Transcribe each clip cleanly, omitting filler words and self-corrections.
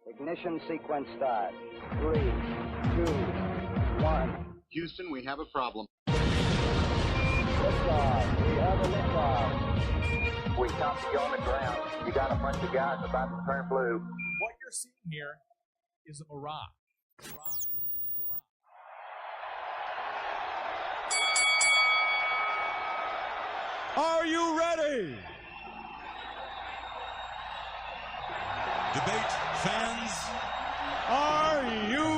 Ignition sequence start. 3, 2, 1. Houston, we have a problem. Liftoff. We have a liftoff. We copy you on the ground. You got a bunch of guys about to turn blue. What you're seeing here is a mirage. Are you ready? Debate fans, Are you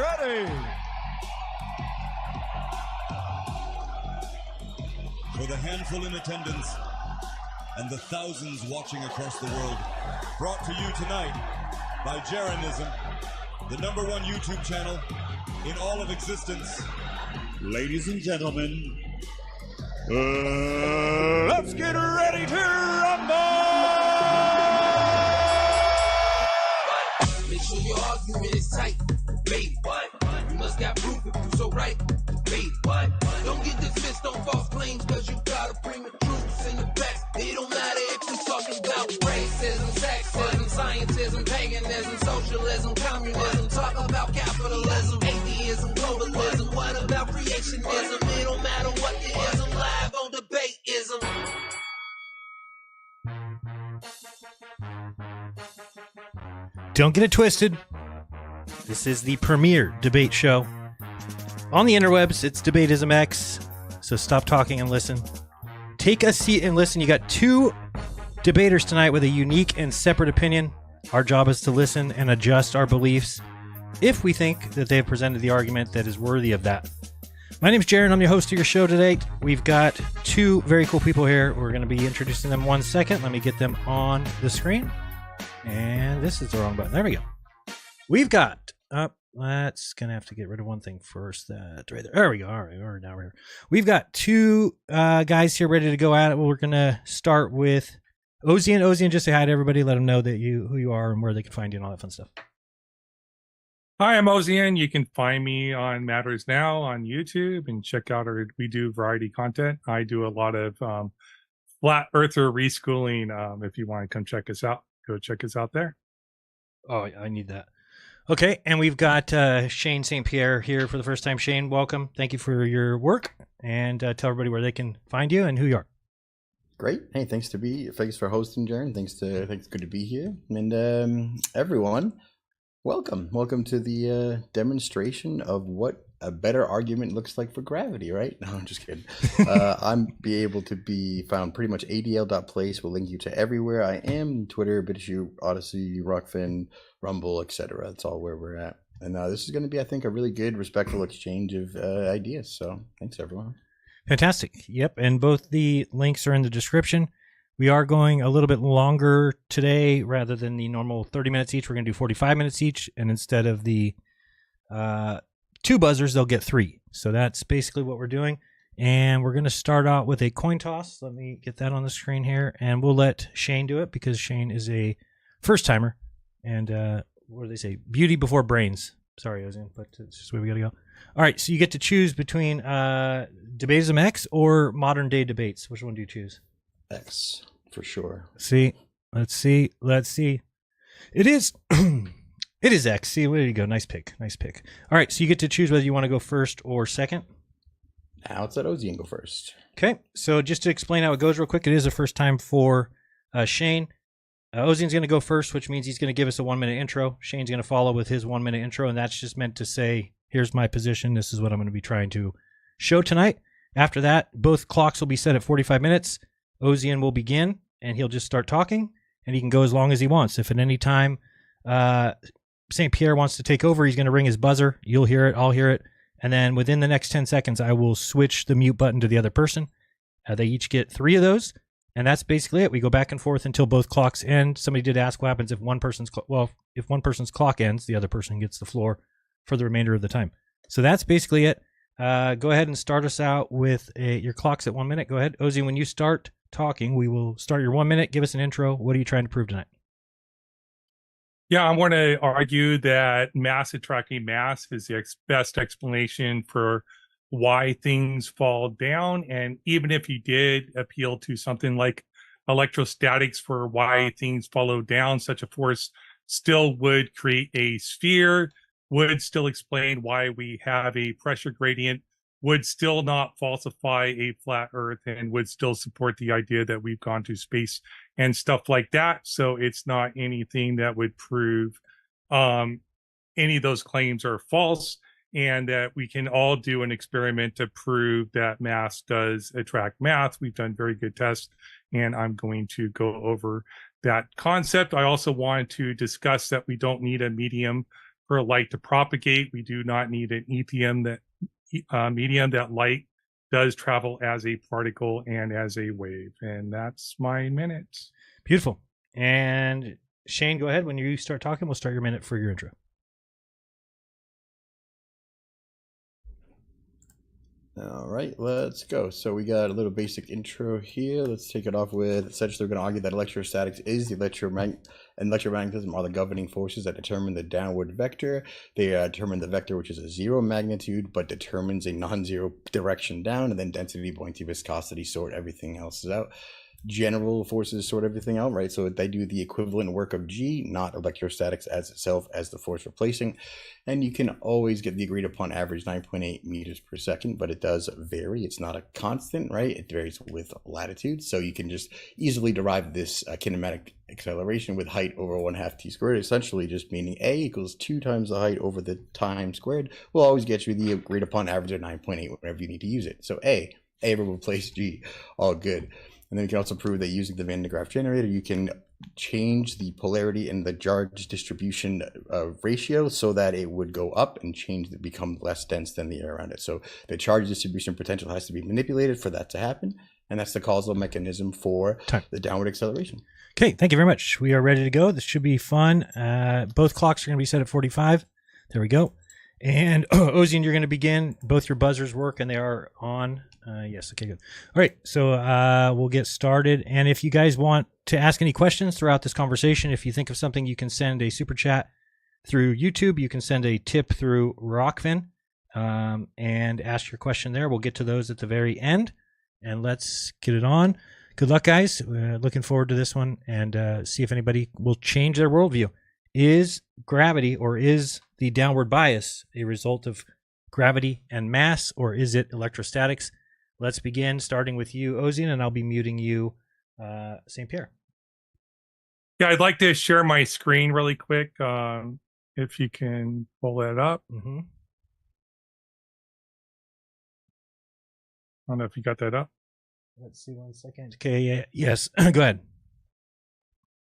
ready? for the handful in attendance and the thousands watching across the world, brought to you tonight by Jeranism, the #1 YouTube channel in all of existence. Ladies and gentlemen, Let's get ready to rumble! Make sure your argument is tight. Babe, what? You must got proof if you so right. Babe, what? Don't get dismissed on false claims because you gotta bring the truths in the facts. It don't matter if you're talking about racism, sexism, scientism, paganism, socialism, communism. Talk about capitalism, atheism, globalism. What about creationism? It don't matter what it is. I'm live on debateism. Don't get it twisted. This is the premier debate show on the interwebs. It's Debatism X. So stop talking and listen. Take a seat and listen. You got two debaters tonight with a unique and separate opinion. Our job is to listen and adjust our beliefs if we think that they have presented the argument that is worthy of that. My name is Jared. I'm your host of your show today. We've got two very cool people here. We're going to be introducing them 1 second. Let me get them on the screen. And this is the wrong button. There we go. We've got let's gonna have to get rid of one thing first. That right there. There we go. All right, now we're here. We've got two guys here ready to go at it. We're gonna start with Ozien. Ozien, just say hi to everybody. Let them know that who you are and where they can find you and all that fun stuff. Hi, I'm Ozien. You can find me on Matters Now on YouTube and check out we do variety content. I do a lot of flat earther reschooling. If you want to come check us out, go check us out there. Oh, I need that. Okay, and we've got Shane St. Pierre here for the first time. Shane, welcome. Thank you for your work, and tell everybody where they can find you and who you are. Great. Hey, thanks for hosting, Jaren. Thanks, good to be here. And everyone, welcome to the demonstration of what a better argument looks like for gravity, right? No, I'm just kidding. I'm be able to be found pretty much adl.place. We'll link you to everywhere I am: Twitter, BitIssue, Odyssey, Rockfin, Rumble, etc. That's all where we're at. And this is going to be, I think, a really good, respectful exchange of ideas. So thanks, everyone. Fantastic. Yep, and both the links are in the description. We are going a little bit longer today rather than the normal 30 minutes each. We're going to do 45 minutes each, and instead of the 2 buzzers, they'll get 3. So that's basically what we're doing. And we're going to start out with a coin toss. Let me get that on the screen here, and we'll let Shane do it because Shane is a first-timer. And what do they say? Beauty before brains. Sorry, Ozien, but it's just the way we got to go. All right, so you get to choose between Debatism X or modern day debates. Which one do you choose? X, for sure. Let's see. It is it is X. See, there you go. Nice pick. All right, so you get to choose whether you want to go first or second. Now it's let Ozien go first. Okay, so just to explain how it goes real quick, it is the first time for Shane. Ozien's going to go first, which means he's going to give us a 1-minute intro. Shane's going to follow with his 1-minute intro, and that's just meant to say, here's my position. This is what I'm going to be trying to show tonight. After that, both clocks will be set at 45 minutes. Ozien will begin, and he'll just start talking, and he can go as long as he wants. If at any time St. Pierre wants to take over, he's going to ring his buzzer. You'll hear it. I'll hear it. And then within the next 10 seconds, I will switch the mute button to the other person. They each get 3 of those. And that's basically it. We go back and forth until both clocks end. Somebody did ask what happens if one person's if one person's clock ends, the other person gets the floor for the remainder of the time. So that's basically it. Go ahead and start us out with your clock's at 1 minute. Go ahead, Ozien. When you start talking, we will start your 1 minute. Give us an intro. What are you trying to prove tonight? Yeah, I'm going to argue that mass attracting mass is the best explanation for why things fall down. And even if you did appeal to something like electrostatics for why things follow down, such a force still would create a sphere, would still explain why we have a pressure gradient, would still not falsify a flat Earth, and would still support the idea that we've gone to space and stuff like that. So it's not anything that would prove any of those claims are false, and that we can all do an experiment to prove that mass does attract mass. We've done very good tests, and I'm going to go over that concept. I also wanted to discuss that we don't need a medium for light to propagate. We do not need an medium that light does travel as a particle and as a wave. And that's my minute. Beautiful. And Shane, go ahead. When you start talking, we'll start your minute for your intro. All right, let's go. So we got a little basic intro here. Let's take it off with, essentially, we're going to argue that electrostatics is the electromagnetism are the governing forces that determine the downward vector. They determine the vector, which is a zero magnitude, but determines a non-zero direction down, and then density, buoyancy, viscosity sort everything else out. General forces sort everything out, right? So they do the equivalent work of G, not electrostatics as itself as the force replacing. And you can always get the agreed upon average 9.8 meters per second, but it does vary. It's not a constant, right? It varies with latitude. So you can just easily derive this kinematic acceleration with height over 1/2 t squared, essentially just meaning A equals 2 times the height over the time squared will always get you the agreed upon average of 9.8 whenever you need to use it. So A will replace G, all good. And then you can also prove that using the Van de Graaff generator, you can change the polarity and the charge distribution ratio so that it would go up and become less dense than the air around it. So the charge distribution potential has to be manipulated for that to happen. And that's the causal mechanism for the downward acceleration. Okay, thank you very much. We are ready to go. This should be fun. Both clocks are going to be set at 45. There we go. And Ozian, you're going to begin. Both your buzzers work, and they are on. Yes, okay, good. All right, so we'll get started. And if you guys want to ask any questions throughout this conversation, if you think of something, you can send a super chat through YouTube. You can send a tip through Rockfin and ask your question there. We'll get to those at the very end. And let's get it on. Good luck, guys. Looking forward to this one, and see if anybody will change their worldview. Is gravity, or is the downward bias, a result of gravity and mass, or is it electrostatics? Let's begin, starting with you, Ozian, and I'll be muting you, St. Pierre. Yeah, I'd like to share my screen really quick, if you can pull that up. Mm-hmm. I don't know if you got that up. Let's see, 1 second. Okay, yes, go ahead.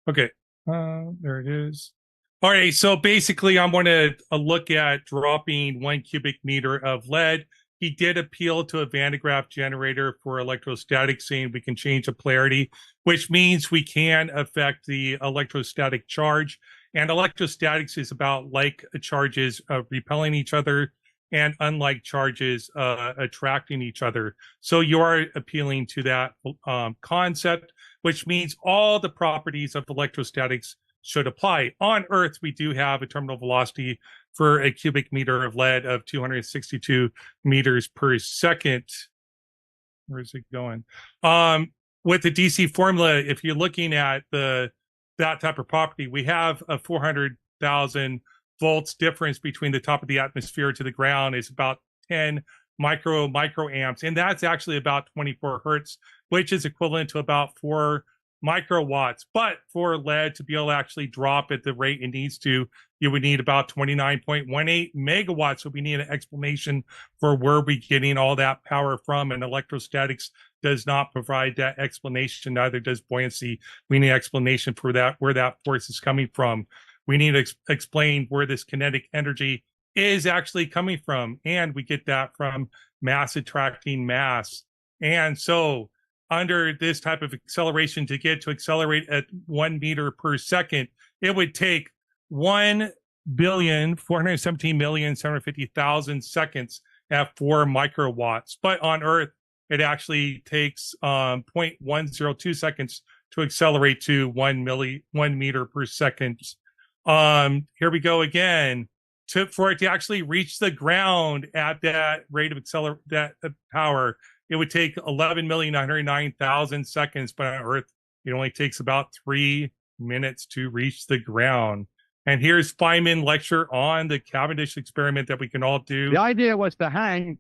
Okay, there it is. All right, so basically I'm going to look at dropping 1 cubic meter of lead. He did appeal to a Van de Graaff generator for electrostatics, saying we can change the polarity, which means we can affect the electrostatic charge. And electrostatics is about like charges repelling each other and unlike charges attracting each other. So you are appealing to that concept, which means all the properties of electrostatics should apply. On Earth, we do have a terminal velocity for a cubic meter of lead of 262 meters per second. Where's it going? With the DC formula, if you're looking at that type of property, we have a 400,000 volts difference between the top of the atmosphere to the ground is about 10 microamps, and that's actually about 24 hertz, which is equivalent to about 4 microwatts. But for lead to be able to actually drop at the rate it needs to, you would need about 29.18 megawatts. So we need an explanation for where we're getting all that power from, and electrostatics does not provide that explanation. Neither does buoyancy. We need an explanation for that, where that force is coming from. We need to explain where this kinetic energy is actually coming from, and we get that from mass attracting mass. And so under this type of acceleration, to accelerate at 1 meter per second, it would take 1,417,750,000 seconds at 4 microwatts. But on Earth, it actually takes 0.102 seconds to accelerate to 1 meter per second. Here we go again. for it to actually reach the ground at that rate of power, it would take 11,909,000 seconds, but on Earth, it only takes about 3 minutes to reach the ground. And here's Feynman lecture on the Cavendish experiment that we can all do. The idea was to hang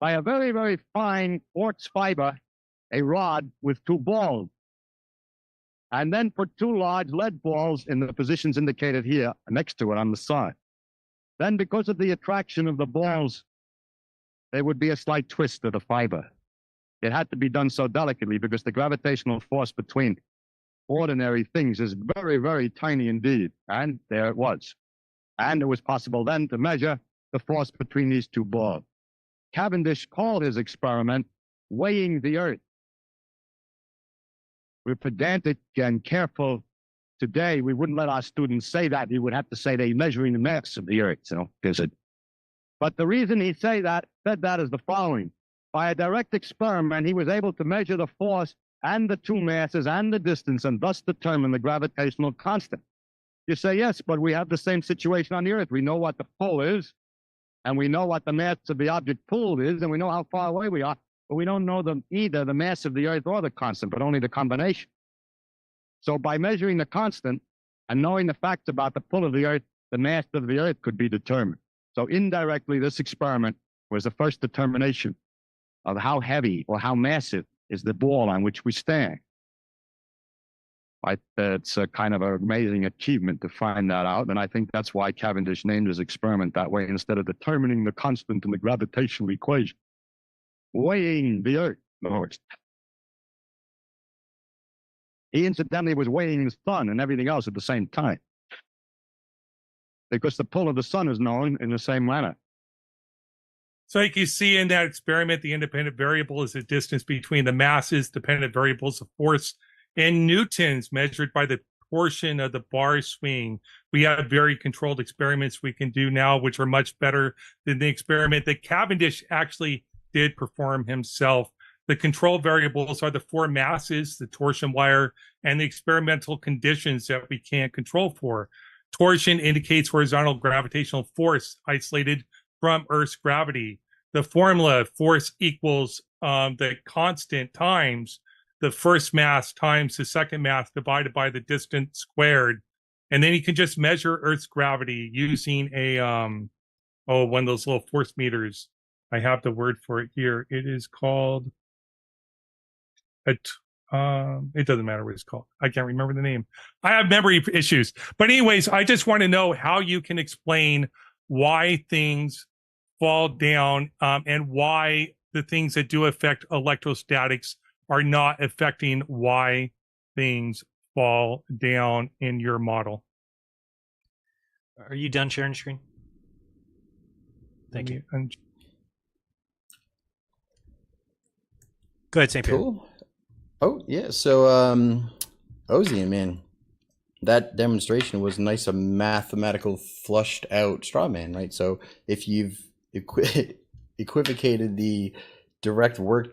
by a very, very fine quartz fiber a rod with 2 balls, and then put 2 large lead balls in the positions indicated here next to it on the side. Then, because of the attraction of the balls, there would be a slight twist of the fiber. It had to be done so delicately because the gravitational force between ordinary things is very, very tiny indeed. And there it was. And it was possible then to measure the force between these 2 balls. Cavendish called his experiment weighing the Earth. We're pedantic and careful. Today, we wouldn't let our students say that. We would have to say they're measuring the mass of the Earth. But the reason he said that is the following. By a direct experiment, he was able to measure the force and the 2 masses and the distance, and thus determine the gravitational constant. You say, yes, but we have the same situation on the Earth. We know what the pull is, and we know what the mass of the object pulled is, and we know how far away we are, but we don't know either the mass of the Earth or the constant, but only the combination. So by measuring the constant and knowing the facts about the pull of the Earth, the mass of the Earth could be determined. So indirectly, this experiment was the first determination of how heavy or how massive is the ball on which we stand. It's a kind of an amazing achievement to find that out, and I think that's why Cavendish named his experiment that way instead of determining the constant in the gravitational equation. Weighing the Earth, in other words. He incidentally was weighing the sun and everything else at the same time, because the pull of the sun is known in the same manner. So like you see in that experiment, the independent variable is the distance between the masses, dependent variables of force and newtons measured by the portion of the bar swing. We have very controlled experiments we can do now, which are much better than the experiment that Cavendish actually did perform himself. The control variables are the 4 masses, the torsion wire, and the experimental conditions that we can't control for. Torsion indicates horizontal gravitational force isolated from Earth's gravity. The formula, force equals the constant times the first mass times the second mass divided by the distance squared. And then you can just measure Earth's gravity using a, one of those little force meters. I have the word for it here. It is called... it doesn't matter what it's called. I can't remember the name. I have memory issues. But anyways, I just want to know how you can explain why things fall down and why the things that do affect electrostatics are not affecting why things fall down in your model. Are you done sharing screen? Thank you. Go ahead, St. Pierre. Cool. Oh, yeah. So, Ozian, man, that demonstration was nice, a mathematical flushed out straw man, right? So if you've equivocated the direct work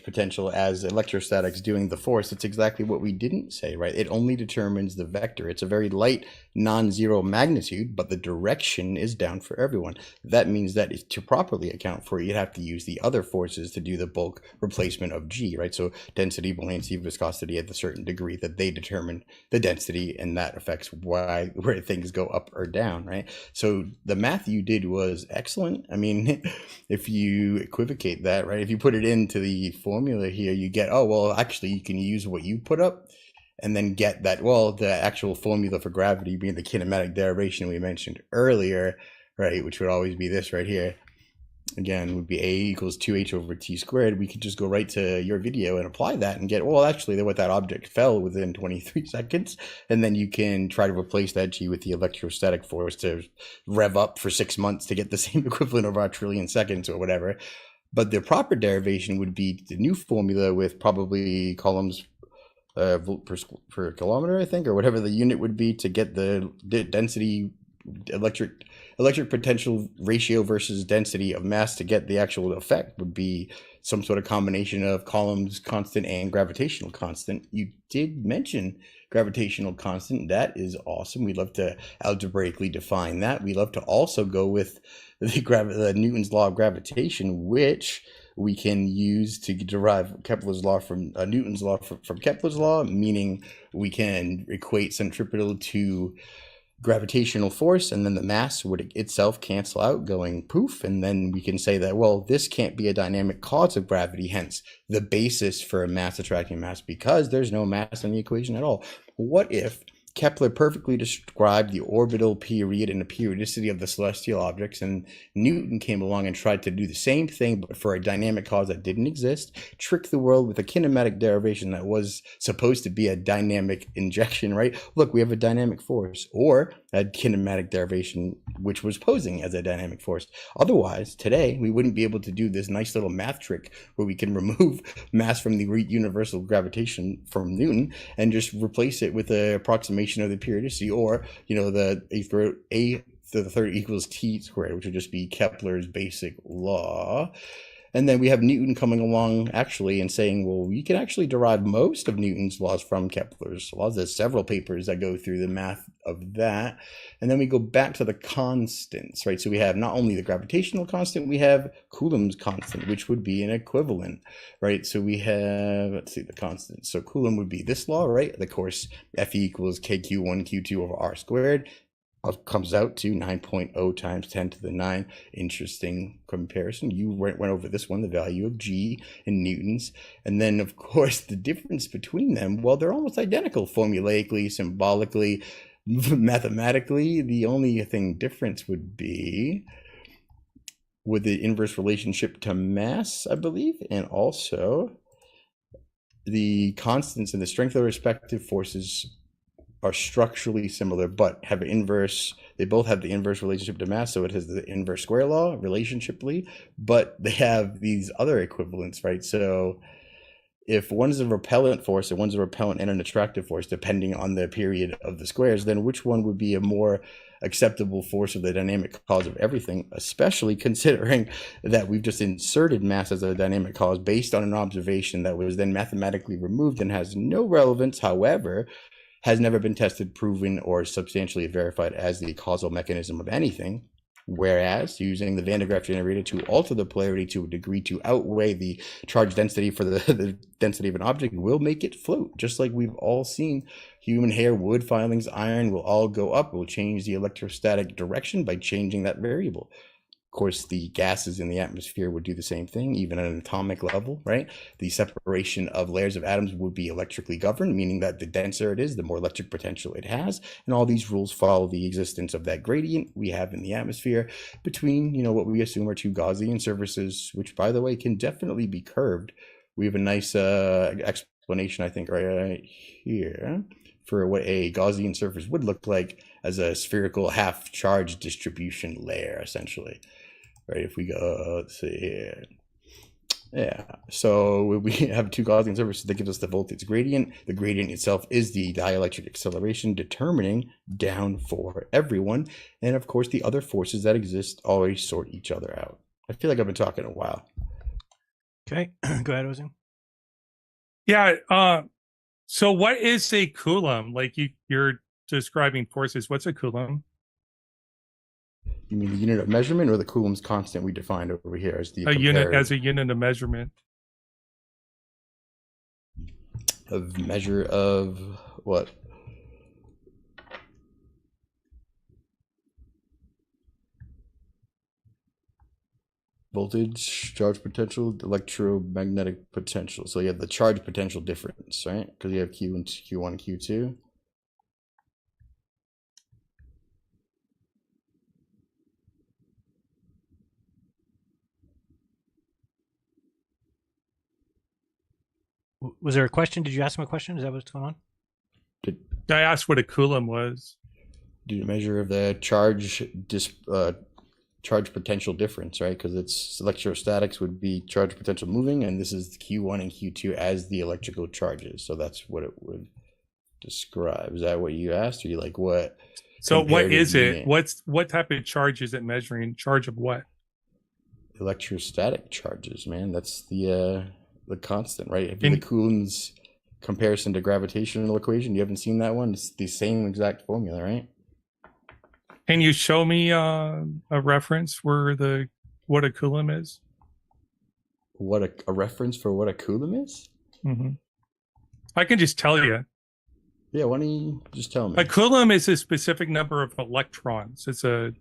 potential as electrostatics doing the force, it's exactly what we didn't say, right? It only determines the vector. It's a very light non-zero magnitude, but the direction is down for everyone. That means that to properly account for it, you'd have to use the other forces to do the bulk replacement of G, right? So density, buoyancy, viscosity at a certain degree that they determine the density, and that affects where things go up or down, right? So the math you did was excellent. I mean, if you equivocate that, right? If you put it into the formula here, you get, oh, well, actually, you can use what you put up and then get that, well, the actual formula for gravity being the kinematic derivation we mentioned earlier, right, which would always be this right here. Again, would be A equals 2h over t squared. We could just go right to your video and apply that and get, well, actually, what that object fell within 23 seconds. And then you can try to replace that G with the electrostatic force to rev up for 6 months to get the same equivalent of our trillion seconds or whatever. But the proper derivation would be the new formula with probably coulombs volt per kilometer, I think, or whatever the unit would be to get the density, electric potential ratio versus density of mass to get the actual effect would be some sort of combination of coulombs constant and gravitational constant. You did mention gravitational constant. That is awesome. We'd love to algebraically define that. We love to also go with the Newton's law of gravitation, which we can use to derive Kepler's law from Newton's law from Kepler's law, meaning we can equate centripetal to gravitational force, and then the mass would itself cancel out, going poof, and then we can say that, well, this can't be a dynamic cause of gravity, hence the basis for a mass attracting mass, because there's no mass in the equation at all. What if Kepler perfectly described the orbital period and the periodicity of the celestial objects, and Newton came along and tried to do the same thing, but for a dynamic cause that didn't exist, trick the world with a kinematic derivation that was supposed to be a dynamic injection, right? Look, we have a dynamic force, or a kinematic derivation which was posing as a dynamic force. Otherwise, today, we wouldn't be able to do this nice little math trick where we can remove mass from the universal gravitation from Newton and just replace it with an approximation of the periodicity, or the a to the third equals t squared, which would just be Kepler's basic law. And then we have Newton coming along actually and saying, well, we can actually derive most of Newton's laws from Kepler's laws. There's several papers that go through the math of that. And then we go back to the constants, right? So we have not only the gravitational constant, we have Coulomb's constant, which would be an equivalent, right? So we have, let's see, the constant. So Coulomb would be this law, right? Of course, Fe equals kq1 q2 over r squared. Comes out to 9.0 times 10 to the 9. Interesting comparison. You went over this one, the value of G in newtons. And then, of course, the difference between them, well, they're almost identical formulaically, symbolically, mathematically. The only difference would be with the inverse relationship to mass, I believe, and also the constants and the strength of the respective forces are structurally similar, but have an inverse. They both have the inverse relationship to mass, so it has the inverse square law relationshiply, but they have these other equivalents, right? So if one is a repellent force and one's a repellent and an attractive force, depending on the period of the squares, then which one would be a more acceptable force of the dynamic cause of everything, especially considering that we've just inserted mass as a dynamic cause based on an observation that was then mathematically removed and has no relevance, however, has never been tested, proven, or substantially verified as the causal mechanism of anything. Whereas using the Van de Graaff generator to alter the polarity to a degree to outweigh the charge density for the density of an object will make it float, just like we've all seen. Human hair, wood filings, iron will all go up. We'll change the electrostatic direction by changing that variable. Of course, the gases in the atmosphere would do the same thing, even at an atomic level, right? The separation of layers of atoms would be electrically governed, meaning that the denser it is, the more electric potential it has. And all these rules follow the existence of that gradient we have in the atmosphere between, what we assume are two Gaussian surfaces, which, by the way, can definitely be curved. We have a nice explanation, I think, right here for what a Gaussian surface would look like as a spherical half charge distribution layer, essentially. Right, if we go, let's see here. Yeah, so we have two Gaussian surfaces that gives us the voltage gradient. The gradient itself is the dielectric acceleration determining down for everyone. And of course, the other forces that exist always sort each other out. I feel like I've been talking a while. Okay, go ahead, Ozian. Yeah, so what is a Coulomb? Like you're describing forces. What's a Coulomb? You mean the unit of measurement or the Coulomb's constant we defined over here as the unit as a unit of measurement? Of measure of what? Voltage, charge potential, electromagnetic potential. So you have the charge potential difference, right? Because you have Q and Q1 and Q2. Was there a question? Did you ask him a question? Is that what's going on? I asked what a Coulomb was. Do a measure of the charge potential difference, right? Because it's electrostatics would be charge potential moving, and this is Q1 and Q2 as the electrical charges. So that's what it would describe. Is that what you asked? Or you like what? So what is it? What type of charge is it measuring? Charge of what? Electrostatic charges, man. That's the constant, right? The Coulomb's comparison to gravitational equation. You haven't seen that one? It's the same exact formula, right? Can you show me a reference where what a coulomb is? What a reference for what a coulomb is? Mm-hmm. I can just tell you. Yeah, why don't you just tell me? A coulomb is a specific number of electrons. It's a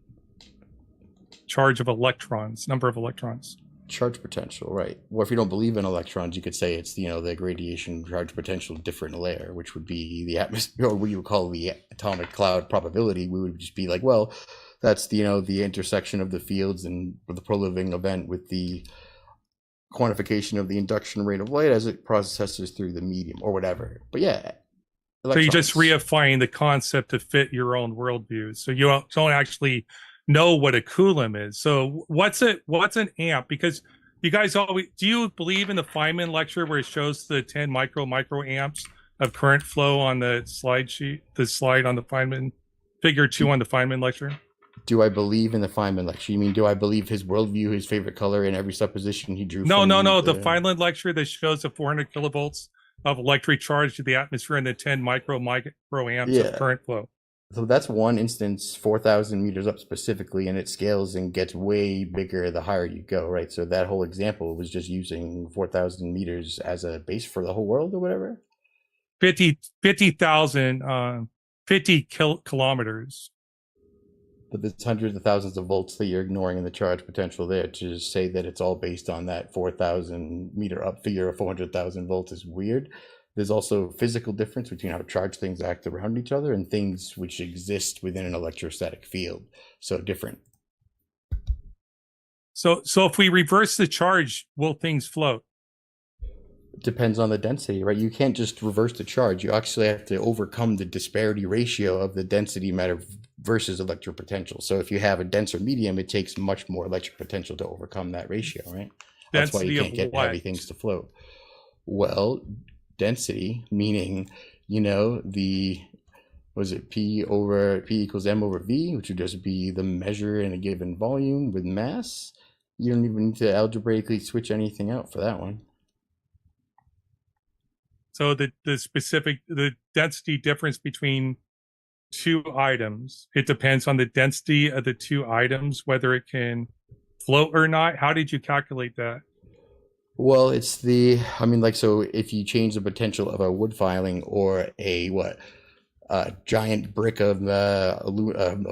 charge of electrons, number of electrons. Charge potential, right? Well, if you don't believe in electrons, you could say it's the radiation charge potential different layer, which would be the atmosphere, or what you would call the atomic cloud probability. We would just be like, well, that's the intersection of the fields and the pro-living event with the quantification of the induction rate of light as it processes through the medium or whatever. But yeah, so you just reifying the concept to fit your own worldview. So you don't actually know what a coulomb is. So what's an amp? Because you guys always, do you believe in the Feynman lecture where it shows the 10 microamps of current flow on the slide sheet, the slide on the Feynman, figure 2 on the Feynman lecture? Do I believe in the Feynman lecture? You mean, do I believe his worldview, his favorite color in every supposition he drew? No. The Feynman lecture that shows the 400 kilovolts of electric charge to the atmosphere and the 10 microamps of current flow. So that's one instance, 4,000 meters up specifically, and it scales and gets way bigger the higher you go, right? So that whole example was just using 4,000 meters as a base for the whole world or whatever? 50,000, 50 kilometers. But there's hundreds of thousands of volts that you're ignoring in the charge potential there. To just say that it's all based on that 4,000 meter up figure of 400,000 volts is weird. There's also physical difference between how charged things act around each other and things which exist within an electrostatic field. So different. So if we reverse the charge, will things float? It depends on the density, right? You can't just reverse the charge. You actually have to overcome the disparity ratio of the density matter versus electric potential. So if you have a denser medium, it takes much more electric potential to overcome that ratio, right? That's why you can't get heavy things to float. Well, density, meaning, P equals M over V, which would just be the measure in a given volume with mass. You don't even need to algebraically switch anything out for that one. So the density difference between two items, it depends on the density of the two items, whether it can float or not. How did you calculate that? Well, it's so if you change the potential of a wood filing or a giant brick of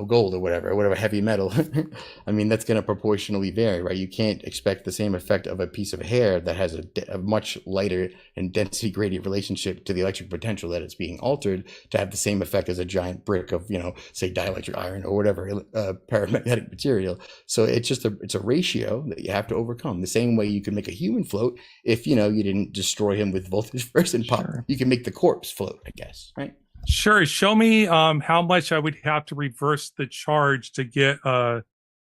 gold or whatever heavy metal, that's going to proportionally vary, right? You can't expect the same effect of a piece of hair that has a much lighter and density gradient relationship to the electric potential that it's being altered to have the same effect as a giant brick of, say dielectric iron or whatever paramagnetic material. So it's just it's a ratio that you have to overcome. The same way you can make a human float if, you didn't destroy him with voltage first and pop. Sure. You can make the corpse float, I guess, right? Sure. Show me how much I would have to reverse the charge to get a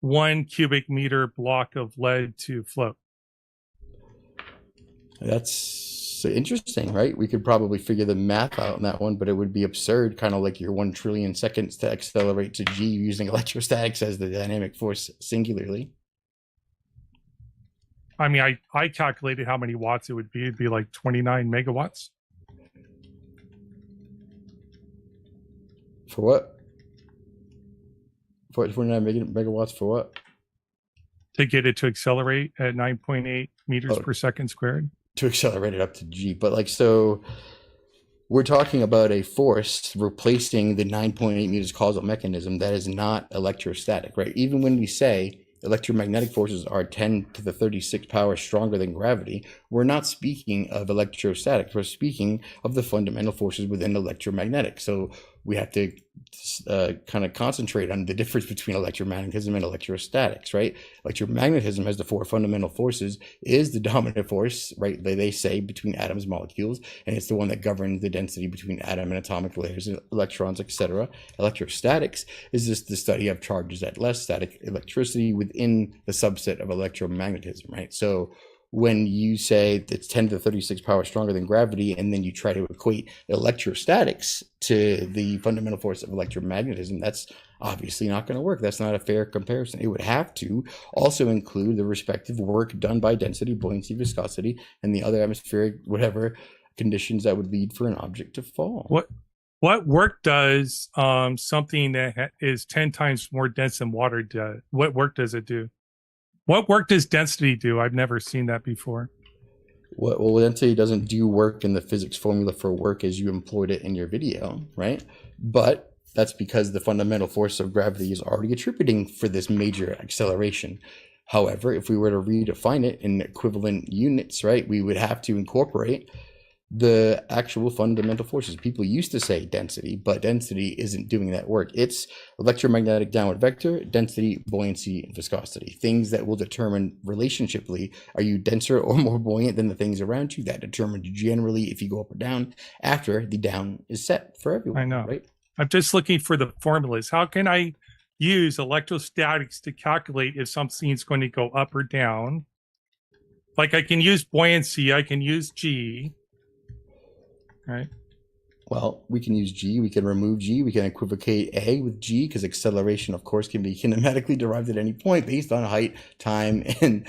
1 cubic meter block of lead to float. That's interesting, right? We could probably figure the math out on that one, but it would be absurd, kind of like your 1 trillion seconds to accelerate to G using electrostatics as the dynamic force singularly. I calculated how many watts it would be. It'd be like 29 megawatts. For what? For 29 megawatts for what? To get it to accelerate at 9.8 meters per second squared. To accelerate it up to G. But so we're talking about a force replacing the 9.8 meters causal mechanism that is not electrostatic, right? Even when we say electromagnetic forces are 10 to the 36 power stronger than gravity, we're not speaking of electrostatics. We're speaking of the fundamental forces within electromagnetic. So we have to kind of concentrate on the difference between electromagnetism and electrostatics, right? Electromagnetism has the 4 fundamental forces, is the dominant force, right? They say between atoms, molecules, and it's the one that governs the density between atom and atomic layers, electrons, etc. Electrostatics is just the study of charges at rest, static electricity within the subset of electromagnetism, right? So when you say it's 10 to the 36 power stronger than gravity, and then you try to equate electrostatics to the fundamental force of electromagnetism, that's obviously not going to work. That's not a fair comparison. It would have to also include the respective work done by density, buoyancy, viscosity, and the other atmospheric, whatever, conditions that would lead for an object to fall. What work does something that is 10 times more dense than water do? What work does it do? What work does density do? I've never seen that before. Well, density doesn't do work in the physics formula for work as you employed it in your video, right? But that's because the fundamental force of gravity is already attributing for this major acceleration. However, if we were to redefine it in equivalent units, right, we would have to incorporate the actual fundamental forces. People used to say density, but density isn't doing that work. It's electromagnetic downward vector, density, buoyancy, and viscosity. Things that will determine relationshiply, are you denser or more buoyant than the things around you? That determines generally if you go up or down after the down is set for everyone. I know. Right? I'm just looking for the formulas. How can I use electrostatics to calculate if something's going to go up or down? Like I can use buoyancy, I can use G. Right. Well, we can use G, we can remove G, we can equivocate A with G, because acceleration, of course, can be kinematically derived at any point based on height, time, and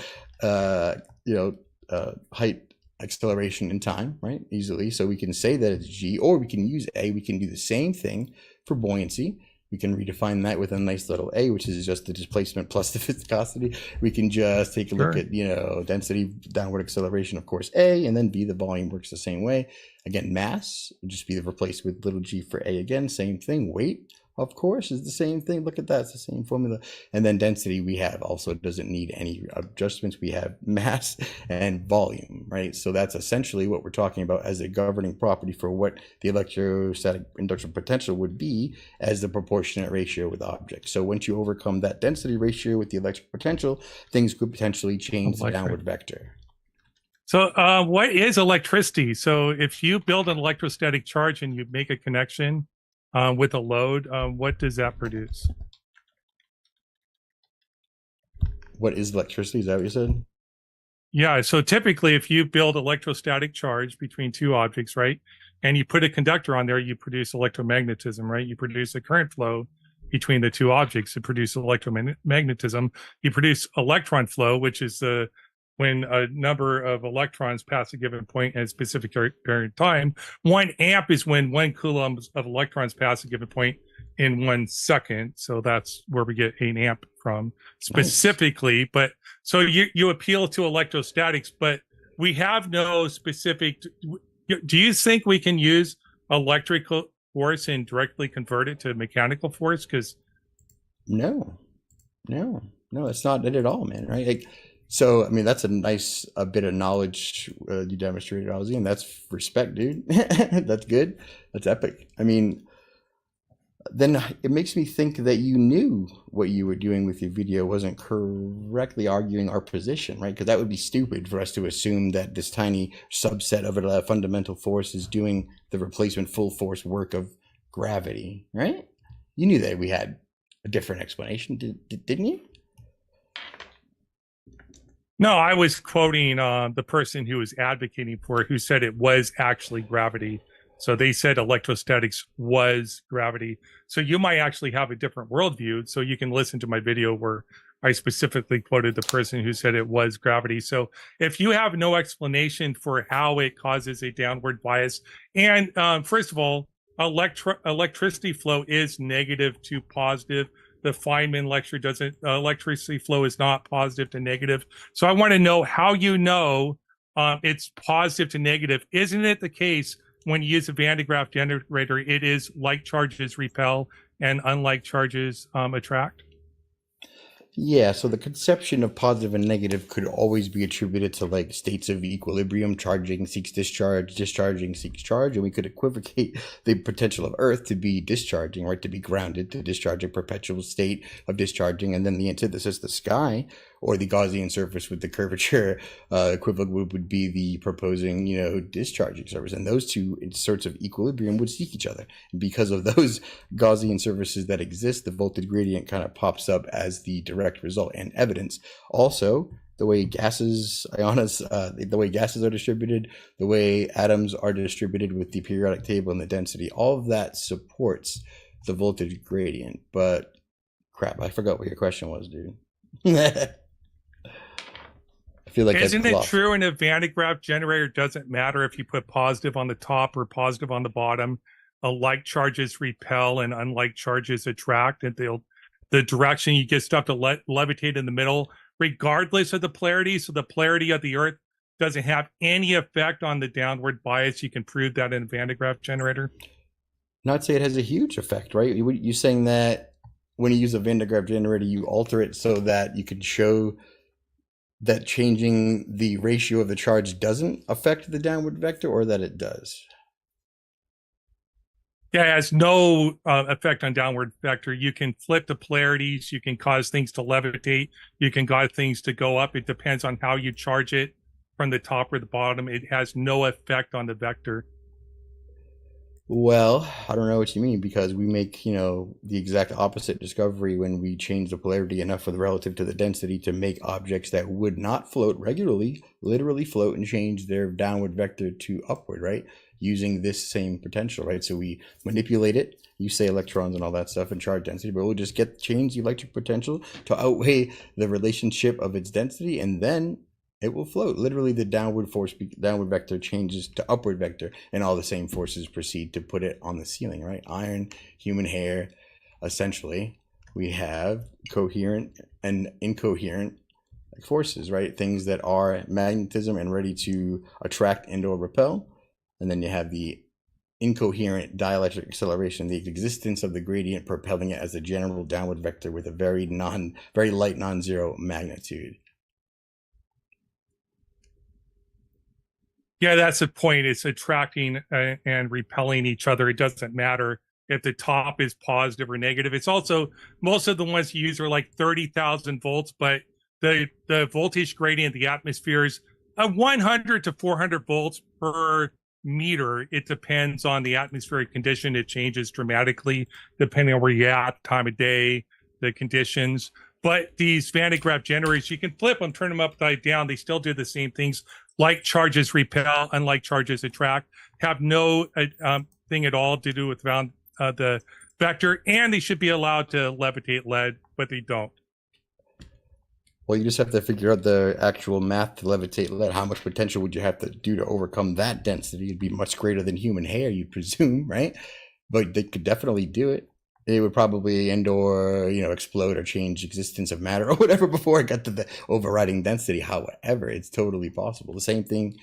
height, acceleration, and time, right? Easily. So we can say that it's G, or we can use A. We can do the same thing for buoyancy. We can redefine that with a nice little A, which is just the displacement plus the viscosity. We can just take a look at, density, downward acceleration, of course, A, and then B, the volume works the same way. Again, mass would just be replaced with little g for A again, same thing. Weight, of course, is the same thing. Look at that, it's the same formula. And then density we have also doesn't need any adjustments. We have mass and volume, right? So that's essentially what we're talking about as a governing property for what the electrostatic induction potential would be as the proportionate ratio with objects. So once you overcome that density ratio with the electric potential, things could potentially change the downward vector. So what is electricity? So if you build an electrostatic charge and you make a connection with a load, what does that produce? What is electricity? Is that what you said? Yeah, so typically if you build electrostatic charge between two objects, right, and you put a conductor on there, you produce electromagnetism, right? You produce a current flow between the two objects. It produces electromagnetism. You produce electron flow, which is when a number of electrons pass a given point at a specific period of time. 1 amp is when 1 coulomb of electrons pass a given point in 1 second. So that's where we get 8 amp from specifically. Nice. But so you appeal to electrostatics, but we have no specific. Do you think we can use electrical force and directly convert it to mechanical force? Because no, that's not it at all, man. Right? So, I mean, that's a bit of knowledge you demonstrated, Ozien. That's respect, dude. That's good. That's epic. I mean, then it makes me think that you knew what you were doing with your video wasn't correctly arguing our position, right? Because that would be stupid for us to assume that this tiny subset of a fundamental force is doing the replacement full force work of gravity, right? You knew that we had a different explanation, didn't you? No, I was quoting the person who was advocating for it, who said it was actually gravity. So they said electrostatics was gravity. So you might actually have a different worldview. So you can listen to my video where I specifically quoted the person who said it was gravity. So if you have no explanation for how it causes a downward bias, and first of all, electricity flow is negative to positive. The Feynman lecture doesn't, electricity flow is not positive to negative. So I want to know how you know it's positive to negative. Isn't it the case when you use a Van de Graaff generator, it is like charges repel and unlike charges attract? Yeah, so the conception of positive and negative could always be attributed to like states of equilibrium. Charging seeks discharge, discharging seeks charge, and we could equivocate the potential of Earth to be discharging, right, to be grounded, to discharge a perpetual state of discharging, and then the antithesis, the sky, or the Gaussian surface with the curvature equivalent would be the proposing, discharging surface, and those two sorts of equilibrium would seek each other. And because of those Gaussian surfaces that exist, the voltage gradient kind of pops up as the direct result and evidence. Also, the way gases, the way gases are distributed, the way atoms are distributed with the periodic table and the density, all of that supports the voltage gradient. But crap, I forgot what your question was, dude. I feel like isn't that's it lost. true in a Van de Graaff generator? It doesn't matter if you put positive on the top or positive on the bottom. Like charges repel and unlike charges attract, and the direction you get stuff to levitate in the middle, regardless of the polarity. So the polarity of the Earth doesn't have any effect on the downward bias. You can prove that in a Van de Graaff generator. Not say it has a huge effect, right? You're saying that when you use a Van de Graaff generator, you alter it so that you can show that changing the ratio of the charge doesn't affect the downward vector, or that it does? Yeah, it has no effect on downward vector. You can flip the polarities. You can cause things to levitate. You can cause things to go up. It depends on how you charge it from the top or the bottom. It has no effect on the vector. Well, I don't know what you mean, because we make, the exact opposite discovery when we change the polarity enough for the relative to the density to make objects that would not float regularly, literally float and change their downward vector to upward, right? Using this same potential, right? So we manipulate it, you say electrons and all that stuff and charge density, but we'll just change the electric potential to outweigh the relationship of its density, and then it will float. Literally, the downward vector changes to upward vector, and all the same forces proceed to put it on the ceiling, right? Iron, human hair, essentially, we have coherent and incoherent forces, right? Things that are magnetism and ready to attract and or repel. And then you have the incoherent dielectric acceleration, the existence of the gradient propelling it as a general downward vector with a very light non-zero magnitude. Yeah, that's the point. It's attracting and repelling each other. It doesn't matter if the top is positive or negative. It's also, most of the ones you use are like 30,000 volts, but the voltage gradient, the atmosphere is 100 to 400 volts per meter. It depends on the atmospheric condition. It changes dramatically depending on where you're at, time of day, the conditions. But these Van de Graaff generators, you can flip them, turn them upside down. They still do the same things. Like charges repel, unlike charges attract, have no thing at all to do with the vector, and they should be allowed to levitate lead, but they don't. Well, you just have to figure out the actual math to levitate lead. How much potential would you have to do to overcome that density? It'd be much greater than human hair, you presume, right? But they could definitely do it. It would probably explode or change existence of matter or whatever before it got to the overriding density. However, it's totally possible. The same thing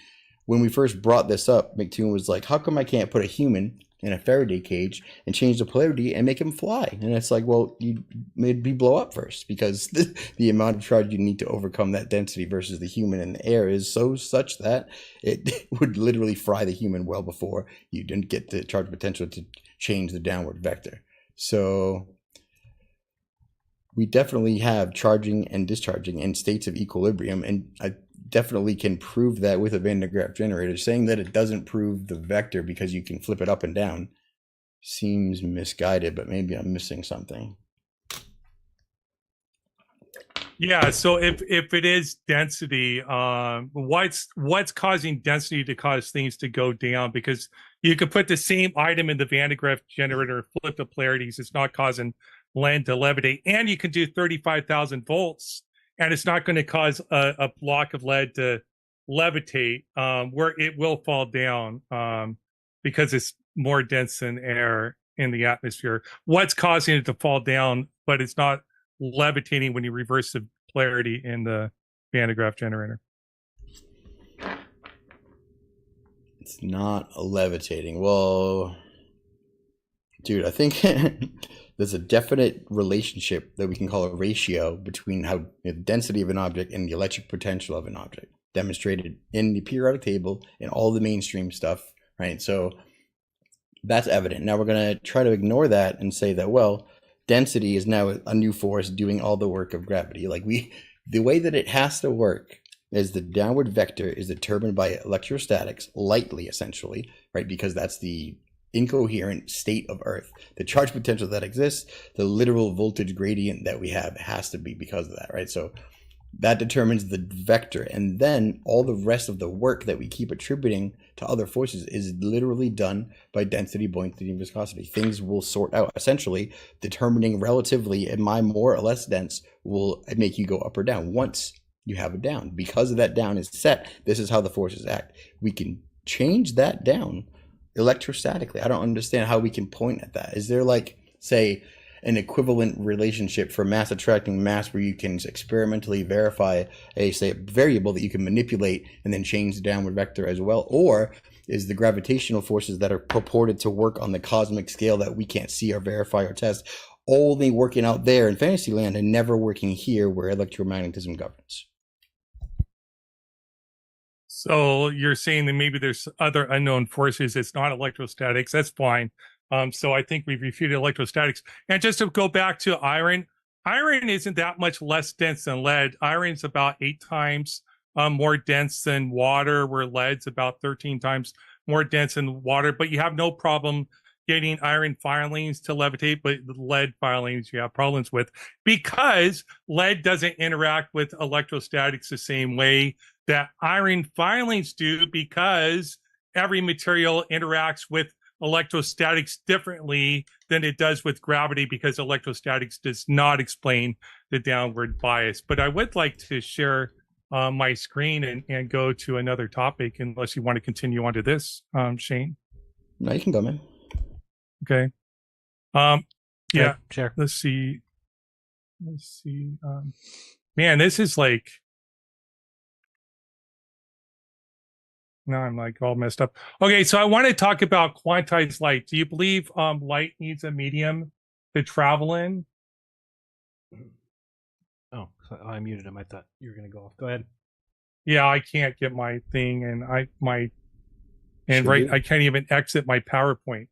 when we first brought this up, McToon was like, how come I can't put a human in a Faraday cage and change the polarity and make him fly? And it's like, well, it'd be blow up first, because the amount of charge you need to overcome that density versus the human in the air is such that it would literally fry the human well before you didn't get the charge potential to change the downward vector. So we definitely have charging and discharging in states of equilibrium, and I definitely can prove that with a Van de Graaff generator. Saying that it doesn't prove the vector because you can flip it up and down seems misguided, but maybe I'm missing something. Yeah, so if it is density, what's causing density to cause things to go down? Because you could put the same item in the Van de Graaff generator, flip the polarities, it's not causing lead to levitate, and you can do 35,000 volts, and it's not going to cause a block of lead to levitate, where it will fall down because it's more dense than air in the atmosphere. What's causing it to fall down, but it's not levitating when you reverse the polarity in the Van de Graaff generator? It's not levitating. Well, dude, I think there's a definite relationship that we can call a ratio between how the density of an object and the electric potential of an object, demonstrated in the periodic table and all the mainstream stuff, right? So that's evident. Now we're going to try to ignore that and say that, well, density is now a new force doing all the work of gravity. The way that it has to work is the downward vector is determined by electrostatics, lightly essentially, right? Because that's the incoherent state of Earth. The charge potential that exists, the literal voltage gradient that we have has to be because of that, right? So that determines the vector, and then all the rest of the work that we keep attributing to other forces is literally done by density, buoyancy, and viscosity. Things will sort out. Essentially, determining relatively, am I more or less dense, will make you go up or down. Once you have a down. Because of that down is set, this is how the forces act. We can change that down electrostatically. I don't understand how we can point at that. Is there, like, say, an equivalent relationship for mass attracting mass where you can experimentally verify a, say, a variable that you can manipulate and then change the downward vector as well? Or is the gravitational forces that are purported to work on the cosmic scale that we can't see or verify or test only working out there in Fantasyland and never working here where electromagnetism governs? So you're saying that maybe there's other unknown forces. It's not electrostatics. That's fine. So I think we've refuted electrostatics. And just to go back to iron, iron isn't that much less dense than lead. Iron's about 8 times more dense than water, where lead's about 13 times more dense than water. But you have no problem getting iron filings to levitate, but the lead filings you have problems with, because lead doesn't interact with electrostatics the same way that iron filings do, because every material interacts with electrostatics differently than it does with gravity, because electrostatics does not explain the downward bias. But I would like to share my screen and go to another topic, unless you want to continue on to this, Shane. No, you can go, man. Okay. Yeah, sure. Let's see. Man, this is like, now I'm like all messed up. Okay, so I want to talk about quantized light. Do you believe light needs a medium to travel in? Oh, I muted him. I thought you were going to go off. Go ahead. Yeah, I can't get my thing, and I can't even exit my PowerPoint.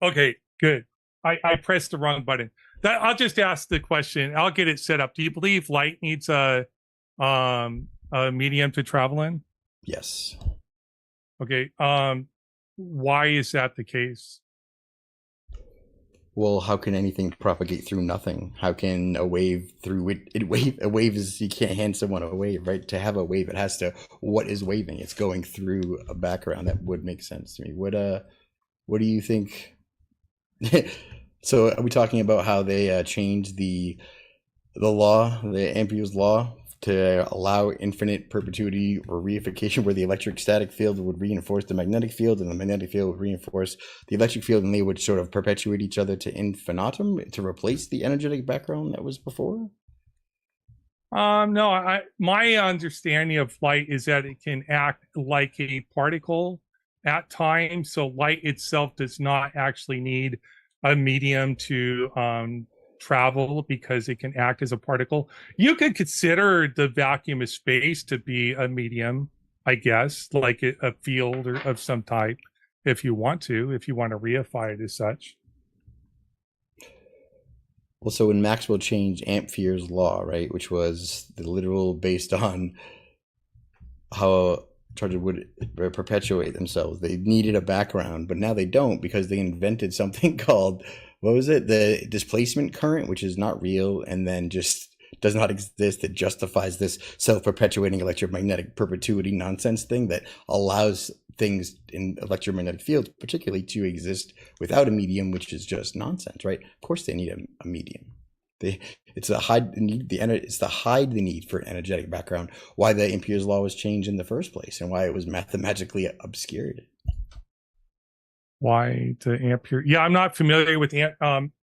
Okay, good. I pressed the wrong button. I'll just ask the question. I'll get it set up. Do you believe light needs a medium to travel in? Yes. Okay. Why is that the case? Well, how can anything propagate through nothing? How can a wave through a wave is, you can't hand someone a wave, right? To have a wave, it has to, what is waving? It's going through a background. That would make sense to me. What do you think? So are we talking about how they changed the law, the Ampere's law, to allow infinite perpetuity or reification, where the electrostatic field would reinforce the magnetic field and the magnetic field would reinforce the electric field, and they would sort of perpetuate each other to infinitum to replace the energetic background that was before? No, my understanding of light is that it can act like a particle at times. So light itself does not actually need a medium to travel, because it can act as a particle. You could consider the vacuum of space to be a medium, I guess, like a field or of some type, if you want to reify it as such. Well, so when Maxwell changed Ampere's law, right, which was the literal based on how charges would perpetuate themselves, they needed a background, but now they don't, because they invented something called, what was it? The displacement current, which is not real and then just does not exist. It justifies this self-perpetuating electromagnetic perpetuity nonsense thing that allows things in electromagnetic fields particularly to exist without a medium, which is just nonsense, right? Of course they need a medium. It's to hide the need for an energetic background. Why the Ampere's law was changed in the first place, and why it was mathematically obscured. Why the Ampere? Yeah, I'm not familiar with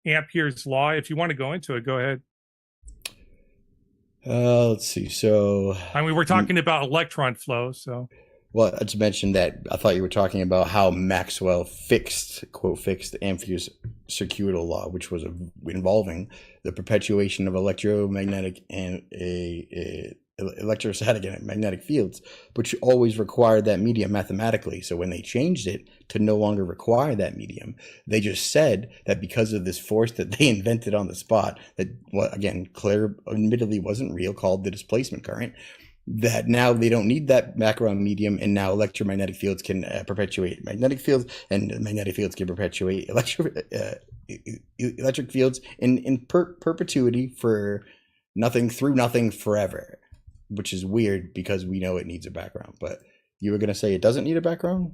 Ampere's law. If you want to go into it, go ahead. Let's see. So, I mean, we're talking about electron flow. So, well, I just mentioned that I thought you were talking about how Maxwell fixed Ampere's circuital law, which was involving the perpetuation of electromagnetic and electrostatic and magnetic fields, but you always required that medium mathematically. So when they changed it to no longer require that medium, they just said that because of this force that they invented on the spot, that, well, again, Claire admittedly wasn't real, called the displacement current, that now they don't need that background medium, and now electromagnetic fields can perpetuate magnetic fields, and magnetic fields can perpetuate electric fields in perpetuity for nothing through nothing forever. Which is weird, because we know it needs a background. But you were going to say it doesn't need a background?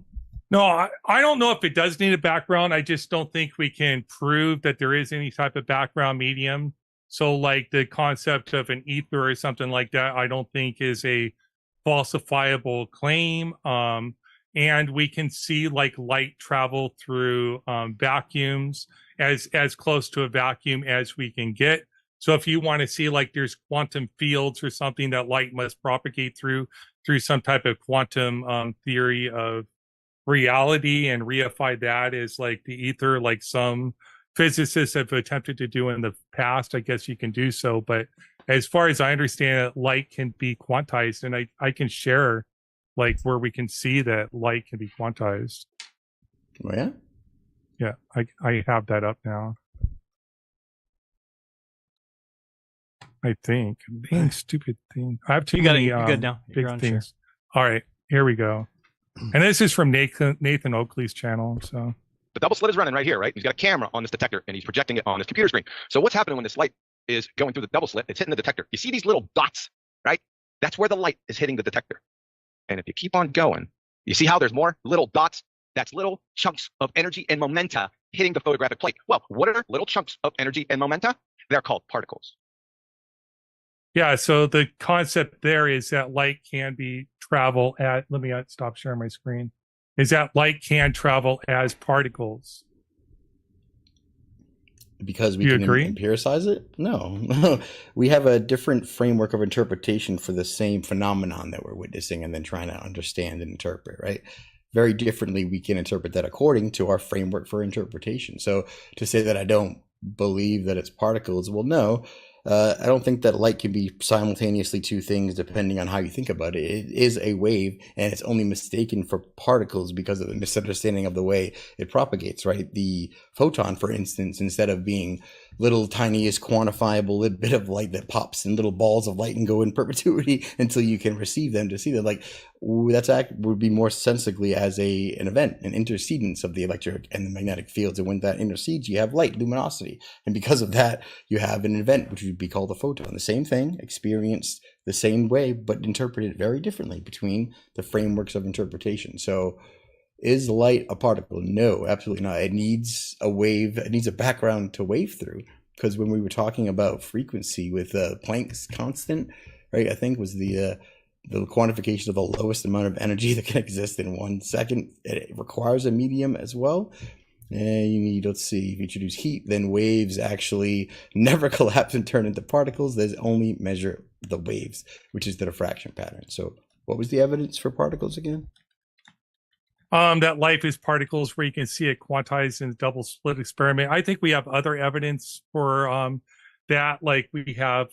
No, I don't know if it does need a background. I just don't think we can prove that there is any type of background medium So like the concept of an ether or something like that, I don't think is a falsifiable claim. And we can see like light travel through vacuums as close to a vacuum as we can get. So if you want to see like there's quantum fields or something that light must propagate through some type of quantum theory of reality and reify that as like the ether, like some physicists have attempted to do in the past, I guess you can do so. But as far as I understand it, light can be quantized, and I can share like where we can see that light can be quantized. Oh, yeah? Yeah, I have that up now. I think. Dang, stupid thing. I have too many You're good now. big things. All right, here we go. And this is from Nathan Oakley's channel. So the double slit is running right here, right? He's got a camera on this detector and he's projecting it on his computer screen. So what's happening when this light is going through the double slit? It's hitting the detector. You see these little dots, right? That's where the light is hitting the detector. And if you keep on going, you see how there's more little dots? That's little chunks of energy and momenta hitting the photographic plate. Well, what are little chunks of energy and momenta? They're called particles. yeah, so the concept there is that light can be travel at, let me stop sharing my screen, is that light can travel as particles. Because we You can agree? empiricize it? No. We have a different framework of interpretation for the same phenomenon that we're witnessing and then trying to understand and interpret, right? Very differently, we can interpret that according to our framework for interpretation. So to say that I don't believe that it's particles, well, no. I don't think that light can be simultaneously two things depending on how you think about it. It is a wave, and it's only mistaken for particles because of the misunderstanding of the way it propagates, right? The photon, for instance, instead of being little tiniest quantifiable little bit of light that pops in little balls of light and go in perpetuity until you can receive them to see them, like that's would be more sensibly as an event, an intercedence of the electric and the magnetic fields. And when that intercedes, you have light, luminosity, and because of that, you have an event which would be called a photon. The same thing, experienced the same way, but interpreted very differently between the frameworks of interpretation. So is light a particle? No, absolutely not. It needs a wave. It needs a background to wave through. Because when we were talking about frequency with Planck's constant, right, I think was the quantification of the lowest amount of energy that can exist in 1 second. It requires a medium as well. And you need, let's see, if you introduce heat, then waves actually never collapse and turn into particles. There's only measure the waves, which is the diffraction pattern. So what was the evidence for particles again? That life is particles, where you can see it quantized in the double slit experiment. I think we have other evidence for that. Like we have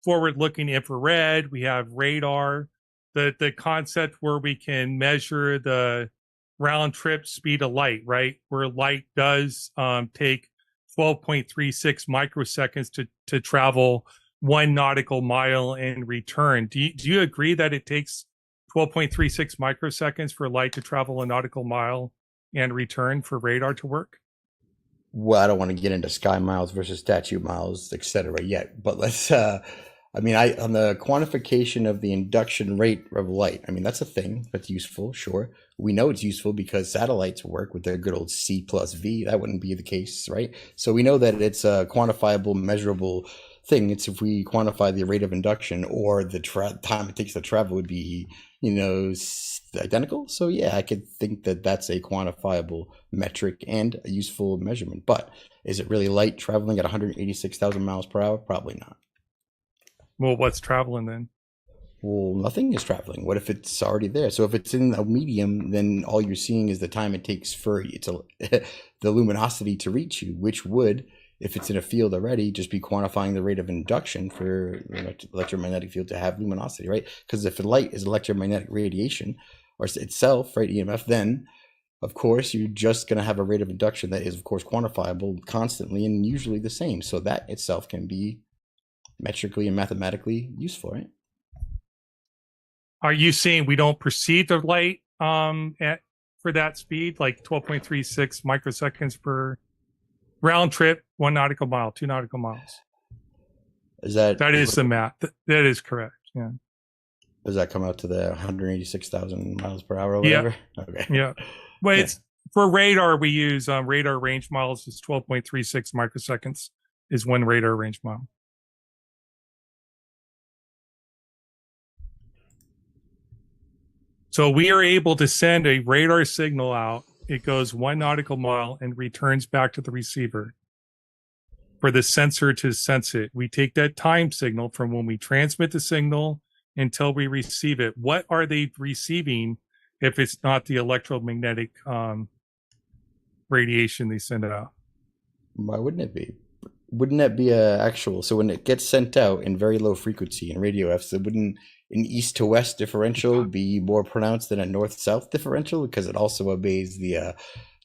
forward-looking infrared, we have radar, the concept where we can measure the round trip speed of light, right? Where light does take 12.36 microseconds to travel 1 nautical mile and return. Do you agree that it takes 12.36 microseconds for light to travel a nautical mile and return for radar to work? Well, I don't want to get into sky miles versus statue miles, etc. yet, but let's on the quantification of the induction rate of light, I mean, that's a thing that's useful, sure. We know it's useful because satellites work with their good old C plus V. That wouldn't be the case, right? So we know that it's a quantifiable, measurable thing. It's if we quantify the rate of induction or the time it takes to travel would be, identical. So yeah, I could think that that's a quantifiable metric and a useful measurement. But is it really light traveling at 186,000 miles per hour? Probably not. Well, what's traveling then? Well, nothing is traveling. What if it's already there? So if it's in a medium, then all you're seeing is the time it takes for the luminosity to reach you, which would, if it's in a field already, just be quantifying the rate of induction for the electromagnetic field to have luminosity, right? Because if light is electromagnetic radiation or itself, right, EMF, then of course you're just going to have a rate of induction that is, of course, quantifiable constantly and usually the same. So that itself can be metrically and mathematically useful, right? Are you saying we don't perceive the light for that speed, like 12.36 microseconds per round trip, 1 nautical mile, 2 nautical miles? That is the math. That is correct. Yeah. Does that come out to the 186,000 miles per hour or whatever? Yeah. Okay. Yeah. Well, it's for radar. We use radar range miles is 12.36 microseconds, is 1 radar range mile. So we are able to send a radar signal out. It goes 1 nautical mile and returns back to the receiver for the sensor to sense it. We take that time signal from when we transmit the signal until we receive it. What are they receiving if it's not the electromagnetic radiation they send out? Why wouldn't it be? Wouldn't that be a actual? So when it gets sent out in very low frequency in radio Fs, it wouldn't an east to west differential be more pronounced than a north south differential, because it also obeys the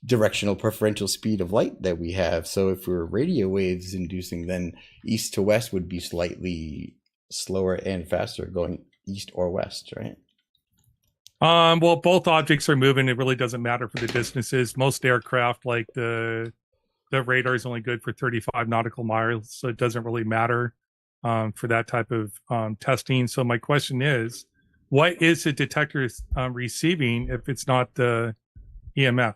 directional preferential speed of light that we have. So if we're radio waves inducing, then east to west would be slightly slower and faster going east or west, right? Well, both objects are moving. It really doesn't matter for the distances. Most aircraft, like the radar, is only good for 35 nautical miles, so it doesn't really matter for that type of testing. So my question is, what is the detector receiving if it's not the EMF?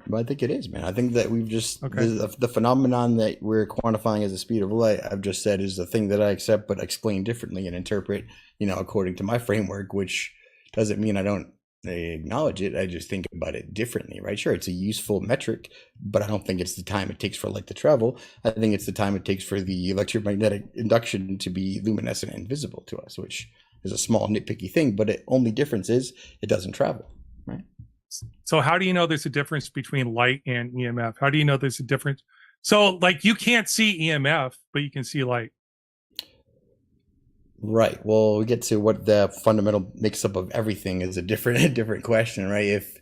Well, I think it is, man. I think that we've just the phenomenon that we're quantifying as the speed of light, I've just said, is the thing that I accept but explain differently and interpret, according to my framework, which doesn't mean I don't acknowledge it. I just think about it differently, right? Sure, it's a useful metric, but I don't think it's the time it takes for light to travel. I think it's the time it takes for the electromagnetic induction to be luminescent and visible to us, which is a small nitpicky thing, but the only difference is it doesn't travel, right? So how do you know there's a difference between light and EMF? How do you know there's a difference? So like you can't see EMF, but you can see light. Right. Well, we get to what the fundamental mix-up of everything is a different question, right? If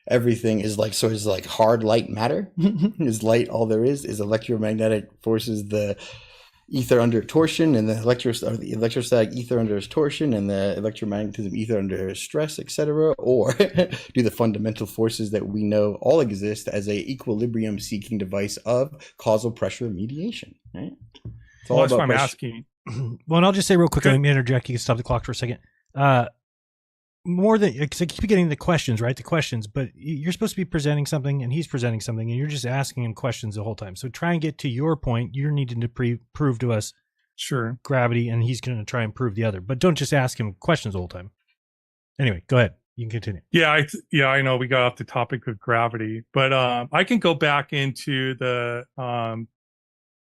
everything is like, so is like hard light matter? Is light all there is? Is electromagnetic forces the ether under torsion and the electrostatic ether under torsion and the electromagnetism ether under stress, etc.? Or do the fundamental forces that we know all exist as a equilibrium seeking device of causal pressure mediation, right? Well, that's what I'm asking. Well, and I'll just say real quick, let me interject. You can stop the clock for a second. More than, because I keep getting the questions, right? The questions, but you're supposed to be presenting something and he's presenting something and you're just asking him questions the whole time. So try and get to your point. You're needing to prove to us gravity, and he's going to try and prove the other, but don't just ask him questions the whole time. Anyway, go ahead. You can continue. Yeah, I know we got off the topic of gravity, but I can go back into the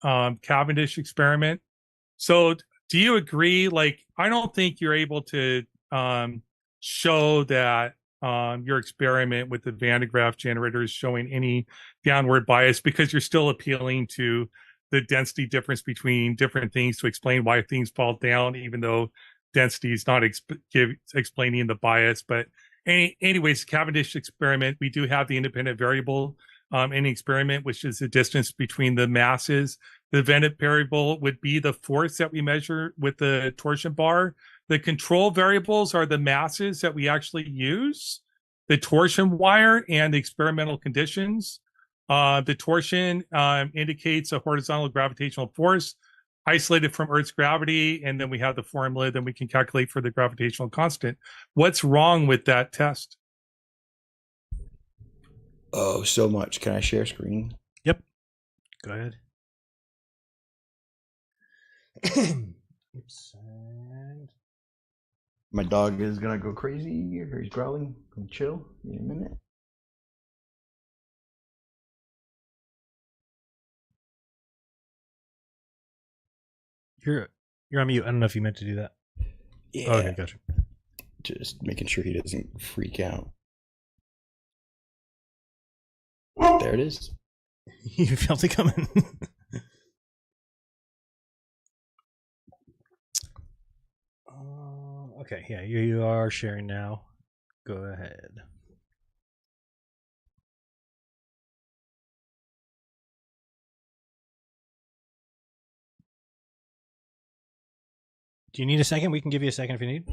Cavendish experiment. So do you agree? Like, I don't think you're able to show that your experiment with the Van de Graaff generator is showing any downward bias, because you're still appealing to the density difference between different things to explain why things fall down, even though density is not explaining the bias. But anyways, Cavendish experiment, we do have the independent variable in the experiment, which is the distance between the masses. The dependent variable would be the force that we measure with the torsion bar. The control variables are the masses that we actually use, the torsion wire, and the experimental conditions. The torsion indicates a horizontal gravitational force isolated from Earth's gravity, and then we have the formula that we can calculate for the gravitational constant. What's wrong with that test? Oh, so much. Can I share screen? Yep. Go ahead. Oops. And my dog is gonna go crazy, or he's growling. Go chill in a minute. You're on mute. I don't know if you meant to do that. Yeah. Oh, okay, gotcha. Just making sure he doesn't freak out. There it is. You felt it coming. Okay, yeah, you are sharing now. Go ahead. Do you need a second? We can give you a second if you need.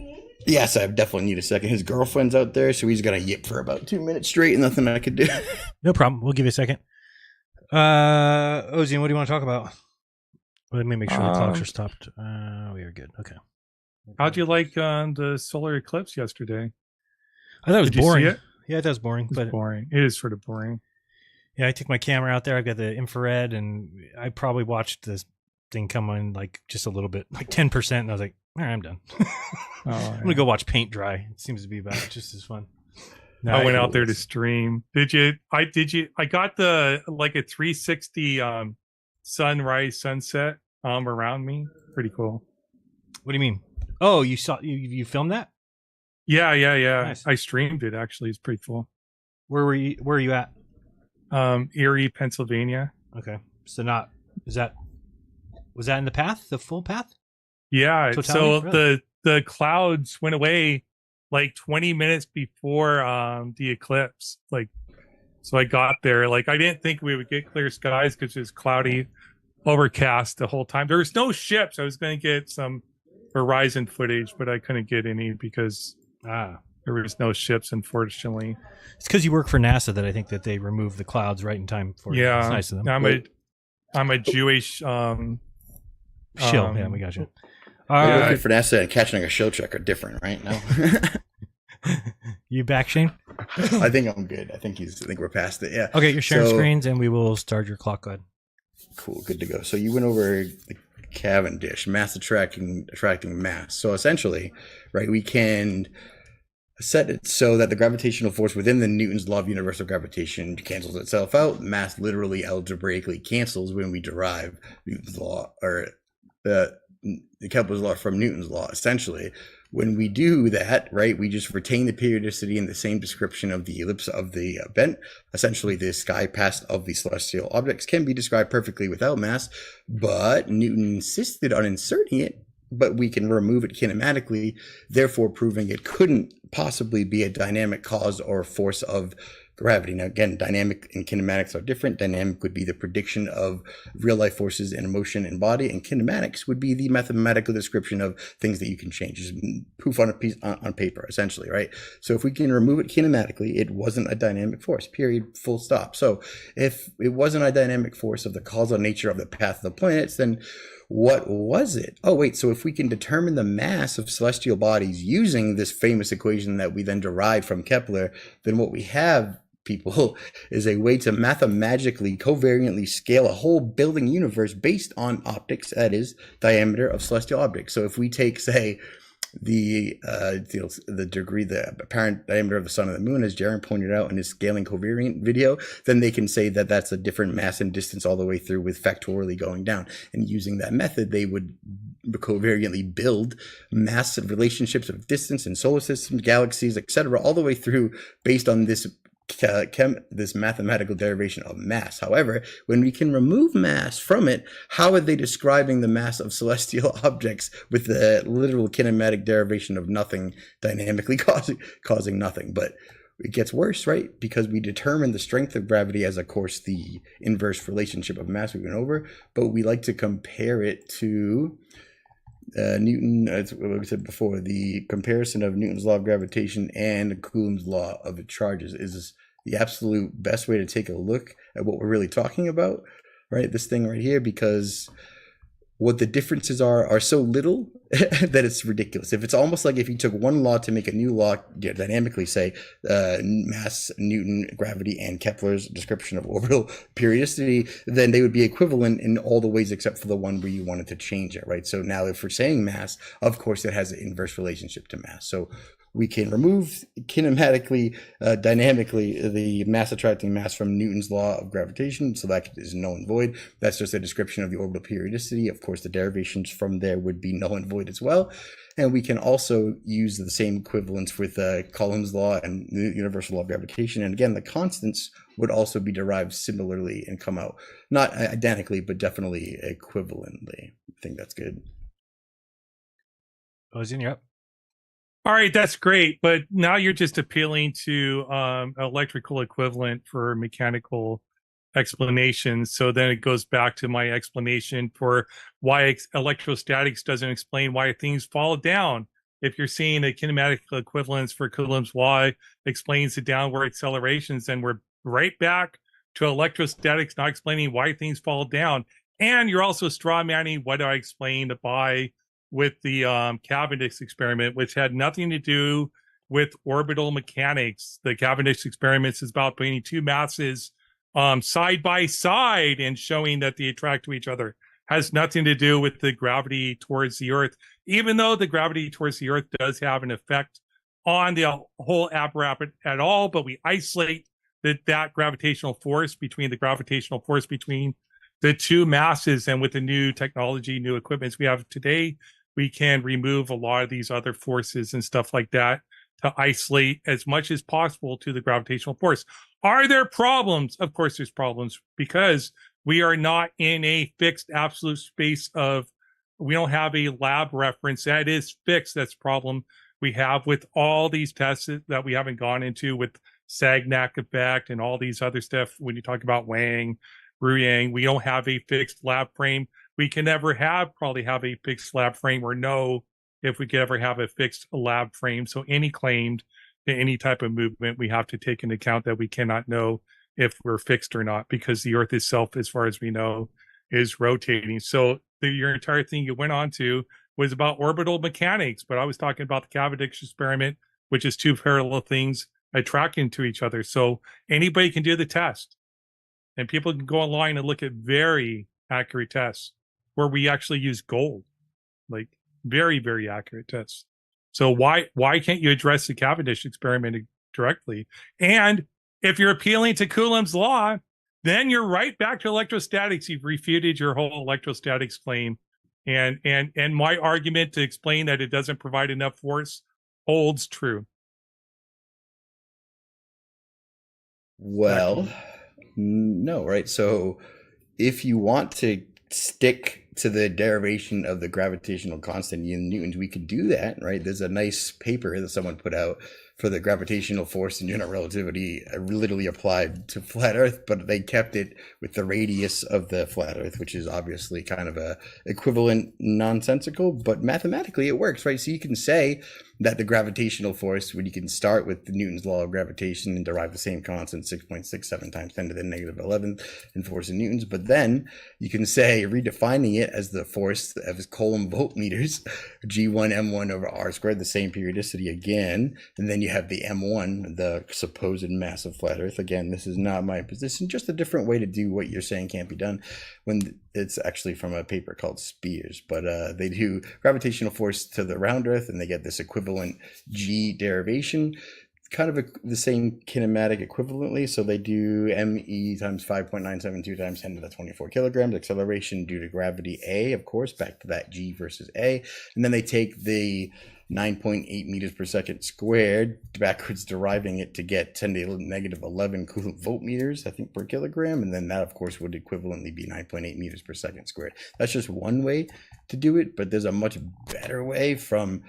Yes, I definitely need a second. His girlfriend's out there, so he's gonna yip for about 2 minutes straight, and nothing I could do. No problem. We'll give you a second. Ozien, what do you want to talk about? Let me make sure the clocks are stopped. We are good. Okay. How'd you like the solar eclipse yesterday? I thought it was boring. You see it? Yeah, it was boring. It's boring. It is sort of boring. Yeah, I took my camera out there. I've got the infrared, and I probably watched this thing come on like just a little bit, like 10%, and I was like, all right, I'm done. I'm gonna go watch paint dry. It seems to be about just as fun. I went out there to stream. Did you? I got the like a 360 sunrise sunset around me. Pretty cool. What do you mean? Oh, you saw you filmed that? Yeah. Nice. I streamed it actually. It's pretty cool. Where were you at? Erie, Pennsylvania. Okay. So was that in the path, the full path? Yeah. Totality? So Really? the clouds went away like 20 minutes before the eclipse. Like, so I got there. Like, I didn't think we would get clear skies because it was cloudy, overcast the whole time. There was no ships. I was going to get some horizon footage, but I couldn't get any because there was no ships, unfortunately. It's because you work for NASA that I think that they remove the clouds right in time for you. Yeah, It's nice of them. I'm a Jewish shill. Yeah, we got you. Working for NASA and catching a show truck are different, right? No. You back, Shane? I think I'm good. I think we're past it. Yeah. Okay, you're sharing screens, and we will start your clock. Go ahead. Cool, good to go. So you went over the Cavendish, mass attracting mass. So essentially, right, we can set it so that the gravitational force within the Newton's law of universal gravitation cancels itself out. Mass literally algebraically cancels when we derive Newton's law, or the Kepler's law from Newton's law. Essentially, when we do that, right, we just retain the periodicity and the same description of the ellipse of the event. Essentially, the sky path of the celestial objects can be described perfectly without mass, but Newton insisted on inserting it, but we can remove it kinematically, therefore proving it couldn't possibly be a dynamic cause or force of gravity. Now, again, dynamic and kinematics are different. Dynamic would be the prediction of real life forces in motion and body, and kinematics would be the mathematical description of things that you can change. Just proof on a piece on paper, essentially, right? So if we can remove it kinematically, it wasn't a dynamic force, period, full stop. So if it wasn't a dynamic force of the causal nature of the path of the planets, then what was it? Oh, wait, so if we can determine the mass of celestial bodies using this famous equation that we then derived from Kepler, then what we have, people, is a way to mathematically covariantly scale a whole building universe based on optics, that is, diameter of celestial objects. So if we take, say, the degree, the apparent diameter of the sun and the moon, as Jaron pointed out in his scaling covariant video, then they can say that that's a different mass and distance all the way through with factorially going down. And using that method, they would covariantly build mass relationships of distance in solar systems, galaxies, etc., all the way through based on this mathematical derivation of mass. However, when we can remove mass from it, how are they describing the mass of celestial objects with the literal kinematic derivation of nothing dynamically causing nothing? But it gets worse, right? Because we determine the strength of gravity as, of course, the inverse relationship of mass we went over, but we like to compare it to Newton, as we said before, the comparison of Newton's law of gravitation and Coulomb's law of charges is the absolute best way to take a look at what we're really talking about, right? This thing right here, because what the differences are so little that it's ridiculous. If it's almost like if you took one law to make a new law, dynamically say mass, Newton, gravity, and Kepler's description of orbital periodicity, then they would be equivalent in all the ways except for the one where you wanted to change it, right? So now if we're saying mass, of course it has an inverse relationship to mass. So we can remove kinematically, dynamically, the mass attracting mass from Newton's law of gravitation, so that is null and void. That's just a description of the orbital periodicity. Of course, the derivations from there would be null and void as well. And we can also use the same equivalence with Coulomb's law and the universal law of gravitation. And again, the constants would also be derived similarly and come out, not identically, but definitely equivalently. I think that's good. Ozien, you're up. All right, that's great. But now you're just appealing to electrical equivalent for mechanical explanations. So then it goes back to my explanation for why electrostatics doesn't explain why things fall down. If you're seeing a kinematic equivalence for Coulomb's law explains the downward accelerations, then we're right back to electrostatics not explaining why things fall down. And you're also straw manning what I explained by with the Cavendish experiment, which had nothing to do with orbital mechanics. The Cavendish experiment is about bringing two masses side by side and showing that they attract to each other. Has nothing to do with the gravity towards the Earth, even though the gravity towards the Earth does have an effect on the whole apparatus at all, but we isolate that gravitational force between the two masses. And with the new technology, new equipments we have today, we can remove a lot of these other forces and stuff like that to isolate as much as possible to the gravitational force. Are there problems? Of course there's problems, because we are not in a fixed absolute space we don't have a lab reference that is fixed. That's a problem we have with all these tests that we haven't gone into with Sagnac effect and all these other stuff. When you talk about Wang, Ruyang, we don't have a fixed lab frame. We can never probably have a fixed lab frame, or know if we could ever have a fixed lab frame. So any claimed to any type of movement, we have to take into account that we cannot know if we're fixed or not, because the Earth itself, as far as we know, is rotating. So your entire thing you went on to was about orbital mechanics, but I was talking about the Cavendish experiment, which is two parallel things attracting to each other. So anybody can do the test, and people can go online and look at very accurate tests where we actually use gold, like very, very accurate tests. So why can't you address the Cavendish experiment directly? And if you're appealing to Coulomb's law, then you're right back to electrostatics. You've refuted your whole electrostatics claim. And my argument to explain that it doesn't provide enough force holds true. Well, no, right? So if you want to stick to the derivation of the gravitational constant in newtons, we could do that, right? There's a nice paper that someone put out for the gravitational force in general relativity, literally applied to flat Earth, but they kept it with the radius of the flat Earth, which is obviously kind of a equivalent nonsensical, but mathematically it works, right? So you can say that the gravitational force, when you can start with the Newton's law of gravitation and derive the same constant, 6.67 times 10 to the negative 11 in force in newtons, but then you can say, redefining it as the force of Coulomb voltmeters, G1 M1 over R squared, the same periodicity again, and then you have the M1, the supposed mass of flat Earth. Again, this is not my position, just a different way to do what you're saying can't be done, when it's actually from a paper called Spears. But they do gravitational force to the round Earth, and they get this equivalent G derivation, kind of the same kinematic equivalently. So they do ME times 5.972 times 10 to the 24 kilograms, acceleration due to gravity A, of course, back to that G versus A. And then they take the 9.8 meters per second squared, backwards deriving it to get 10 to the negative 11 Coulomb voltmeters, I think, per kilogram. And then that, of course, would equivalently be 9.8 meters per second squared. That's just one way to do it, but there's a much better way from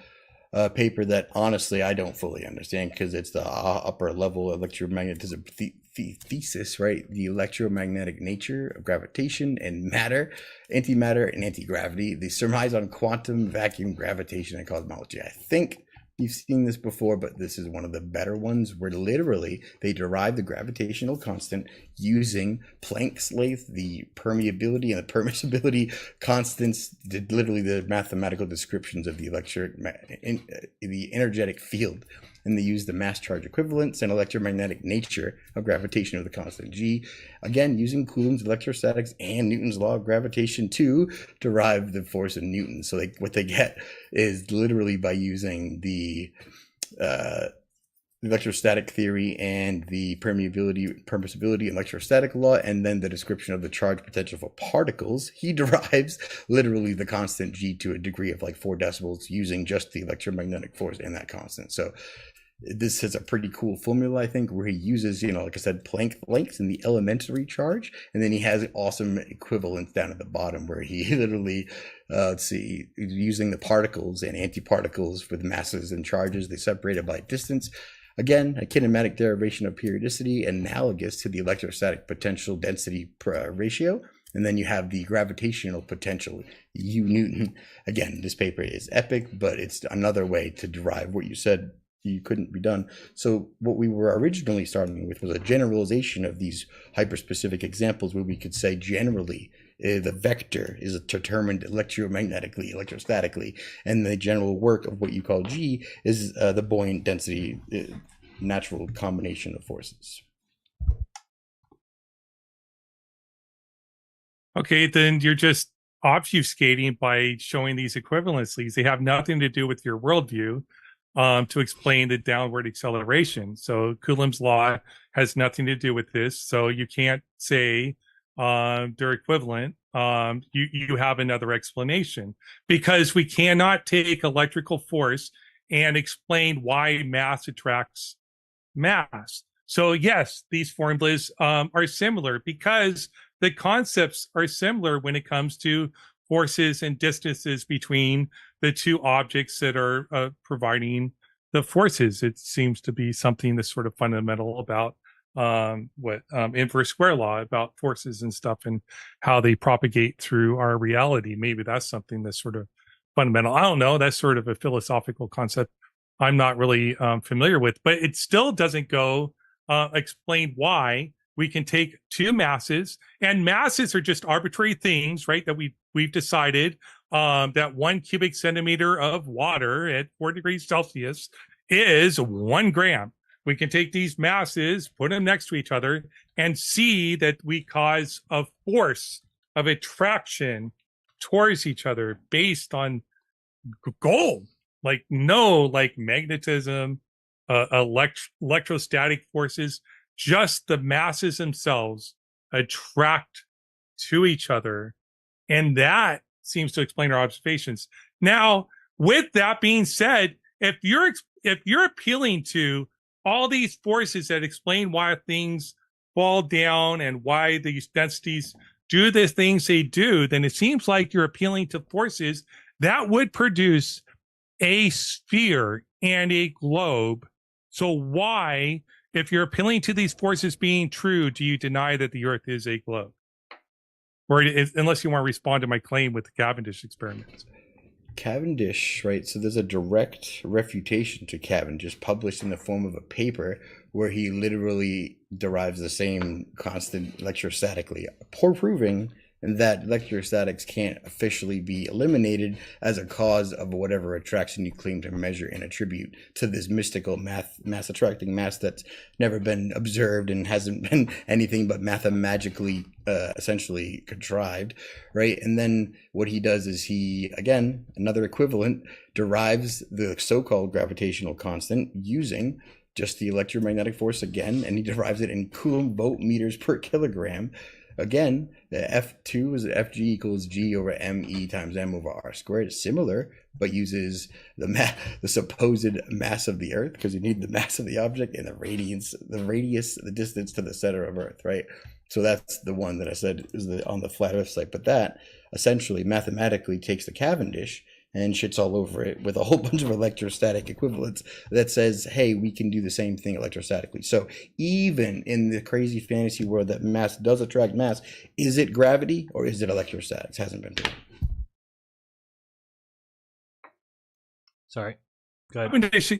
a paper that honestly I don't fully understand, because it's the upper level electromagnetism thesis, right? The electromagnetic nature of gravitation and matter, antimatter and anti-gravity, the surmise on quantum vacuum gravitation and cosmology. I think you've seen this before, but this is one of the better ones, where literally they derive the gravitational constant using Planck's length, the permeability and the permissibility constants, literally the mathematical descriptions of the energetic field. And they use the mass charge equivalence and electromagnetic nature of gravitation of the constant G, again using Coulomb's electrostatics and Newton's law of gravitation to derive the force of Newton. So what they get is literally by using the electrostatic theory and the permeability, permissibility, and electrostatic law, and then the description of the charge potential for particles, he derives literally the constant G to a degree of like 4 decibels using just the electromagnetic force and that constant. So this is a pretty cool formula, I think, where he uses, like I said, Planck length and the elementary charge, and then he has awesome equivalence down at the bottom where he literally, using the particles and antiparticles with masses and charges, they separated by distance. Again, a kinematic derivation of periodicity analogous to the electrostatic potential density ratio. And then you have the gravitational potential, U Newton. Again, this paper is epic, but it's another way to derive what you said you couldn't be done. So what we were originally starting with was a generalization of these hyperspecific examples, where we could say generally the vector is determined electromagnetically, electrostatically, and the general work of what you call G is the buoyant density natural combination of forces. Okay, then you're just obfuscating by showing these equivalencies. They have nothing to do with your worldview to explain the downward acceleration. So Coulomb's law has nothing to do with this. So you can't say they're equivalent. You have another explanation, because we cannot take electrical force and explain why mass attracts mass. So yes, these formulas are similar because the concepts are similar when it comes to forces and distances between the two objects that are providing the forces. It seems to be something that's sort of fundamental about inverse square law, about forces and stuff and how they propagate through our reality. Maybe that's something that's sort of fundamental. I don't know. That's sort of a philosophical concept I'm not really familiar with, but it still doesn't go explain why we can take two masses, and masses are just arbitrary things, right? That we've decided that 1 cubic centimeter of water at 4 degrees Celsius is 1 gram. We can take these masses, put them next to each other, and see that we cause a force of attraction towards each other based on gold, like magnetism, electrostatic forces. Just the masses themselves attract to each other, and that seems to explain our observations. Now, with that being said, if you're appealing to all these forces that explain why things fall down and why these densities do the things they do, then it seems like you're appealing to forces that would produce a sphere and a globe. So why, if you're appealing to these forces being true, do you deny that the Earth is a globe? Or unless you want to respond to my claim with the Cavendish experiments. Cavendish, right? So there's a direct refutation to Cavendish published in the form of a paper where he literally derives the same constant electrostatically, proving that electrostatics can't officially be eliminated as a cause of whatever attraction you claim to measure and attribute to this mystical mass attracting mass that's never been observed and hasn't been anything but mathematically essentially contrived, right? And then what he does is he, again, another equivalent, derives the so-called gravitational constant using just the electromagnetic force again, and he derives it in Coulomb volt meters per kilogram. Again, the F2 is Fg equals G over Me times M over R squared. It's similar, but uses the supposed mass of the Earth, because you need the mass of the object and the radius, the distance to the center of Earth, right? So that's the one that I said is on the flat Earth site. But that essentially mathematically takes the Cavendish and shits all over it with a whole bunch of electrostatic equivalents that says, hey, we can do the same thing electrostatically. So even in the crazy fantasy world that mass does attract mass, is it gravity or is it electrostatics? Hasn't been proven. Sorry. Go ahead. Cavendish,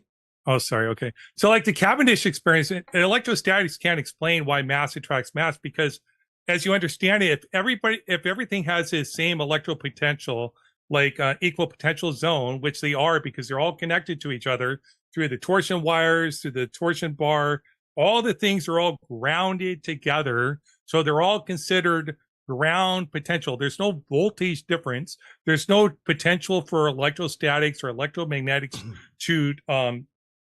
oh, sorry. Okay. So like the Cavendish experience, electrostatics can't explain why mass attracts mass, because as you understand it, if everything has the same electropotential, like equal potential zone, which they are because they're all connected to each other through the torsion wires, through the torsion bar, all the things are all grounded together. So they're all considered ground potential. There's no voltage difference. There's no potential for electrostatics or electromagnetics to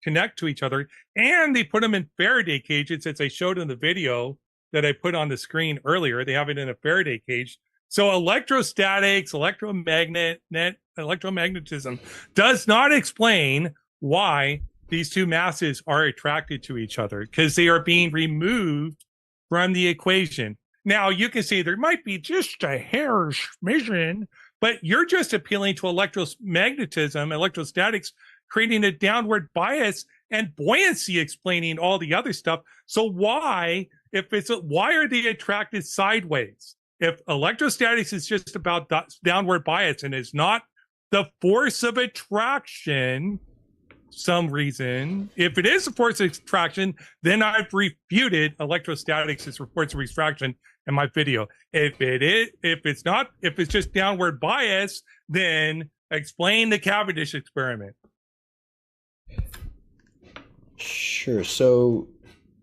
connect to each other. And they put them in Faraday cages, as I showed in the video that I put on the screen earlier. They have it in a Faraday cage. So electrostatics, electromagnetism does not explain why these two masses are attracted to each other, because they are being removed from the equation. Now, you can say there might be just a hair's smidgen, but you're just appealing to electromagnetism, electrostatics, creating a downward bias, and buoyancy explaining all the other stuff. So why are they attracted sideways? If electrostatics is just about downward bias and is not the force of attraction, some reason, if it is a force of attraction, then I've refuted electrostatics as reports of refraction in my video. If it's just downward bias, then explain the Cavendish experiment. Sure. So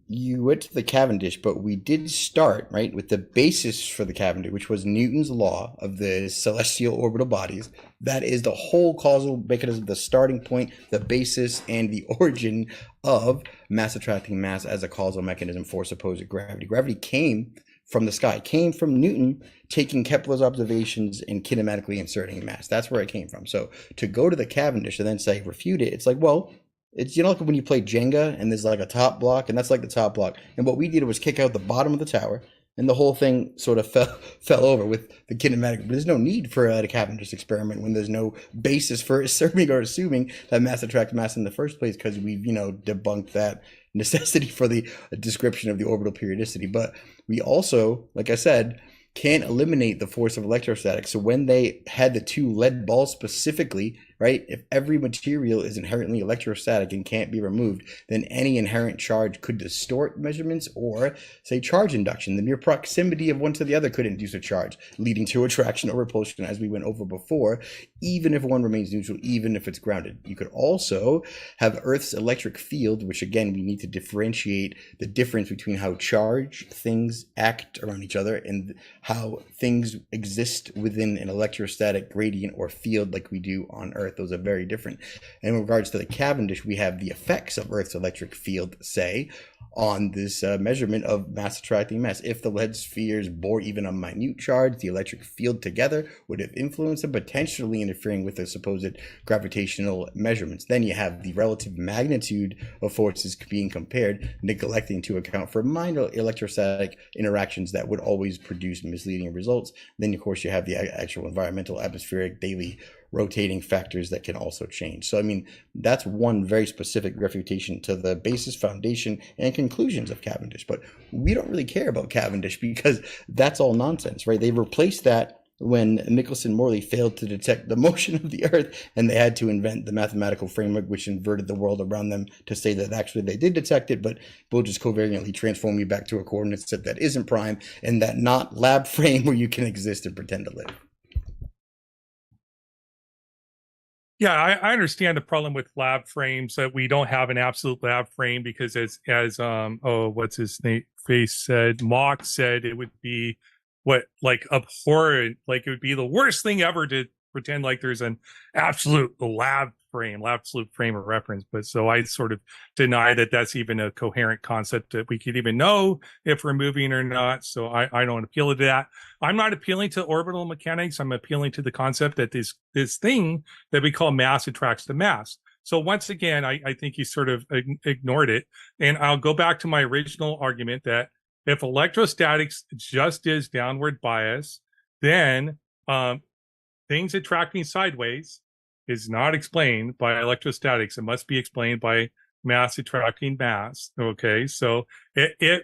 you went to the Cavendish, but we did start, right, with the basis for the Cavendish, which was Newton's law of the celestial orbital bodies. That is the whole causal mechanism, the starting point, the basis, and the origin of mass attracting mass as a causal mechanism for supposed gravity. Gravity came from the sky, came from Newton taking Kepler's observations and kinematically inserting mass. That's where it came from. So to go to the Cavendish and then say refute it, it's like, well, it's, you know, like when you play Jenga and there's like a top block, and that's like the top block. And what we did was kick out the bottom of the tower, and the whole thing sort of fell over with the kinematic. But there's no need for a Cavendish experiment when there's no basis for assuming that mass attracts mass in the first place, because we've, you know, debunked that necessity for the description of the orbital periodicity. But we also, like I said, can't eliminate the force of electrostatics. So when they had the two lead balls specifically, right, if every material is inherently electrostatic and can't be removed, then any inherent charge could distort measurements or, say, charge induction. The mere proximity of one to the other could induce a charge, leading to attraction or repulsion, as we went over before, even if one remains neutral, even if it's grounded. You could also have Earth's electric field, which again, we need to differentiate the difference between how charged things act around each other and how things exist within an electrostatic gradient or field like we do on Earth. Those are very different. And in regards to the Cavendish, we have the effects of Earth's electric field, say, on this measurement of mass attracting mass. If the lead spheres bore even a minute charge, the electric field together would have influenced them, potentially interfering with the supposed gravitational measurements. Then you have the relative magnitude of forces being compared, neglecting to account for minor electrostatic interactions that would always produce misleading results. Then, of course, you have the actual environmental, atmospheric, daily rotating factors that can also change. So, I mean, that's one very specific refutation to the basis, foundation, and conclusions of Cavendish. But we don't really care about Cavendish because that's all nonsense, right? They replaced that when Michelson-Morley failed to detect the motion of the Earth, and they had to invent the mathematical framework which inverted the world around them to say that actually they did detect it, but we'll just covariantly transform you back to a coordinate set that isn't prime, and that not lab frame where you can exist and pretend to live. Yeah, I understand the problem with lab frames, that we don't have an absolute lab frame, because as what's his name face said, Mach said, it would be like abhorrent, like it would be the worst thing ever to pretend like there's an absolute absolute frame of reference. But so I sort of deny that that's even a coherent concept that we could even know if we're moving or not. So I don't appeal to that. I'm not appealing to orbital mechanics. I'm appealing to the concept that this thing that we call mass attracts to mass. So once again, I think you sort of ignored it. And I'll go back to my original argument that if electrostatics just is downward bias, then things attracting sideways is not explained by electrostatics. It must be explained by mass attracting mass. Okay, so if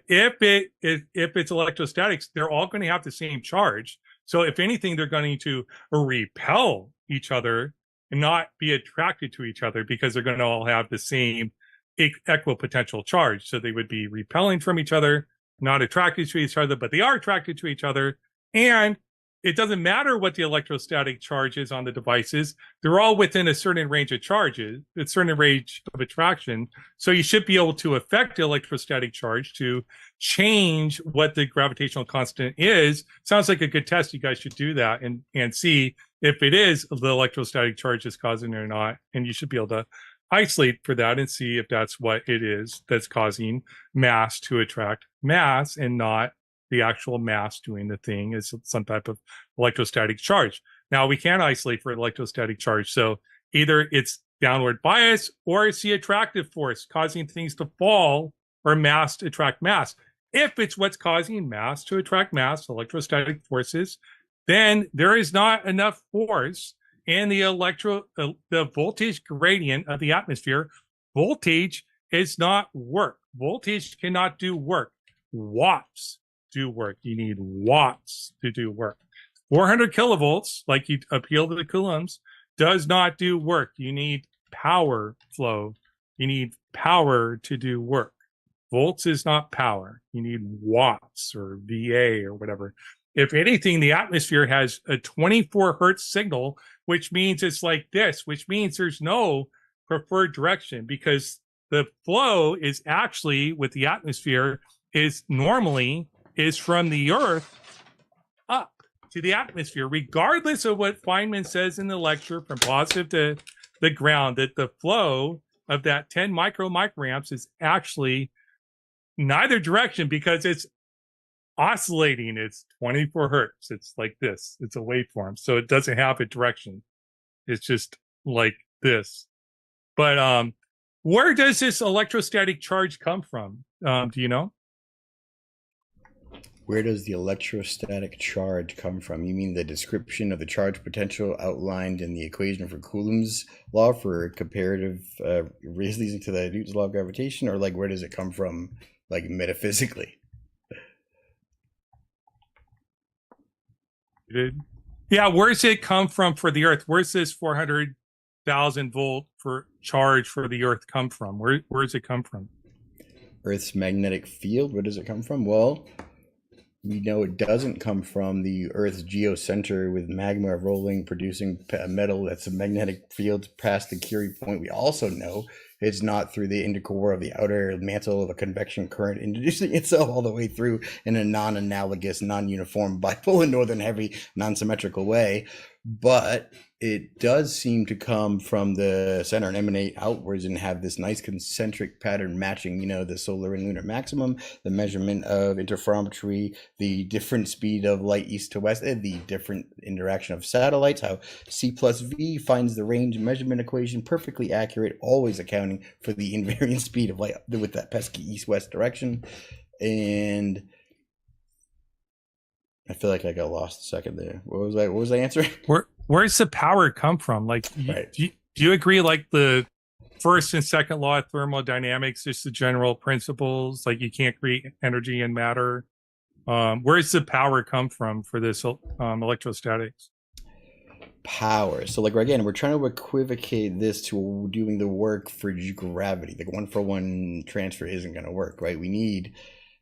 it's electrostatics, they're all going to have the same charge. So if anything, they're going to repel each other and not be attracted to each other, because they're going to all have the same equipotential charge. So they would be repelling from each other, not attracted to each other, but they are attracted to each other. And it doesn't matter what the electrostatic charge is on the devices. They're all within a certain range of charges, a certain range of attraction. So you should be able to affect the electrostatic charge to change what the gravitational constant is. Sounds like a good test. You guys should do that and see if it is the electrostatic charge is causing it or not. And you should be able to isolate for that and see if that's what it is that's causing mass to attract mass, and not the actual mass doing the thing is some type of electrostatic charge. Now, we can't isolate for electrostatic charge. So either it's downward bias or it's the attractive force causing things to fall, or mass to attract mass. If it's what's causing mass to attract mass, electrostatic forces, then there is not enough force in the voltage gradient of the atmosphere. Voltage is not work. Voltage cannot do work. Watts do work. You need watts to do work. 400 kilovolts, like you appeal to the coulombs, does not do work. You need power flow. You need power to do work. Volts is not power. You need watts or VA or whatever. If anything, the atmosphere has a 24 hertz signal, which means it's like this, which means there's no preferred direction, because the flow is actually with the atmosphere is normally is from the Earth up to the atmosphere, regardless of what Feynman says in the lecture from positive to the ground, that the flow of that 10 microamps is actually neither direction because it's oscillating. It's 24 hertz. It's like this. It's a waveform. So it doesn't have a direction. It's just like this. But where does this electrostatic charge come from? Do you know? Where does the electrostatic charge come from? You mean the description of the charge potential outlined in the equation for Coulomb's law for comparative leading to the Newton's law of gravitation, or like where does it come from, like metaphysically? Yeah, where's it come from for the Earth? Where's this 400,000 volt for charge for the Earth come from? Where's it come from? Earth's magnetic field. Where does it come from? Well, we know it doesn't come from the Earth's geocenter with magma rolling, producing metal that's a magnetic field past the Curie point. We also know it's not through the intercore of the outer mantle of a convection current introducing itself all the way through in a non-analogous, non-uniform, bipolar, northern heavy, non-symmetrical way. But it does seem to come from the center and emanate outwards and have this nice concentric pattern matching, the solar and lunar maximum, the measurement of interferometry, the different speed of light east to west, and the different interaction of satellites, how C plus V finds the range measurement equation perfectly accurate, always accounting for the invariant speed of light with that pesky east-west direction. And I feel like I got lost a second there. What was I answering? Where's the power come from? Like, right. do you agree, like the first and second law of thermodynamics, just the general principles, like you can't create energy and matter? Where's the power come from for this electrostatics? Power. So like, again, we're trying to equivocate this to doing the work for gravity. Like one-for-one transfer isn't going to work, right? We need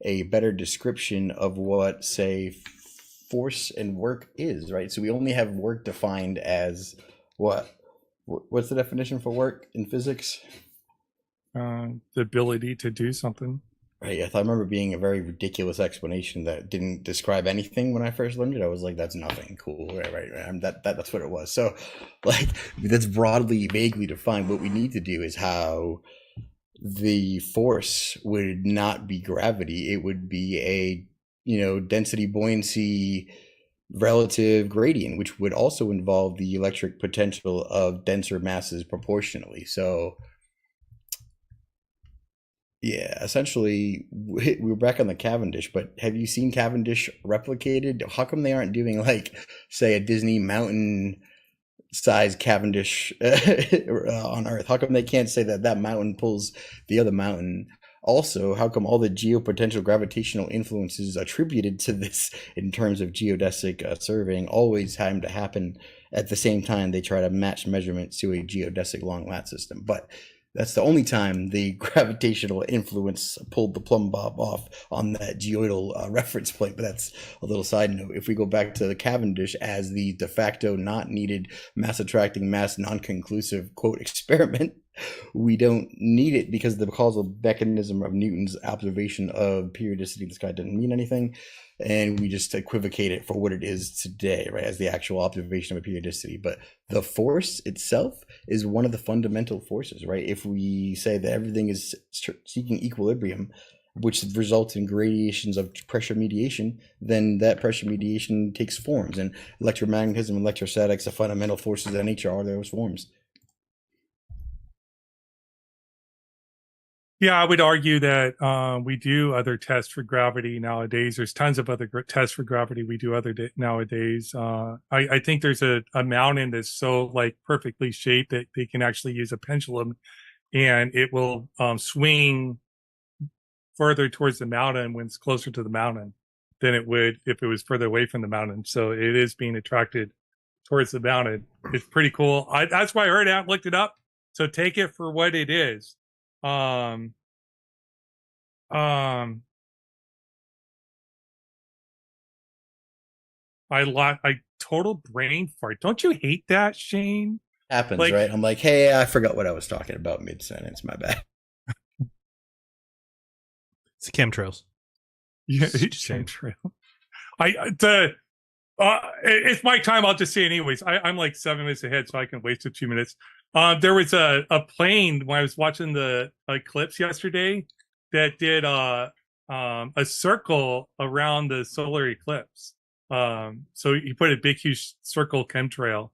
a better description of what, say, force and work is, right? So we only have work defined as what? What's the definition for work in physics? The ability to do something. Right. I remember being a very ridiculous explanation that didn't describe anything when I first learned it. I was like, that's nothing. Cool. Right. That's what it was. So like, that's broadly, vaguely defined. What we need to do is how the force would not be gravity. It would be a density buoyancy relative gradient, which would also involve the electric potential of denser masses proportionally. So yeah, essentially we're back on the Cavendish, but have you seen Cavendish replicated? How come they aren't doing like, say, a Disney mountain size Cavendish on Earth? How come they can't say that mountain pulls the other mountain? Also, how come all the geopotential gravitational influences attributed to this in terms of geodesic surveying always have to happen at the same time they try to match measurements to a geodesic long lat system? But that's the only time the gravitational influence pulled the plumb bob off on that geoidal reference point. But that's a little side note. If we go back to the Cavendish as the de facto not needed mass attracting mass non-conclusive quote experiment, we don't need it because the causal mechanism of Newton's observation of periodicity in the sky doesn't mean anything. And we just equivocate it for what it is today, right, as the actual observation of a periodicity. But the force itself is one of the fundamental forces, right? If we say that everything is seeking equilibrium, which results in gradations of pressure mediation, then that pressure mediation takes forms. And electromagnetism and electrostatics, the fundamental forces of nature, are those forms. Yeah, I would argue that we do other tests for gravity nowadays. There's tons of other tests for gravity we do nowadays. I think there's a mountain that's so like perfectly shaped that they can actually use a pendulum and it will swing further towards the mountain when it's closer to the mountain than it would if it was further away from the mountain. So it is being attracted towards the mountain. It's pretty cool. That's why I heard it. I looked it up. So take it for what it is. I total brain fart. Don't you hate that, Shane? Happens, like, right? I'm like, hey, I forgot what I was talking about mid-sentence. My bad. It's chemtrails. Yeah, Just saying. chemtrail. It's my time. I'll just say it anyways. I'm like 7 minutes ahead, so I can waste a few minutes. There was a plane when I was watching the eclipse yesterday that did a circle around the solar eclipse. So he put a big, huge circle chemtrail.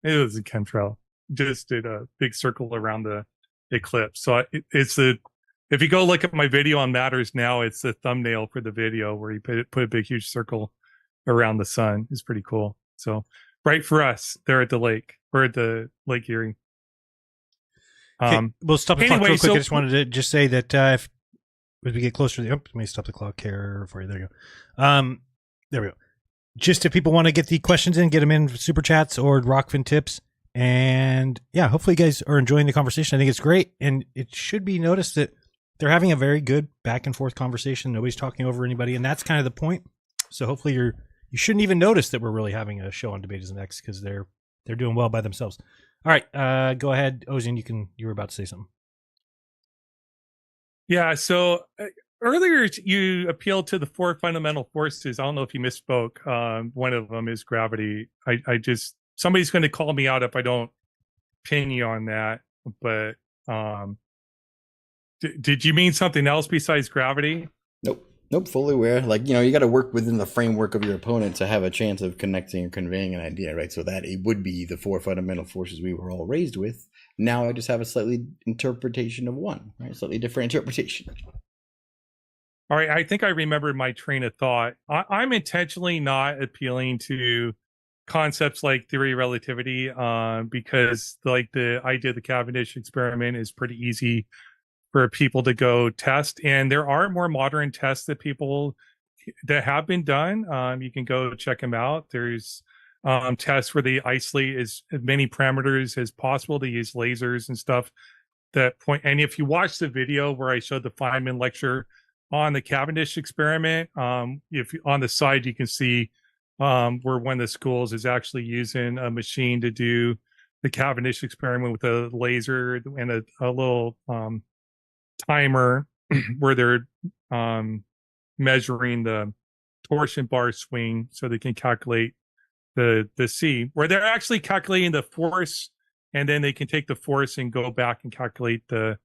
It was a chemtrail. Just did a big circle around the eclipse. So if you go look at my video on Matters Now, it's the thumbnail for the video where he put a big, huge circle around the sun. It's pretty cool. So right for us there at the lake, or at the Lake Erie. We'll stop the clock real quick. So, I just wanted to just say that if we get closer to the, let me stop the clock here for you. There you go. There we go. Just if people want to get the questions in, get them in super chats or Rockfin tips. And yeah, hopefully you guys are enjoying the conversation. I think it's great. And it should be noticed that they're having a very good back and forth conversation. Nobody's talking over anybody. And that's kind of the point. So hopefully you shouldn't even notice that we're really having a show on Debatism X, because they're doing well by themselves. All right, go ahead, Ozian. You were about to say something. Yeah. So earlier you appealed to the 4 fundamental forces. I don't know if you misspoke. One of them is gravity. I just, somebody's going to call me out if I don't pin you on that. But did you mean something else besides gravity? Nope, fully aware. Like, you got to work within the framework of your opponent to have a chance of connecting or conveying an idea, right? So that it would be the 4 fundamental forces we were all raised with. Now I just have a slightly interpretation of one, right? Slightly different interpretation. All right, I think I remembered my train of thought. I'm intentionally not appealing to concepts like theory of relativity because like the idea of the Cavendish experiment is pretty easy for people to go test, and there are more modern tests that have been done. You can go check them out. There's tests where they isolate as many parameters as possible. They use lasers and stuff that point. And if you watch the video where I showed the Feynman lecture on the Cavendish experiment, if on the side you can see where one of the schools is actually using a machine to do the Cavendish experiment with a laser and a little timer where they're measuring the torsion bar swing so they can calculate the C, where they're actually calculating the force, and then they can take the force and go back and calculate the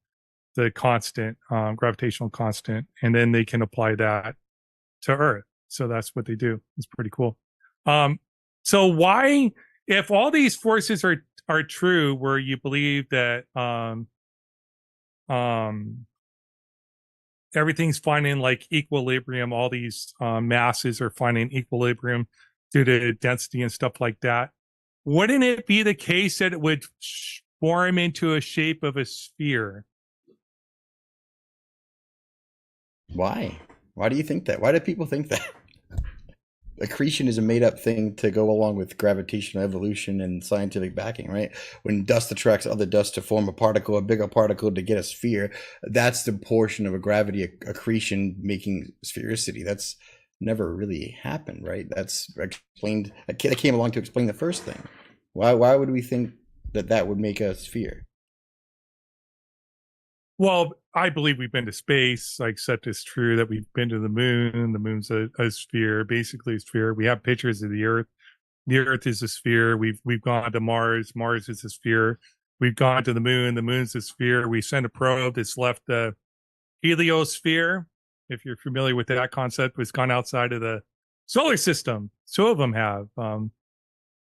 constant, gravitational constant, and then they can apply that to Earth. So that's what they do. It's pretty cool. So why, if all these forces are true, where you believe that everything's finding like equilibrium, all these masses are finding equilibrium due to density and stuff like that, wouldn't it be the case that it would form into a shape of a sphere? Why do you think that? Why do people think that? Accretion is a made-up thing to go along with gravitational evolution and scientific backing, right? When dust attracts other dust to form a bigger particle to get a sphere, that's the portion of a gravity accretion making sphericity. That's never really happened, right? That's explained. That came along to explain the first thing. Why would we think that would make a sphere? Well, I believe we've been to space. I accept it's true that we've been to the moon. The moon's a sphere, basically a sphere. We have pictures of the Earth. The Earth is a sphere. We've gone to Mars. Mars is a sphere. We've gone to the moon. The moon's a sphere. We sent a probe that's left the heliosphere. If you're familiar with that concept, it's gone outside of the solar system. 2 of them have.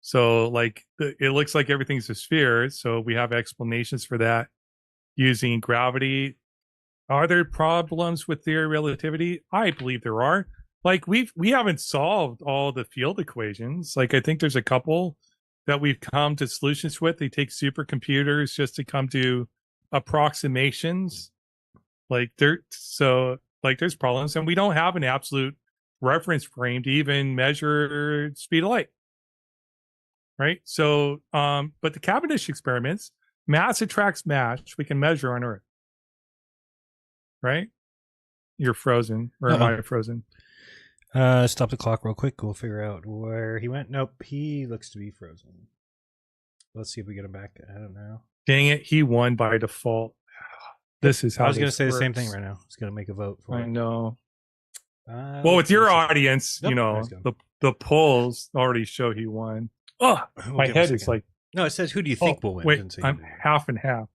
So like it looks like everything's a sphere. So we have explanations for that using gravity. Are there problems with theory of relativity? I believe there are. Like we haven't solved all the field equations. Like I think there's a couple that we've come to solutions with. They take supercomputers just to come to approximations. There's problems, and we don't have an absolute reference frame to even measure speed of light. Right? So but the Cavendish experiments, mass attracts mass, we can measure on Earth. Right? You're frozen. Or am I frozen? Stop the clock real quick. We'll figure out where he went. Nope, he looks to be frozen. Let's see if we get him back. I don't know. Dang it, he won by default. This is how I was going to this say the same works. thing right now. I was going to make a vote for I it. know. Well, with your audience, Nope, you know, there's go. the polls already show he won. Oh, We'll my give him a head is second. like, No, it says, who do you think will win? It wait, didn't say I'm who will win. half and half.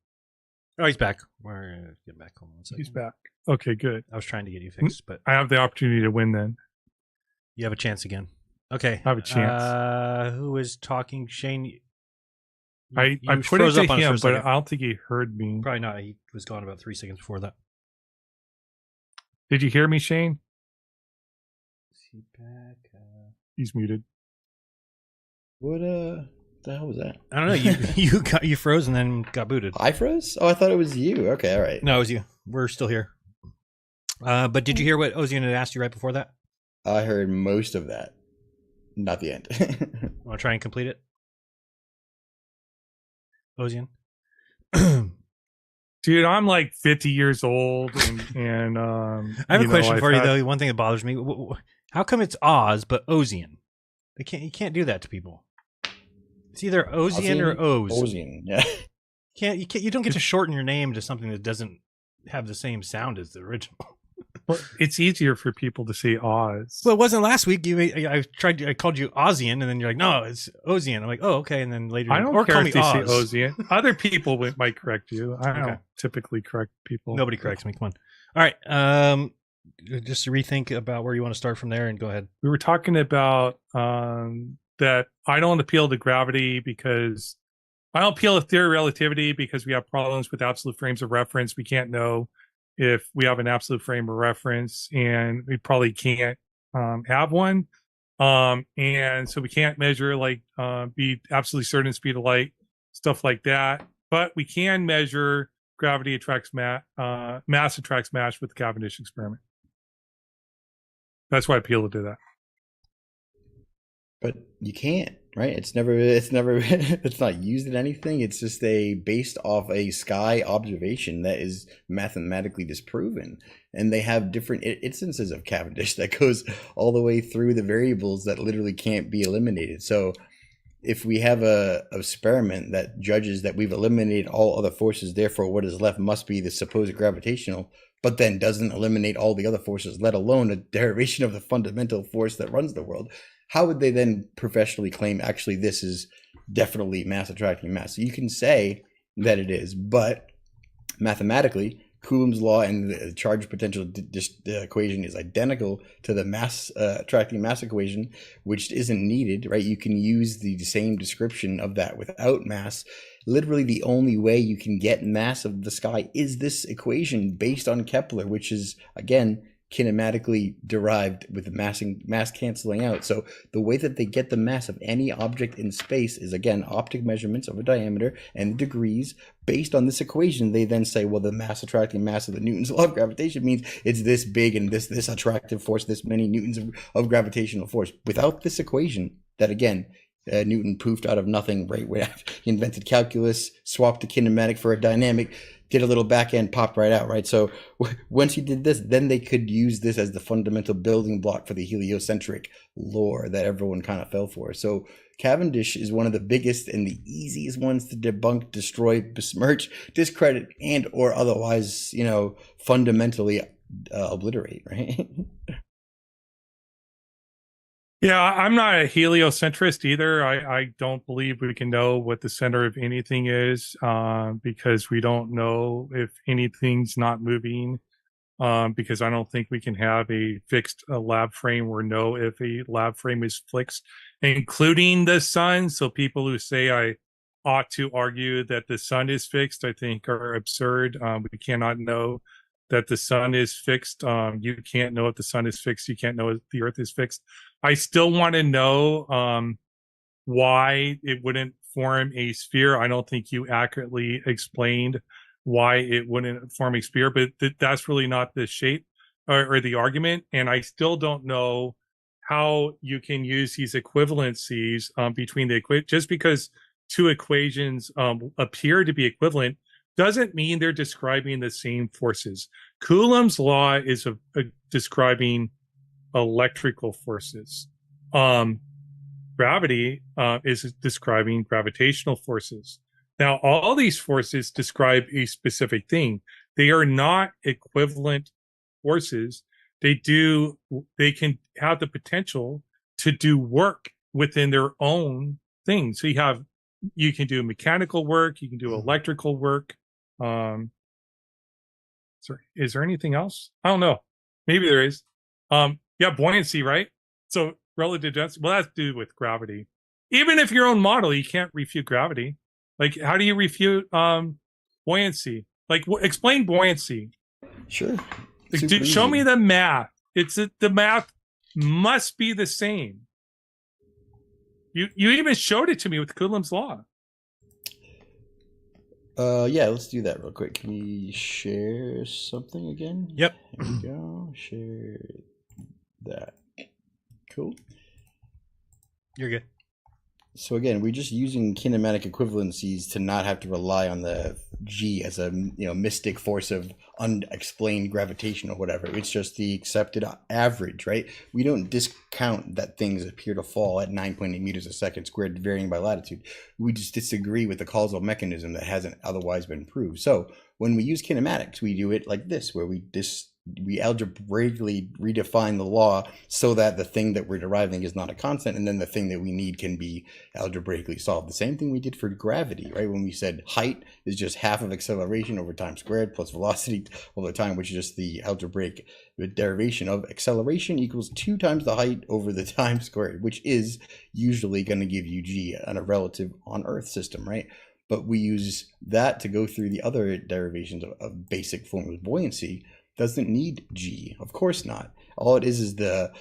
Oh, he's back. We're going to get back. Hold on one second. He's back. Okay, good. I was trying to get you fixed, but I have the opportunity to win then. you have a chance again. Okay. I have a chance. Who was talking? Shane? I put it froze to up on us for him, a but second. I don't think he heard me. Probably not. He was gone about 3 seconds before that. Did you hear me, Shane? Is he back? He's muted. What the hell was that? I don't know. You froze and then got booted. I froze? Oh, I thought it was you. Okay, all right. No, it was you. We're still here. But did you hear what Ozian had asked you right before that? I heard most of that. Not the end. Want to try and complete it? Ozian? Dude, I'm like 50 years old, and I have a question for you though. One thing that bothers me: how come it's Oz but Ozian? You can't do that to people. It's either Ozian or Oz. Ozian, yeah. You don't get to shorten your name to something that doesn't have the same sound as the original. Well, it's easier for people to say Oz. Well, it wasn't last week. I called you Ozian, and then you're like, no, it's Ozian. I'm like, oh, okay. And then later, I don't or care call if me they say Oz. Ozian. Other people might correct you. I don't Okay. typically correct people. Nobody corrects me. Come on. All right. Just to rethink about where you want to start from there, and go ahead. We were talking about that I don't appeal to gravity because I don't appeal to theory of relativity because we have problems with absolute frames of reference. We can't know if we have an absolute frame of reference, and we probably can't have one. And so we can't measure be absolutely certain speed of light, stuff like that. But we can measure gravity attracts mass attracts mass with the Cavendish experiment. That's why I appeal to that. But you can't, right? It's not used in anything. It's just based off a sky observation that is mathematically disproven. And they have different instances of Cavendish that goes all the way through the variables that literally can't be eliminated. So if we have a experiment that judges that we've eliminated all other forces, therefore what is left must be the supposed gravitational, but then doesn't eliminate all the other forces, let alone a derivation of the fundamental force that runs the world, how would they then professionally claim actually this is definitely mass attracting mass? So you can say that it is, but mathematically, Coulomb's law and the charge potential equation is identical to the mass attracting mass equation, which isn't needed, right? You can use the same description of that without mass. Literally the only way you can get mass of the sky is this equation based on Kepler, which is, again, kinematically derived with mass canceling out. So the way that they get the mass of any object in space is, again, optic measurements of a diameter and degrees. Based on this equation, they then say, well, the mass attracting mass of the Newton's law of gravitation means it's this big and this attractive force, this many newtons of gravitational force. Without this equation, that again, Newton poofed out of nothing, right? When he invented calculus, swapped the kinematic for a dynamic, did a little back end, popped right out, right? So once he did this, then they could use this as the fundamental building block for the heliocentric lore that everyone kind of fell for. So Cavendish is one of the biggest and the easiest ones to debunk, destroy, besmirch, discredit, and or otherwise, fundamentally obliterate, right? Yeah, I'm not a heliocentrist either. I don't believe we can know what the center of anything is because we don't know if anything's not moving because I don't think we can have a fixed lab frame or know if a lab frame is fixed, including the sun. So people who say I ought to argue that the sun is fixed, I think are absurd. We cannot know that the sun is fixed. You can't know if the sun is fixed. You can't know if the earth is fixed. I still want to know why it wouldn't form a sphere. I don't think you accurately explained why it wouldn't form a sphere, but that's really not the shape or the argument. And I still don't know how you can use these equivalencies between just because two equations appear to be equivalent doesn't mean they're describing the same forces. Coulomb's law is describing electrical forces. Gravity is describing gravitational forces. Now, all these forces describe a specific thing. They are not equivalent forces. They can have the potential to do work within their own thing. So you can do mechanical work, you can do electrical work. Is there anything else? I don't know. Maybe there is. Yeah, buoyancy, right? So relative density, well, that's to do with gravity. Even if your own model, you can't refute gravity. Like, how do you refute buoyancy? Like, explain buoyancy. Sure. Like, show me the math. The math must be the same. You even showed it to me with Coulomb's law. Yeah, let's do that real quick. Can we share something again? Yep. Here we go. Share that. Cool. You're good. So again, we're just using kinematic equivalencies to not have to rely on the G as a mystic force of unexplained gravitation or whatever. It's just the accepted average, right? We don't discount that things appear to fall at 9.8 meters a second squared, varying by latitude. We just disagree with the causal mechanism that hasn't otherwise been proved. So when we use kinematics, we do it like this, where we algebraically redefine the law so that the thing that we're deriving is not a constant, and then the thing that we need can be algebraically solved. The same thing we did for gravity, right? When we said height is just half of acceleration over time squared plus velocity over time, which is just the algebraic derivation of acceleration equals 2 times the height over the time squared, which is usually going to give you g on a relative on Earth system, right? But we use that to go through the other derivations of basic formulas. Buoyancy doesn't need g, of course not. All it is the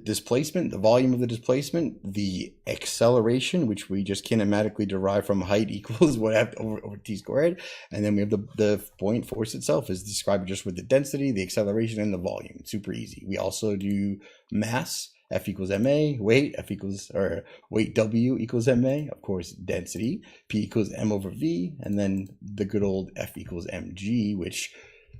displacement, the volume of the displacement, the acceleration, which we just kinematically derive from height equals whatever over t squared, and then we have the buoyant force itself is described just with the density, the acceleration, and the volume. It's super easy. We also do mass, F equals ma, weight, weight W equals ma, of course, density, P equals m over v, and then the good old F equals mg, which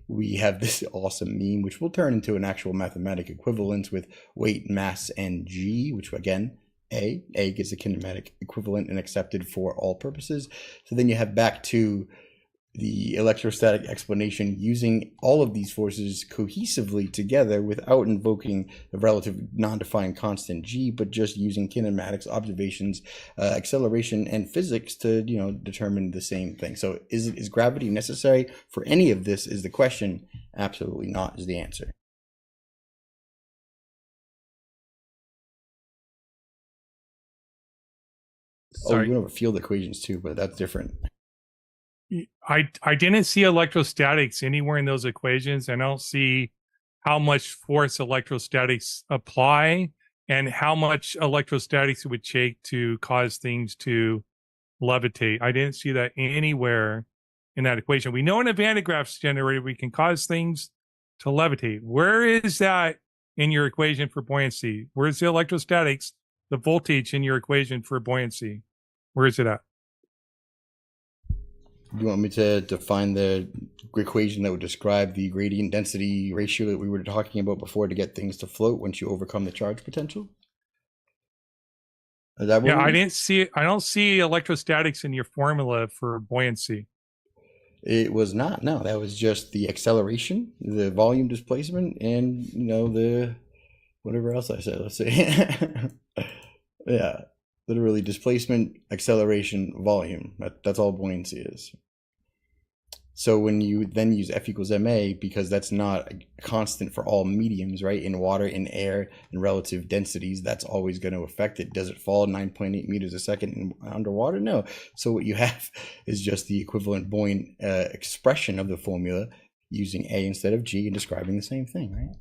we have this awesome meme, which will turn into an actual mathematic equivalence with weight, mass, and g, which again, A gives a kinematic equivalent and accepted for all purposes. So then you have back to the electrostatic explanation using all of these forces cohesively together without invoking the relative non-defined constant g, but just using kinematics, observations, acceleration, and physics to determine the same thing. So is gravity necessary for any of this is the question. Absolutely not is the answer. Sorry. Oh, we went over field equations too, but that's different. I didn't see electrostatics anywhere in those equations. I don't see how much force electrostatics apply and how much electrostatics it would take to cause things to levitate. I didn't see that anywhere in that equation. We know in a Van de Graaff generator we can cause things to levitate. Where is that in your equation for buoyancy? Where's the electrostatics, the voltage in your equation for buoyancy? Where is it at? Do you want me to define the equation that would describe the gradient density ratio that we were talking about before to get things to float once you overcome the charge potential? Is that what I didn't see it. I don't see electrostatics in your formula for buoyancy. It was not. No, that was just the acceleration, the volume displacement, and the whatever else I said. Let's see. Yeah. Literally displacement, acceleration, volume. That's all buoyancy is. So when you then use F equals ma, because that's not a constant for all mediums, right? In water, in air, in relative densities, that's always going to affect it. Does it fall 9.8 meters a second underwater? No. So what you have is just the equivalent buoyant expression of the formula using A instead of G and describing the same thing, right?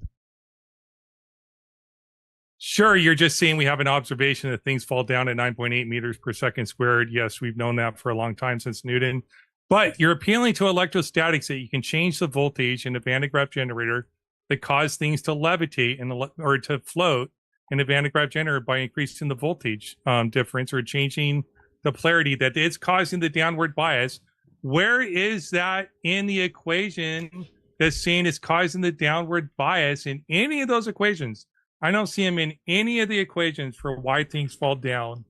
Sure, you're just saying we have an observation that things fall down at 9.8 meters per second squared. Yes, we've known that for a long time since Newton. But you're appealing to electrostatics that you can change the voltage in a Van de Graaff generator that cause things to levitate or to float in a Van de Graaff generator by increasing the voltage difference or changing the polarity that is causing the downward bias. Where is that in the equation that's saying it's causing the downward bias in any of those equations? I don't see them in any of the equations for why things fall down.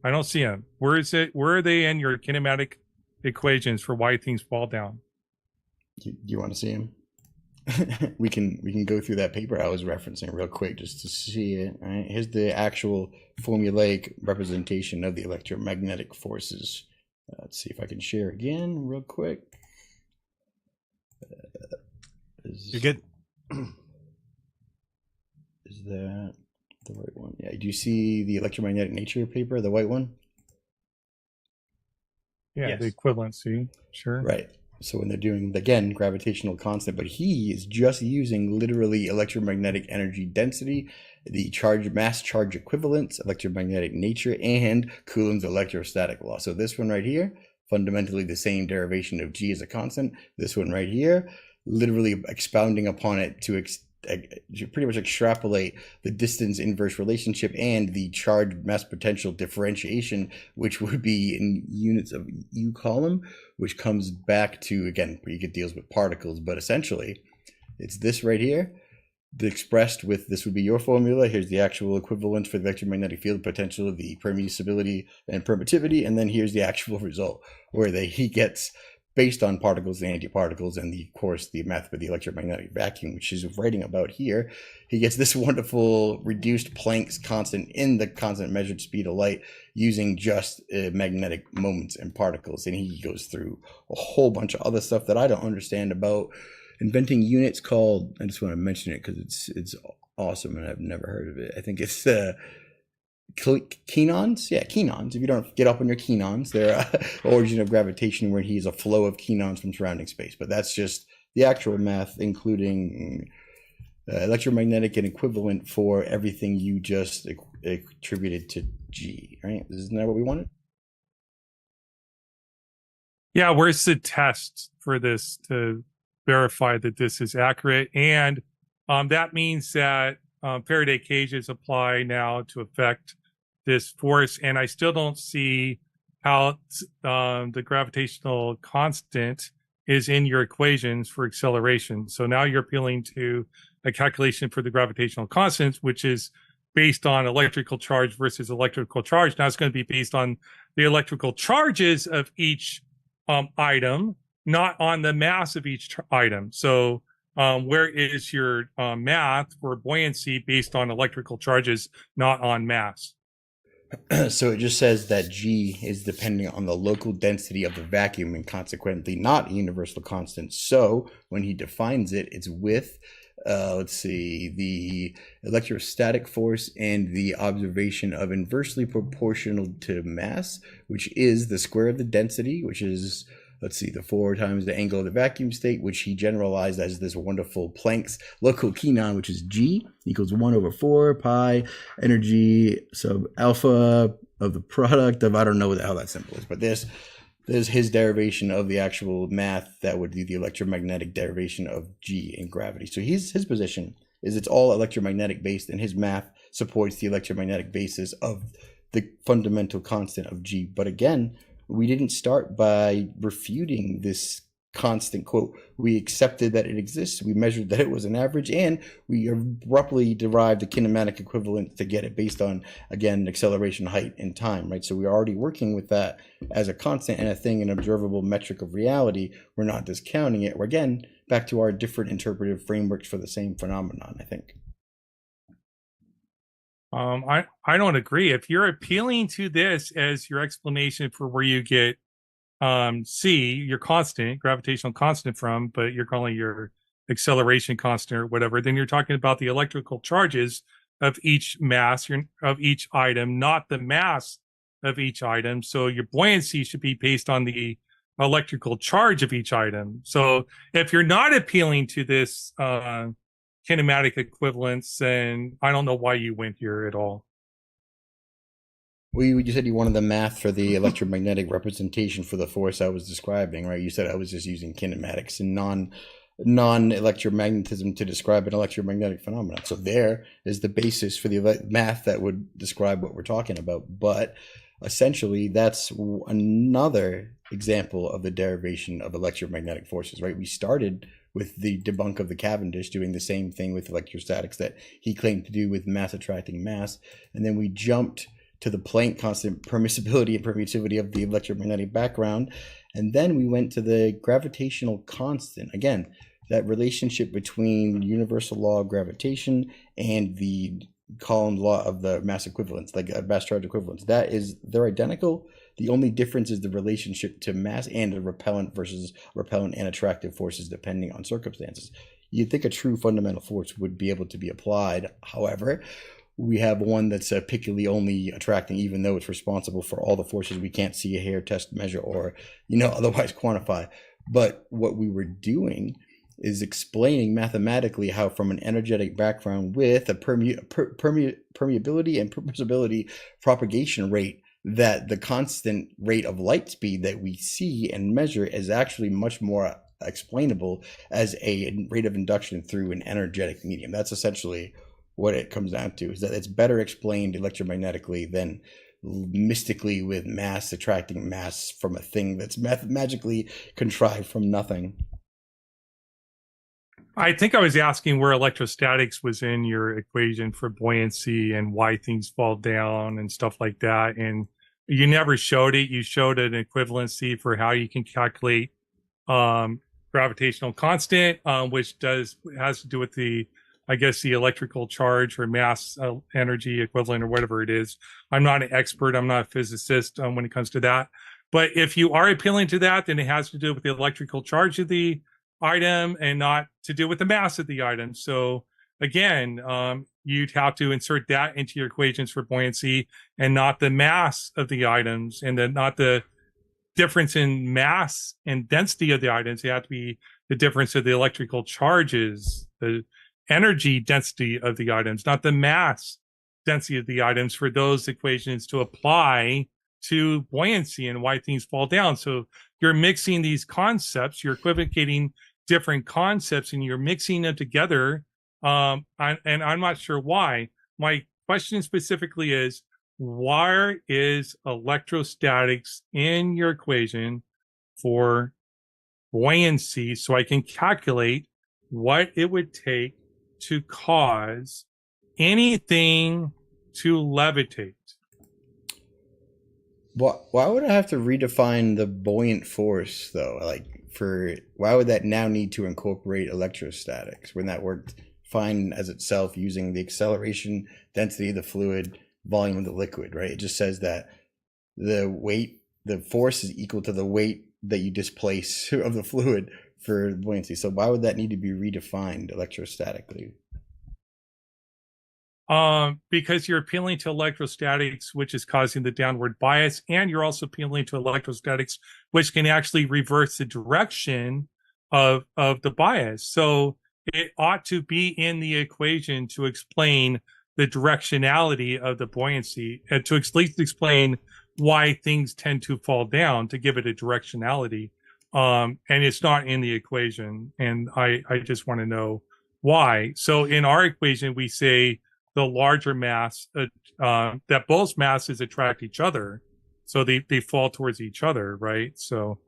I don't see them. Where is it? Where are they in your kinematic equations for why things fall down? Do you want to see him? we can go through that paper I was referencing real quick just to see it. All right, here's the actual formulaic representation of the electromagnetic forces. Let's see if I can share again real quick. You're good. Is that the right one? Yeah. Do you see the electromagnetic nature paper, the white one? Yeah, Yes. the equivalency. Sure. Right. So when they're doing, again, gravitational constant, but he is just using literally electromagnetic energy density, the mass charge equivalence, electromagnetic nature, and Coulomb's electrostatic law. So this one right here, fundamentally the same derivation of G as a constant. This one right here, literally expounding upon it to pretty much extrapolate the distance inverse relationship and the charge mass potential differentiation, which would be in units of U column, which comes back to, again, it deals with particles, but essentially it's this right here, expressed with, this would be your formula. Here's the actual equivalent for the electromagnetic field potential, the permissibility and permittivity, and then here's the actual result where he gets, based on particles and antiparticles and of course the math of the electromagnetic vacuum, which is writing about here, he gets this wonderful reduced Planck's constant in the constant measured speed of light using just magnetic moments and particles. And he goes through a whole bunch of other stuff that I don't understand about inventing units called, I just want to mention it because it's awesome and I've never heard of it. I think it's Kenons. Yeah, Kenons. If you don't get up on your Kenons, they're origin of gravitation, where he's a flow of Kenons from surrounding space. But that's just the actual math, including electromagnetic and equivalent for everything you just attributed to G. Right? Isn't that what we wanted? Yeah, where's the test for this to verify that this is accurate? And that means that Faraday cages apply now to affect this force, and I still don't see how the gravitational constant is in your equations for acceleration. So now you're appealing to a calculation for the gravitational constant, which is based on electrical charge versus electrical charge. Now it's going to be based on the electrical charges of each item, not on the mass of each item. So where is your math for buoyancy based on electrical charges, not on mass? So it just says that G is depending on the local density of the vacuum and consequently not a universal constant. So when he defines it, it's with, let's see, the electrostatic force and the observation of inversely proportional to mass, which is the square of the density, which is, let's see, the 4 times the angle of the vacuum state, which he generalized as this wonderful Planck's local Kenon, which is G equals 1/4 pi energy sub alpha of the product of, I don't know what the hell that symbol is, but there's his derivation of the actual math that would be the electromagnetic derivation of G in gravity. So his position is it's all electromagnetic based, and his math supports the electromagnetic basis of the fundamental constant of G. But again, we didn't start by refuting this constant quote. We accepted that it exists. We measured that it was an average, and we abruptly derived the kinematic equivalent to get it based on, again, acceleration, height, and time, right? So we're already working with that as a constant and a thing, an observable metric of reality. We're not discounting it. We're, again, back to our different interpretive frameworks for the same phenomenon, I think. I don't agree. If you're appealing to this as your explanation for where you get C, your constant, gravitational constant from, but you're calling your acceleration constant or whatever, then you're talking about the electrical charges of each mass, of each item, not the mass of each item. So your buoyancy should be based on the electrical charge of each item. So if you're not appealing to this kinematic equivalence, and I don't know why you went here at all. Well, you said you wanted the math for the electromagnetic representation for the force I was describing, right? You said I was just using kinematics and non-electromagnetism to describe an electromagnetic phenomenon. So there is the basis for the math that would describe what we're talking about. But essentially, that's another example of the derivation of electromagnetic forces, right? We started with the debunk of the Cavendish doing the same thing with electrostatics that he claimed to do with mass attracting mass. And then we jumped to the Planck constant permissibility and permittivity of the electromagnetic background. And then we went to the gravitational constant. Again, that relationship between universal law of gravitation and the Coulomb's law of the mass equivalence, like mass charge equivalence. They're identical. The only difference is the relationship to mass and the repellent versus repellent and attractive forces depending on circumstances. You'd think a true fundamental force would be able to be applied. However, we have one that's particularly only attracting, even though it's responsible for all the forces we can't see, hear, test, measure, or otherwise quantify. But what we were doing is explaining mathematically how, from an energetic background with a permeability and permissibility propagation rate, that the constant rate of light speed that we see and measure is actually much more explainable as a rate of induction through an energetic medium. That's essentially what it comes down to, is that it's better explained electromagnetically than mystically with mass attracting mass from a thing that's magically contrived from nothing. I think I was asking where electrostatics was in your equation for buoyancy and why things fall down and stuff like that. And you never showed it. You showed an equivalency for how you can calculate gravitational constant, which has to do with the electrical charge or mass energy equivalent or whatever it is. I'm not an expert. I'm not a physicist when it comes to that. But if you are appealing to that, then it has to do with the electrical charge of the item and not to do with the mass of the item. So again, you'd have to insert that into your equations for buoyancy and not the mass of the items, and then not the difference in mass and density of the items. It have to be the difference of the electrical charges, the energy density of the items, not the mass density of the items, for those equations to apply to buoyancy and why things fall down. So you're mixing these concepts, you're equivocating different concepts, and you're mixing them together. And I'm not sure why. My question specifically is, where is electrostatics in your equation for buoyancy, so I can calculate what it would take to cause anything to levitate? Why would I have to redefine the buoyant force, though? Why would that now need to incorporate electrostatics when that worked fine as itself using the acceleration, density of the fluid, volume of the liquid, right? It just says that the force is equal to the weight that you displace of the fluid for buoyancy. So why would that need to be redefined electrostatically? Because you're appealing to electrostatics, which is causing the downward bias, and you're also appealing to electrostatics, which can actually reverse the direction of the bias. So it ought to be in the equation to explain the directionality of the buoyancy, and to at least explain why things tend to fall down, to give it a directionality. And it's not in the equation, and I just want to know why. So in our equation, we say the larger mass, that both masses attract each other, so they fall towards each other, right? So,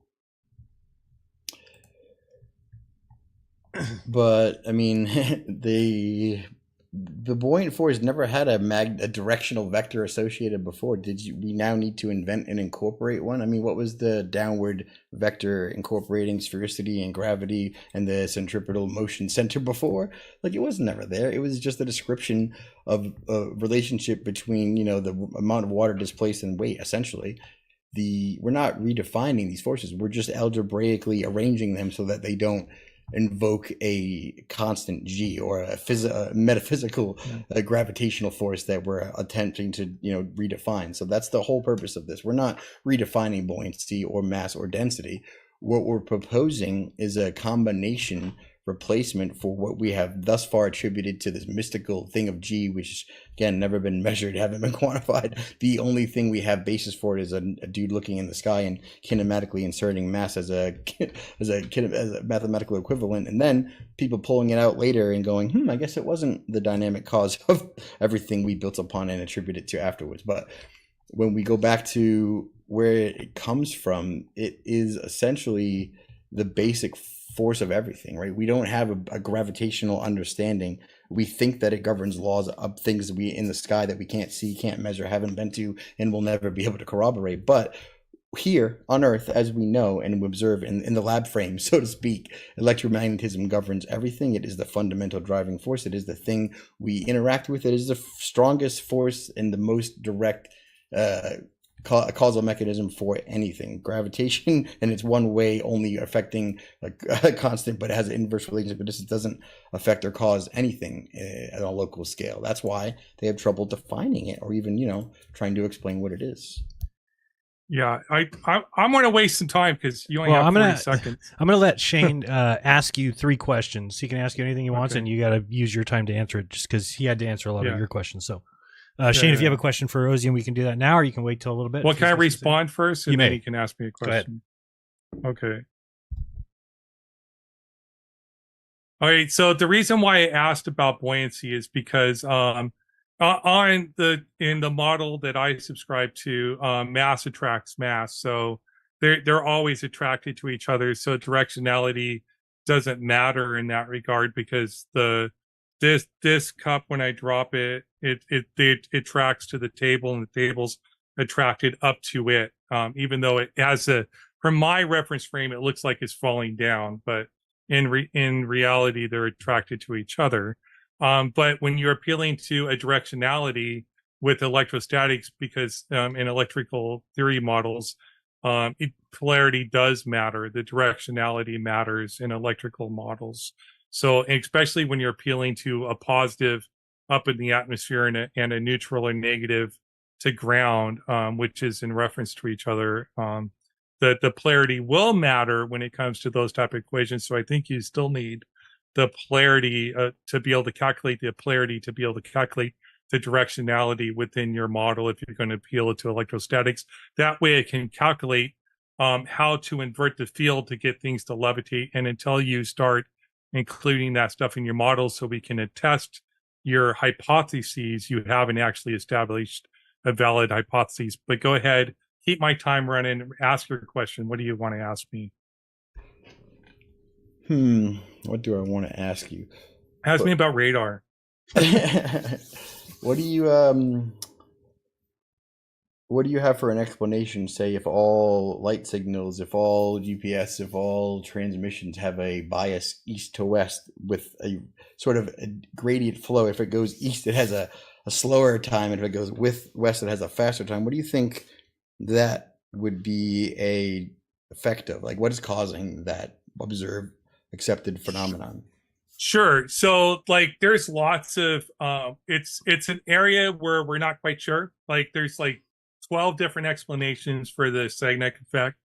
but I mean, the buoyant force never had a directional vector associated before. We now need to invent and incorporate one? I mean, what was the downward vector incorporating sphericity and gravity and the centripetal motion center before? It was never there. It was just a description of a relationship between, the amount of water displaced and weight, essentially. We're not redefining these forces. We're just algebraically arranging them so that they don't invoke a constant G or a metaphysical gravitational force that we're attempting to redefine. So that's the whole purpose of this. We're not redefining buoyancy or mass or density. What we're proposing is a combination replacement for what we have thus far attributed to this mystical thing of G, which again never been measured, haven't been quantified. The only thing we have basis for it is a dude looking in the sky and kinematically inserting mass as a mathematical equivalent, and then people pulling it out later and going, I guess it wasn't the dynamic cause of everything we built upon and attribute it to afterwards. But when we go back to where it comes from, it is essentially the basic force of everything, right? We don't have a gravitational understanding. We think that it governs laws of things in the sky that we can't see, can't measure, haven't been to, and will never be able to corroborate. But here on Earth, as we know and observe in the lab frame, so to speak, electromagnetism governs everything. It is the fundamental driving force. It is the thing we interact with. It is the strongest force and the most direct causal mechanism for anything. Gravitation, and it's one way only affecting a constant, but it has an inverse relationship. But this doesn't affect or cause anything at a local scale. That's why they have trouble defining it, or even trying to explain what it is. Yeah, I'm going to waste some time because you only have 40 seconds. I'm going to let Shane ask you 3 questions. He can ask you anything he wants, and you got to use your time to answer it, just because he had to answer a lot of your questions. So, Shane, if you have a question for Ozian, we can do that now, or you can wait till a little bit. Well, can I respond first, and then may. you can ask me a question? Okay. All right. So the reason why I asked about buoyancy is because in the model that I subscribe to, mass attracts mass, so they're always attracted to each other. So directionality doesn't matter in that regard, because this cup, when I drop it, it tracks to the table, and the table's attracted up to it. Even though it has from my reference frame, it looks like it's falling down, but in reality, they're attracted to each other. But when you're appealing to a directionality with electrostatics, because in electrical theory models, polarity does matter. The directionality matters in electrical models. So especially when you're appealing to a positive up in the atmosphere and a neutral or negative to ground, which is in reference to each other, the polarity will matter when it comes to those type of equations. So I think you still need the polarity to be able to calculate the polarity, to be able to calculate the directionality within your model if you're going to appeal it to electrostatics. That way it can calculate how to invert the field to get things to levitate. And until you start including that stuff in your model so we can attest your hypotheses, you haven't actually established a valid hypothesis. But go ahead, keep my time running, ask your question. What do you want to ask me? What do I want to ask you? Ask me about radar. What do you have for an explanation? Say, if all light signals, if all GPS, if all transmissions have a bias east to west with a sort of a gradient flow, if it goes east, it has a slower time, and if it goes with west, it has a faster time. What do you think that would be a effect of? Like, what is causing that observed, accepted phenomenon? Sure. So like there's lots of it's an area where we're not quite sure. Like there's like 12 different explanations for the Sagnac effect.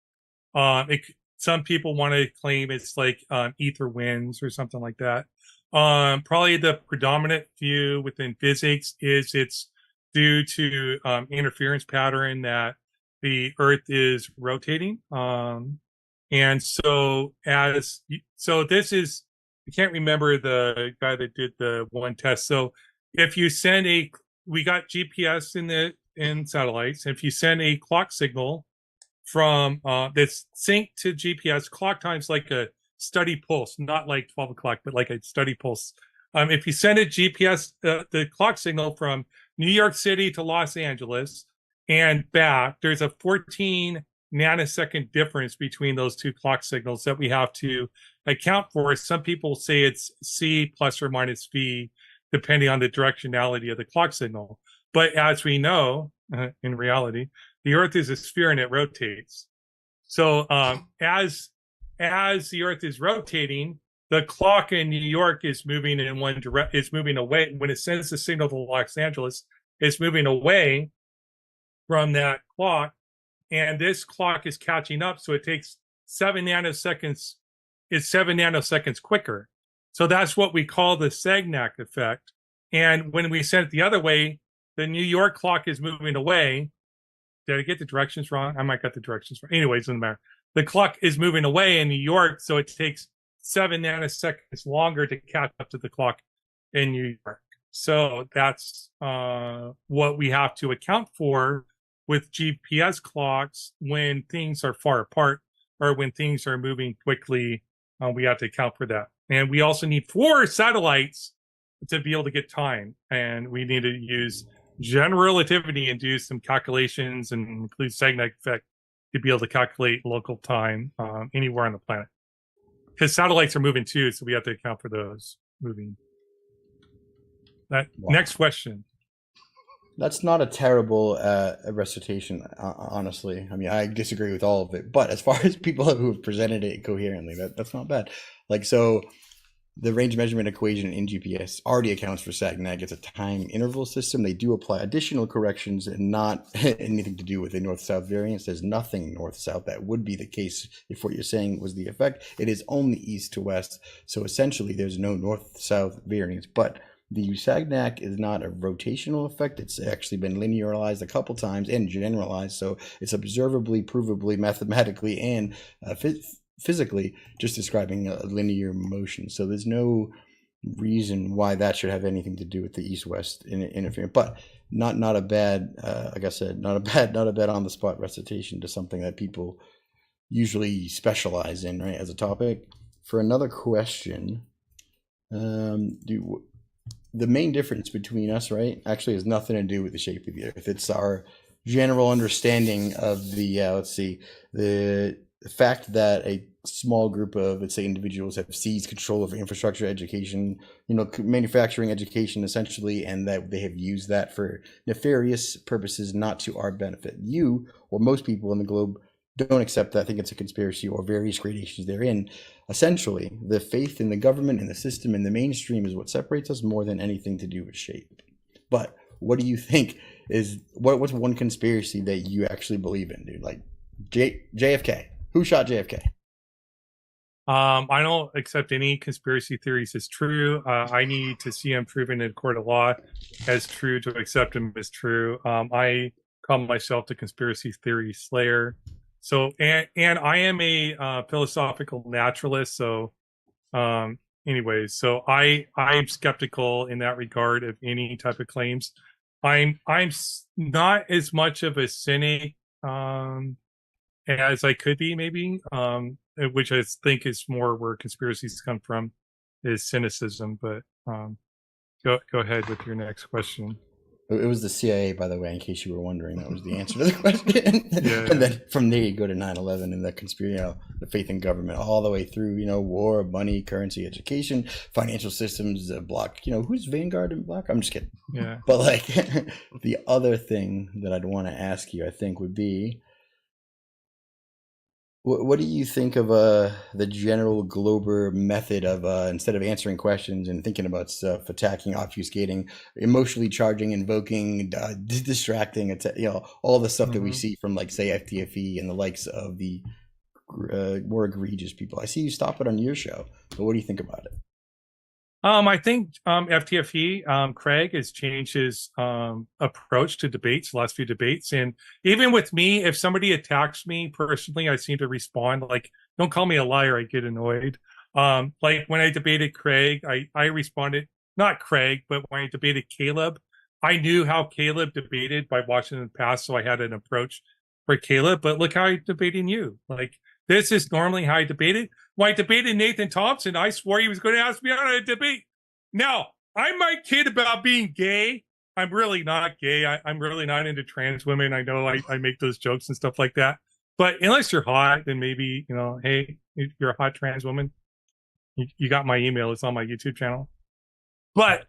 Some people want to claim it's like ether winds or something like that. Probably the predominant view within physics is it's due to interference pattern that the Earth is rotating. And so this is, I can't remember the guy that did the one test. So if you send we got GPS in satellites. If you send a clock signal from that's synced to GPS, clock time's like a steady pulse, not like 12 o'clock, but like a steady pulse. If you send a GPS, the clock signal from New York City to Los Angeles and back, there's a 14 nanosecond difference between those two clock signals that we have to account for. Some people say it's C plus or minus V, depending on the directionality of the clock signal. But as we know, in reality, the Earth is a sphere and it rotates. So as the Earth is rotating, the clock in New York is moving in one direction. It's moving away. When it sends the signal to Los Angeles, it's moving away from that clock. And this clock is catching up, so it takes 7 nanoseconds. It's 7 nanoseconds quicker. So that's what we call the Sagnac effect. And when we send it the other way, the New York clock is moving away. Did I get the directions wrong? I might get the directions wrong. Anyways, it doesn't matter. The clock is moving away in New York, so it takes 7 nanoseconds longer to catch up to the clock in New York. So that's what we have to account for with GPS clocks when things are far apart or when things are moving quickly. We have to account for that. And we also need 4 satellites to be able to get time. And we need to use general relativity and do some calculations and include Sagnac effect to be able to calculate local time anywhere on the planet. Because satellites are moving too, so we have to account for those moving. Next question. That's not a terrible recitation, honestly. I mean, I disagree with all of it, but as far as people who have presented it coherently, that's not bad. Like, so the range measurement equation in GPS already accounts for SAG-NAG. It's a time interval system. They do apply additional corrections and not anything to do with the north-south variance. There's nothing north-south. That would be the case if what you're saying was the effect. It is only east to west. So essentially, there's no north-south variance. But the SAG-NAG is not a rotational effect. It's actually been linearized a couple times and generalized. So it's observably, provably, mathematically, and physically just describing a linear motion. So there's no reason why that should have anything to do with the east-west interference. But not a bad, like I said, not a bad on the spot recitation to something that people usually specialize in, right, as a topic. For another question, the main difference between us, right, actually has nothing to do with the shape of the Earth. It's our general understanding of the the fact that a small group of, let's say, individuals have seized control of infrastructure, education, manufacturing, education, essentially, and that they have used that for nefarious purposes, not to our benefit. You, or most people in the globe, don't accept that. I think it's a conspiracy or various gradations therein. Essentially, the faith in the government and the system and the mainstream is what separates us more than anything to do with shape. But what do you think is, what's one conspiracy that you actually believe in, dude? Like JFK. Who shot JFK? I don't accept any conspiracy theories as true. I need to see them proven in a court of law as true to accept them as true. I call myself the conspiracy theory slayer. So, and I am a philosophical naturalist. So, anyways, so I'm skeptical in that regard of any type of claims. I'm not as much of a cynic as I could be, maybe, which I think is more where conspiracies come from, is cynicism. But go ahead with your next question. It was the CIA, by the way, in case you were wondering. That was the answer to the question. Yeah. And then from there you go to 9/11 and the conspiracy, the faith in government, all the way through, war, money, currency, education, financial systems, block. Who's Vanguard and Block? I'm just kidding. Yeah. But like the other thing that I'd want to ask you, I think, would be, what do you think of the general Glober method of instead of answering questions and thinking about stuff, attacking, obfuscating, emotionally charging, invoking, distracting, all the stuff that we see from, like, say, FTFE and the likes of the more egregious people? I see you stop it on your show, but what do you think about it? I think FTFE, Craig, has changed his approach to debates, the last few debates. And even with me, if somebody attacks me personally, I seem to respond. Like, don't call me a liar, I get annoyed. Like when I debated Craig, I responded, not Craig, but when I debated Caleb, I knew how Caleb debated by watching in the past, so I had an approach for Caleb. But look how I'm debating you. Like, this is normally how I debated. When I debated Nathan Thompson, I swore he was going to ask me on a debate. Now, I might kid about being gay. I'm really not gay. I'm really not into trans women. I know I make those jokes and stuff like that. But unless you're hot, then maybe, hey, you're a hot trans woman. You got my email. It's on my YouTube channel. But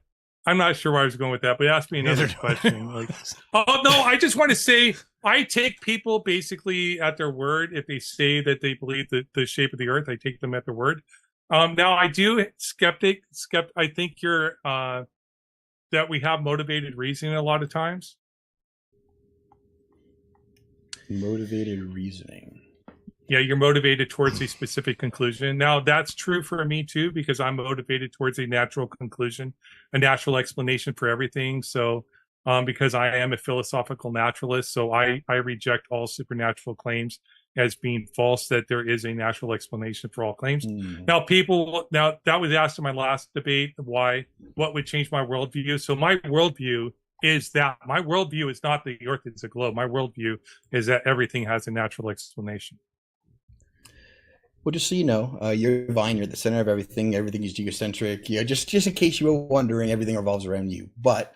I'm not sure where I was going with that. But ask me another question. Oh, no, I just want to say, I take people basically at their word. If they say that they believe the shape of the Earth, I take them at their word. Now, I do I think you're that we have motivated reasoning a lot of times. Motivated reasoning. Yeah, you're motivated towards a specific conclusion. Now, that's true for me too, because I'm motivated towards a natural conclusion, a natural explanation for everything. So, because I am a philosophical naturalist, so I reject all supernatural claims as being false, that there is a natural explanation for all claims. Now, that was asked in my last debate, what would change my worldview? So my worldview is that my worldview is not the Earth is a globe. My worldview is that everything has a natural explanation. Well, just so you know, you're divine, you're at the center of everything. Everything is geocentric. Just in case you were wondering, everything revolves around you. But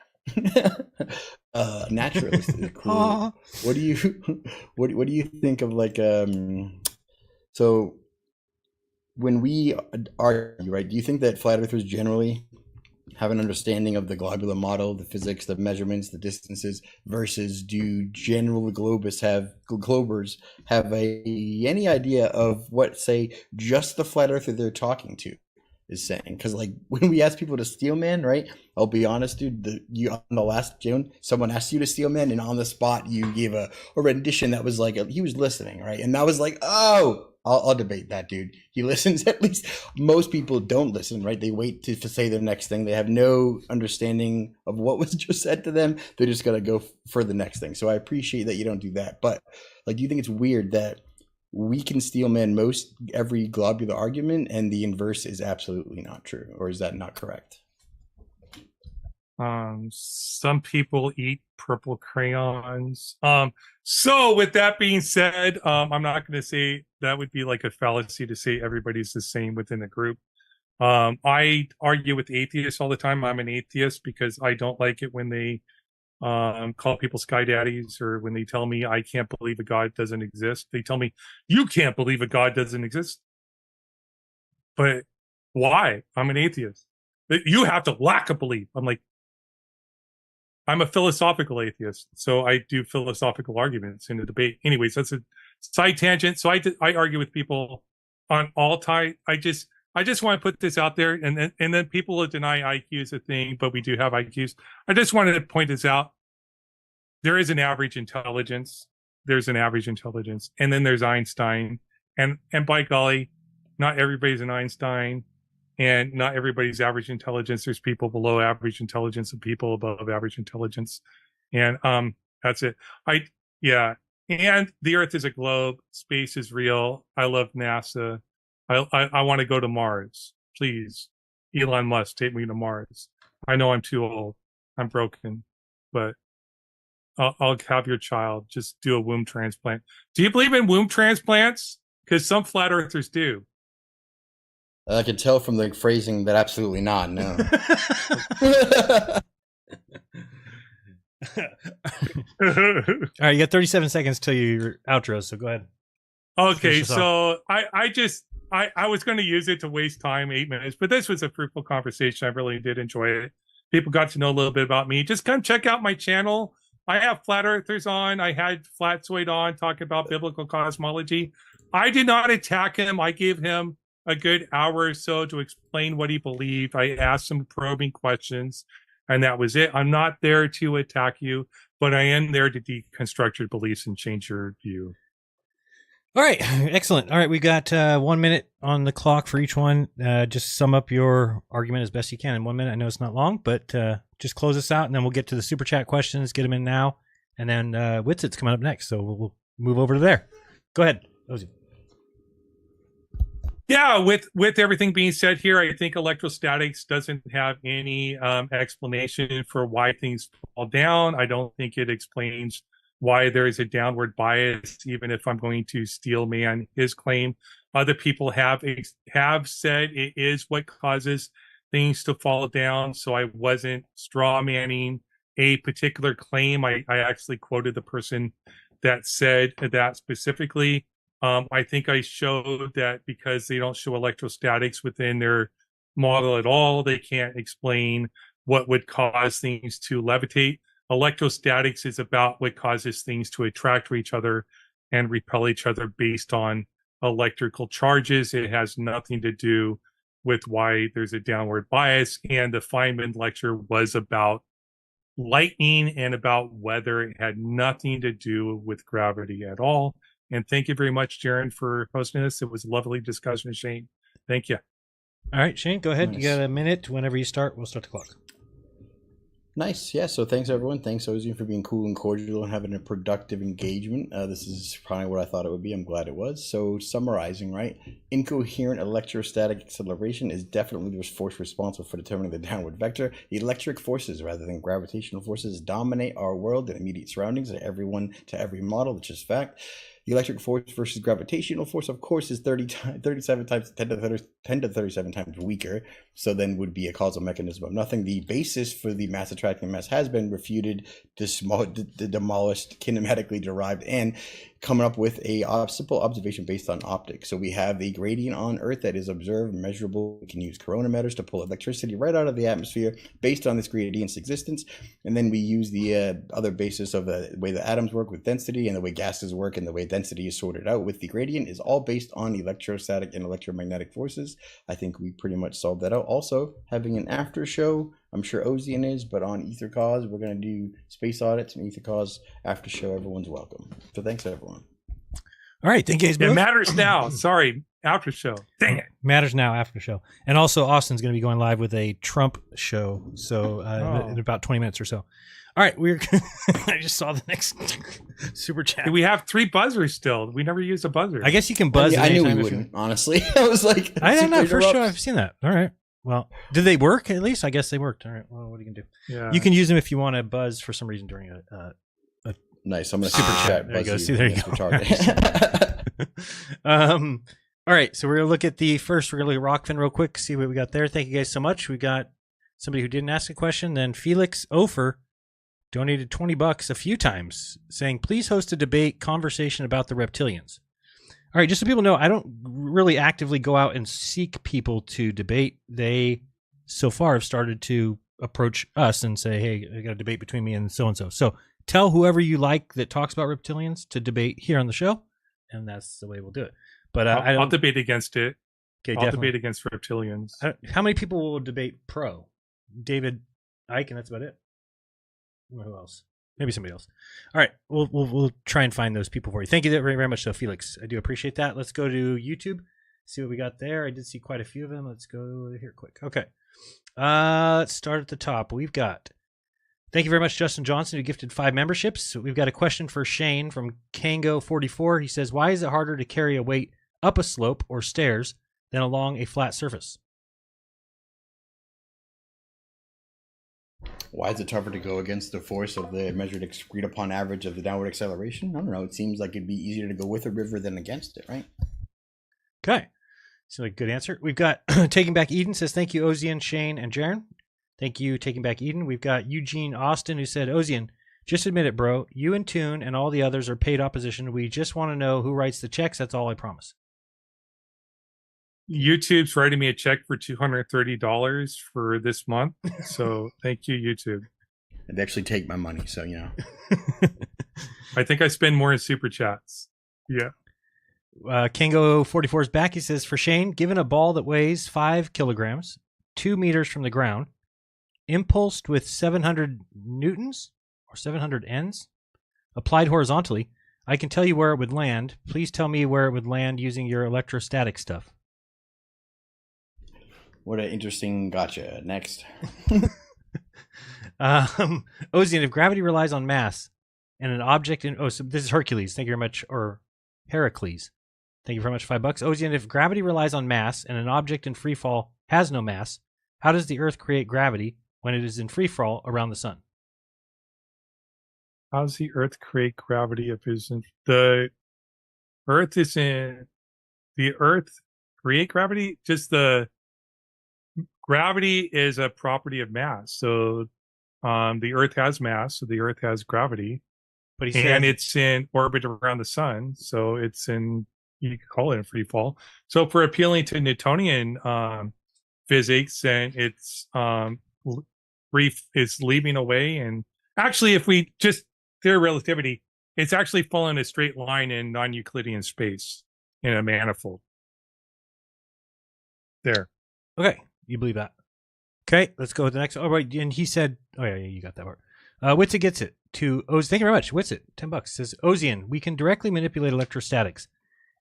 naturalist is cool. What do you what do you think of like so when we argue, right? Do you think that flat earthers generally have an understanding of the globular model, the physics, the measurements, the distances, versus do general globers have any idea of what, say, just the flat earther they're talking to is saying? Because like when we ask people to steel man, right? I'll be honest, dude. You on the last June, someone asked you to steel man, and on the spot you gave a rendition that was like he was listening, right? And that was like, oh. I'll debate that, dude. He listens. At least most people don't listen, right? They wait to say the next thing. They have no understanding of what was just said to them. They're just gonna go for the next thing. So I appreciate that you don't do that. But like, do you think it's weird that we can steel man most every globular argument, and the inverse is absolutely not true, or is that not correct? Some people eat purple crayons. So with that being said, I'm not going to say that would be like a fallacy to say everybody's the same within a group. I argue with atheists all the time. I'm an atheist because I don't like it when they call people sky daddies, or when they tell me I can't believe a God doesn't exist. They tell me, you can't believe a God doesn't exist. But why? I'm an atheist. You have to lack a belief. I'm like, I'm a philosophical atheist, so I do philosophical arguments in a debate. Anyways, that's a side tangent. So I argue with people on all time. I just want to put this out there, and then people will deny IQ is a thing, but we do have IQs. I just wanted to point this out. There is an average intelligence. There's an average intelligence, and then there's Einstein. And by golly, not everybody's an Einstein. And not everybody's average intelligence. There's people below average intelligence and people above average intelligence. And that's it. And the Earth is a globe. Space is real. I love NASA. I want to go to Mars. Please, Elon Musk, take me to Mars. I know I'm too old. I'm broken. But I'll have your child. Just do a womb transplant. Do you believe in womb transplants? Because some flat earthers do. I can tell from the phrasing that absolutely not. No. All right, you got 37 seconds till your outro, so go ahead. Okay, so I was going to use it to waste time, 8 minutes, but this was a fruitful conversation. I really did enjoy it. People got to know a little bit about me. Just come check out my channel. I have flat earthers on. I had Flatzoid on talking about biblical cosmology. I did not attack him. I gave him a good hour or so to explain what he believed. I asked some probing questions, and that was it. I'm not there to attack you, but I am there to deconstruct your beliefs and change your view. All right, excellent. All right, we got 1 minute on the clock for each one. Just sum up your argument as best you can in 1 minute. I know it's not long, but just close this out, and then we'll get to the super chat questions, get them in now, and then Witsit's coming up next, so we'll move over to there. Go ahead, Ozien. Yeah, with everything being said here, I think electrostatics doesn't have any explanation for why things fall down. I don't think it explains why there is a downward bias, even if I'm going to steel man his claim. Other people have said it is what causes things to fall down, so I wasn't straw manning a particular claim. I actually quoted the person that said that specifically. I think I showed that because they don't show electrostatics within their model at all, they can't explain what would cause things to levitate. Electrostatics is about what causes things to attract to each other and repel each other based on electrical charges. It has nothing to do with why there's a downward bias. And the Feynman lecture was about lightning and about weather. It had nothing to do with gravity at all. And thank you very much, Jaron, for hosting this. It was a lovely discussion, Shane. Thank you. All right, Shane, go ahead. Nice. You got a minute. Whenever you start, we'll start the clock. Nice. Yeah, so thanks, everyone. Thanks, Ozien, for being cool and cordial and having a productive engagement. This is probably what I thought it would be. I'm glad it was. So summarizing, right? Incoherent electrostatic acceleration is definitely the force responsible for determining the downward vector. Electric forces, rather than gravitational forces, dominate our world and immediate surroundings, to every model, which is fact. The electric force versus gravitational force, of course, is 37 times 10 to 37 times weaker. So then would be a causal mechanism of nothing. The basis for the mass attracting mass has been refuted, demolished, kinematically derived, and coming up with a simple observation based on optics. So we have a gradient on Earth that is observed, measurable. We can use coronameters to pull electricity right out of the atmosphere based on this gradient's existence. And then we use the other basis of the way the atoms work with density and the way gases work and the way density is sorted out with the gradient is all based on electrostatic and electromagnetic forces. I think we pretty much solved that out. Also, having an after show, I'm sure Ozian is, but on Ether Cause, we're going to do space audits and Ether Cause after show. Everyone's welcome. So thanks, everyone. All right. Thank you guys both. It matters now. Sorry. After show. Dang it. Matters now after show. And also, Austin's going to be going live with a Trump show. So in about 20 minutes or so. All right. I just saw the next super chat. We have 3 buzzers still. We never used a buzzer. I guess you can buzz. I knew we wouldn't, honestly. I was like, I don't know. First show I've seen that. All right. Well, did they work at least? I guess they worked. All right. Well, what are you going to do? Yeah. You can use them if you want to buzz for some reason during a nice. I'm going to super chat. There you go. See, there you go. All right. So we're going to look at the first. We're going to look at Rockfin real quick, see what we got there. Thank you guys so much. We got somebody who didn't ask a question. Then Felix Ofer donated $20 a few times saying, please host a debate conversation about the reptilians. All right, just so people know, I don't really actively go out and seek people to debate. They, so far, have started to approach us and say, hey, I got a debate between me and so-and-so. So tell whoever you like that talks about reptilians to debate here on the show, and that's the way we'll do it. But I'll debate against it. Okay, I'll definitely debate against reptilians. How many people will debate pro? David Icke, and that's about it? Who else? Maybe somebody else. All right, we'll try and find those people for you. Thank you very, very much, so Felix. I do appreciate that. Let's go to YouTube, see what we got there. I did see quite a few of them. Let's go here quick. Okay, let's start at the top. We've got. Thank you very much, Justin Johnson, who gifted 5 memberships. We've got a question for Shane from Kango44. He says, "Why is it harder to carry a weight up a slope or stairs than along a flat surface?" Why is it tougher to go against the force of the measured agreed upon average of the downward acceleration? I don't know. It seems like it'd be easier to go with a river than against it, right? Okay. So a good answer. We've got Taking Back Eden says, thank you, Ozian, Shane, and Jaren. Thank you, Taking Back Eden. We've got Eugene Austin who said, Ozian, just admit it, bro. You and Toon and all the others are paid opposition. We just want to know who writes the checks. That's all I promise. YouTube's writing me a check for $230 for this month. So thank you, YouTube. They actually take my money, so you know. I think I spend more in super chats. Yeah. Kango44 is back. He says, for Shane, given a ball that weighs 5 kilograms, 2 meters from the ground, impulsed with 700 newtons or 700 Ns, applied horizontally, I can tell you where it would land. Please tell me where it would land using your electrostatic stuff. What an interesting gotcha. Next. Ozian, if gravity relies on mass and an object in... Oh, so this is Hercules. Thank you very much. Or Heracles. Thank you very much. $5. Ozian, if gravity relies on mass and an object in free fall has no mass, how does the Earth create gravity when it is in free fall around the sun? How does the Earth create gravity if it's in... The Earth is in... The Earth create gravity? Just the... Gravity is a property of mass. So the Earth has mass, so the Earth has gravity. But he said, it's in orbit around the sun, so it's in, you could call it a free fall. So for appealing to Newtonian physics, and it's leaving away. And actually, if we just theory of relativity, it's actually following a straight line in non-Euclidean space in a manifold. There. Okay. You believe that? Okay, let's go with the next. Oh, right. And he said, oh, yeah, you got that part. Witsit gets it to Oz. Thank you very much. Witsit, $10 says, Ozian, we can directly manipulate electrostatics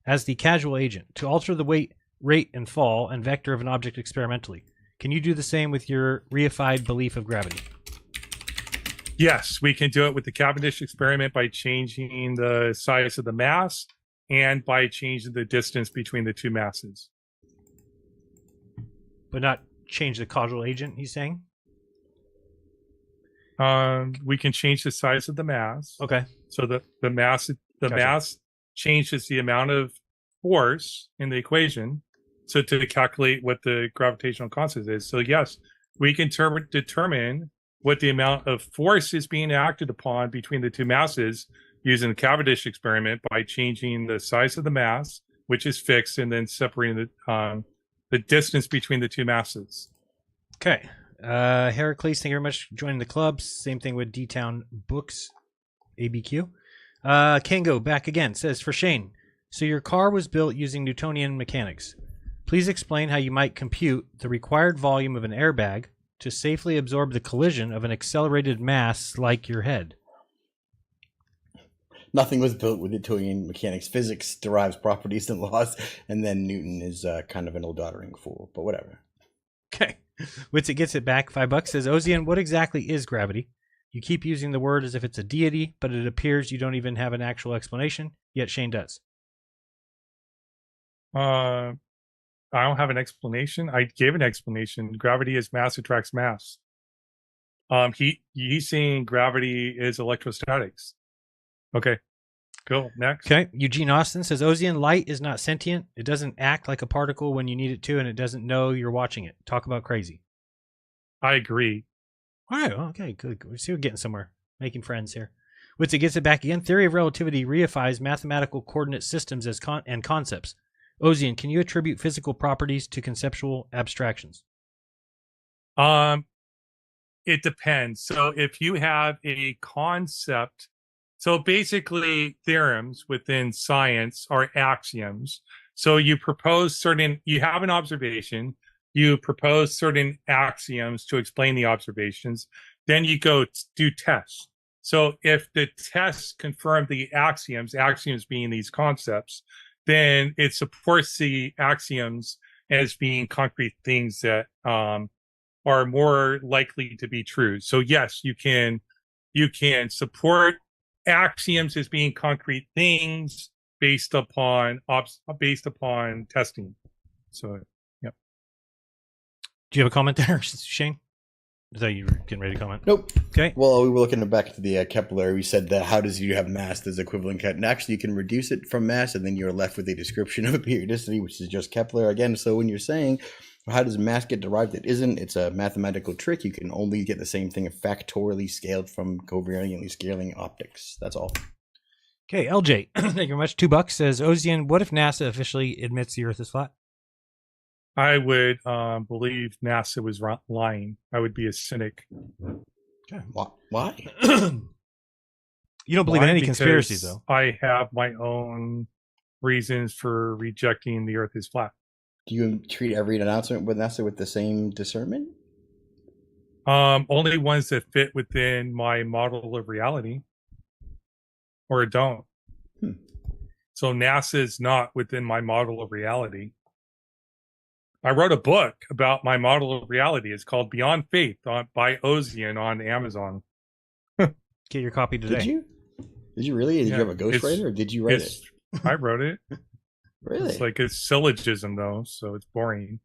as the casual agent to alter the weight, rate, and fall and vector of an object experimentally. Can you do the same with your reified belief of gravity? Yes, we can do it with the Cavendish experiment by changing the size of the mass and by changing the distance between the two masses. But not change the causal agent, he's saying? We can change the size of the mass. Okay. So the mass Gotcha. mass changes the amount of force in the equation, so to calculate what the gravitational constant is. So yes, we can determine what the amount of force is being acted upon between the two masses using the Cavendish experiment by changing the size of the mass, which is fixed, and then separating the distance between the two masses. Okay. Heracles, thank you very much for joining the club. Same thing with D-Town Books, ABQ. Kango, back again, says, for Shane, so your car was built using Newtonian mechanics. Please explain how you might compute the required volume of an airbag to safely absorb the collision of an accelerated mass like your head. Nothing was built with Newtonian mechanics. Physics derives properties and laws, and then Newton is kind of an old doddering fool, but whatever. Okay. Witsit gets it back, $5, says, Ozian, what exactly is gravity? You keep using the word as if it's a deity, but it appears you don't even have an actual explanation, yet Shane does. I don't have an explanation. I gave an explanation. Gravity is mass attracts mass. He's saying gravity is electrostatics. Okay, cool. Next. Okay. Eugene Austin says, Ozian, light is not sentient. It doesn't act like a particle when you need it to, and it doesn't know you're watching it. Talk about crazy. I agree. All right. Okay, good. We see we're getting somewhere. Making friends here. Witsit gets it back again. Theory of relativity reifies mathematical coordinate systems as and concepts. Ozian, can you attribute physical properties to conceptual abstractions? It depends. So if you have a concept, so basically theorems within science are axioms. So you have an observation, you propose certain axioms to explain the observations, then you go do tests. So if the tests confirm the axioms being these concepts, then it supports the axioms as being concrete things that are more likely to be true. So yes, you can support axioms as being concrete things based upon testing. So, yep. Do you have a comment there, Shane? I thought you were getting ready to comment. Nope. Okay. Well, we were looking back to the Kepler. We said that how does you have mass as equivalent? And actually, you can reduce it from mass, and then you're left with a description of a periodicity, which is just Kepler again. So when you're saying how does mass get derived, it isn't. It's a mathematical trick. You can only get the same thing factorially scaled from covariantly scaling optics. That's all. Okay, LJ, thank you very much. $2 says, Ozian, what if NASA officially admits the Earth is flat? I would believe NASA was lying. I would be a cynic. Okay. Why? You don't believe in any conspiracies, though. I have my own reasons for rejecting the Earth is flat. Do you treat every announcement with NASA with the same discernment? Only ones that fit within my model of reality, or don't. So NASA is not within my model of reality. I wrote a book about my model of reality. It's called Beyond Faith by Ozien on Amazon. Get your copy today. Did you? Did you really? Did you have a ghostwriter, or did you write it? I wrote it. Really? It's like it's syllogism, though, so it's boring.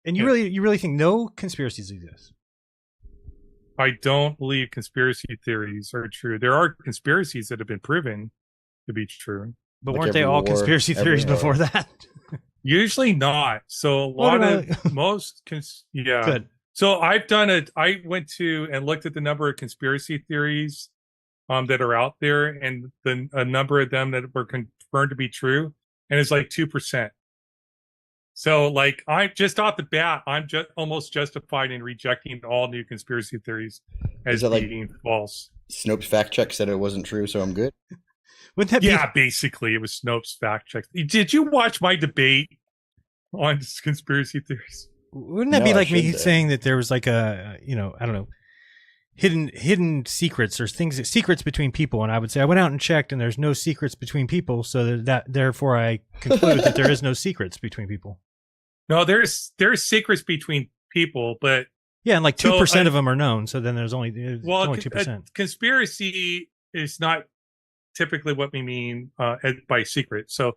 And you really think no conspiracies exist? I don't believe conspiracy theories are true. There are conspiracies that have been proven to be true. But weren't they all conspiracy theories before that? Usually not. So a lot of most yeah. Good. So I went to and looked at the number of conspiracy theories that are out there, and a number of them that were confirmed to be true, and it's like 2%. So like I just off the bat, I'm just almost justified in rejecting all new conspiracy theories as being false. Snopes fact check said it wasn't true, so I'm good. Wouldn't that be? Basically, it was Snopes fact check. Did you watch my debate on conspiracy theories? Wouldn't that be like me saying that there was like a, I don't know, hidden secrets or secrets between people, and I would say I went out and checked, and there's no secrets between people, so that therefore I conclude that there is no secrets between people. No, there's secrets between people, but yeah, and like 2% of them are known. So then there's only 2%. Conspiracy is not typically what we mean by secret. So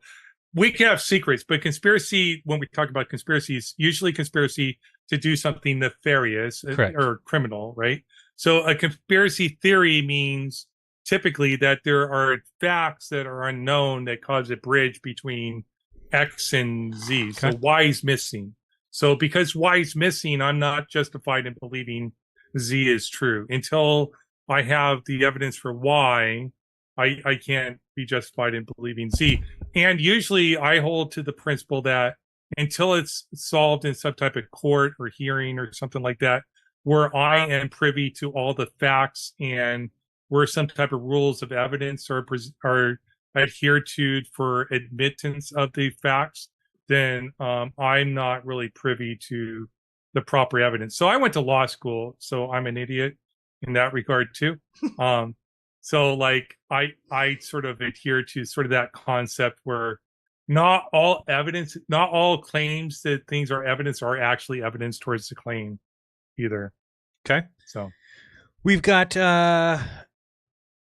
we can have secrets, but conspiracy, when we talk about conspiracy, is usually conspiracy to do something nefarious or criminal, right? So a conspiracy theory means typically that there are facts that are unknown that cause a bridge between X and Z. So Y is missing. So because Y is missing, I'm not justified in believing Z is true. Until I have the evidence for Y, I can't be justified in believing Z. And usually I hold to the principle that until it's solved in some type of court or hearing or something like that, where I am privy to all the facts and where some type of rules of evidence are adhered to for admittance of the facts, then I'm not really privy to the proper evidence. So I went to law school, so I'm an idiot in that regard too. So like I sort of adhere to sort of that concept where not all evidence, not all claims that things are evidence are actually evidence towards the claim either. Okay. So we've got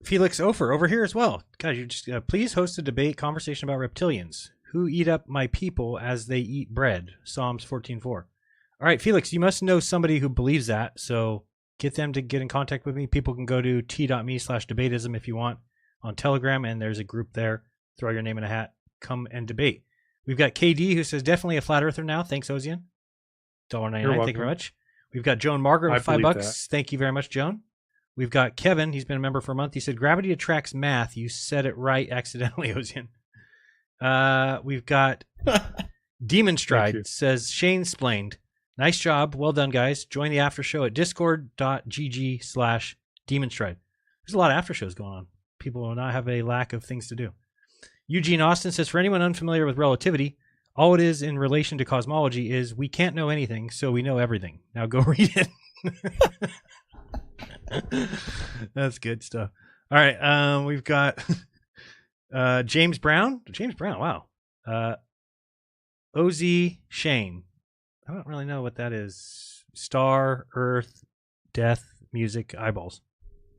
Felix Ofer over here as well. Guys, you just please host a debate conversation about reptilians who eat up my people as they eat bread. Psalms 14:4. All right, Felix, you must know somebody who believes that, so get them to get in contact with me. People can go to t.me/debatism if you want on Telegram, and there's a group there. Throw your name in a hat. Come and debate. We've got KD who says definitely a flat earther now. Thanks, Ozian. $1.99. Thank you very much. We've got Joan Margaret with $5. That. Thank you very much, Joan. We've got Kevin. He's been a member for a month. He said gravity attracts math. You said it right accidentally, Ozian. We've got Demon Stride says Shane splained. Nice job. Well done, guys. Join the after show at discord.gg/demonstride. There's a lot of after shows going on. People will not have a lack of things to do. Eugene Austin says, for anyone unfamiliar with relativity, all it is in relation to cosmology is we can't know anything, so we know everything. Now go read it. That's good stuff. All right. We've got James Brown. James Brown. Wow. Ozien Shane. I don't really know what that is. Star, Earth, Death, Music, Eyeballs.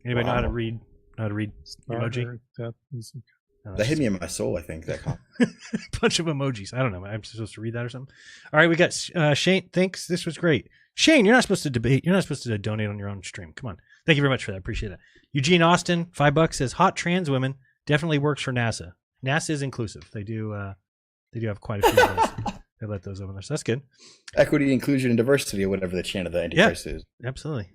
Anybody know how to read? Emoji? Earth, Death, Music. That hit me in my soul, I think. That bunch of emojis. I don't know. I'm supposed to read that or something. All right, we got Shane thinks this was great. Shane, you're not supposed to debate. You're not supposed to donate on your own stream. Come on. Thank you very much for that. Appreciate that. Eugene Austin, $5 says hot trans women definitely works for NASA. NASA is inclusive. They do have quite a few of those. They let those over there. So that's good. Equity, inclusion, and diversity, or whatever the chant of the Antichrist is. Absolutely.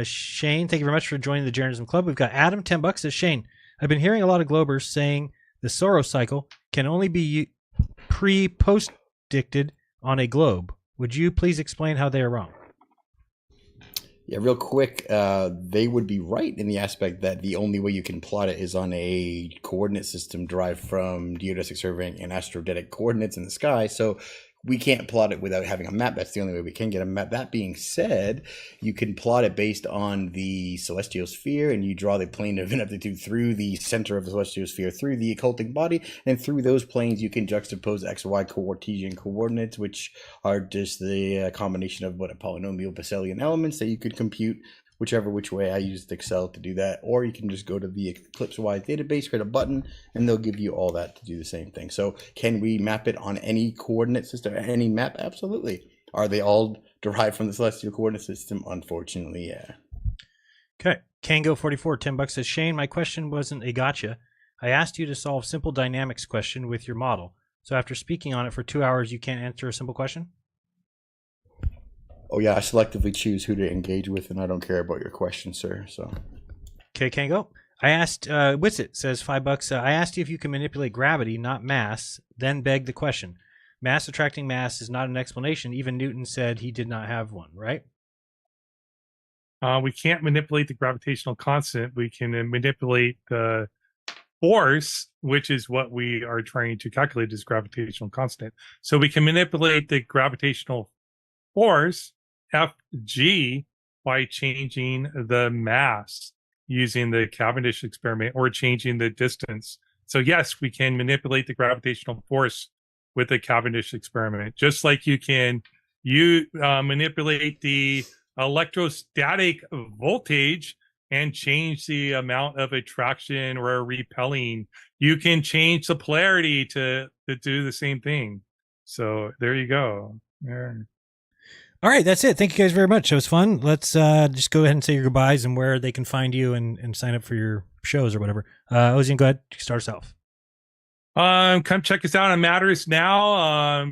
Shane, thank you very much for joining the Jeranism Club. We've got Adam, $10 says Shane. I've been hearing a lot of Globers saying the Soros cycle can only be post-dicted on a globe. Would you please explain how they are wrong? Yeah, real quick, they would be right in the aspect that the only way you can plot it is on a coordinate system derived from geodesic surveying and astrodetic coordinates in the sky. So we can't plot it without having a map. That's the only way we can get a map. That being said, you can plot it based on the celestial sphere, and you draw the plane of ineptitude through the center of the celestial sphere, through the occulting body, and through those planes you can juxtapose XY Cartesian coordinates, which are just the combination of what a polynomial Besselian elements that you could compute whichever which way. I used Excel to do that, or you can just go to the EclipseWise database, create a button, and they'll give you all that to do the same thing. So can we map it on any coordinate system, any map? Absolutely. Are they all derived from the celestial coordinate system? Unfortunately, yeah. Okay. Kango44, $10 says, Shane, my question wasn't a gotcha. I asked you to solve simple dynamics question with your model. So after speaking on it for 2 hours, you can't answer a simple question? Oh, yeah, I selectively choose who to engage with, and I don't care about your question, sir. So, okay, Kango. I asked, Witsit says $5. I asked you if you can manipulate gravity, not mass, then begged the question. Mass attracting mass is not an explanation. Even Newton said he did not have one, right? We can't manipulate the gravitational constant. We can manipulate the force, which is what we are trying to calculate as gravitational constant. So we can manipulate the gravitational force, Fg, by changing the mass using the Cavendish experiment or changing the distance. So yes, we can manipulate the gravitational force with the Cavendish experiment, just like you can manipulate the electrostatic voltage and change the amount of attraction or repelling. You can change the polarity to do the same thing. So there you go. There. All right, that's it. Thank you guys very much. It was fun. Let's just go ahead and say your goodbyes and where they can find you and sign up for your shows or whatever. Ozian, go ahead, start us off. Come check us out on Matters Now.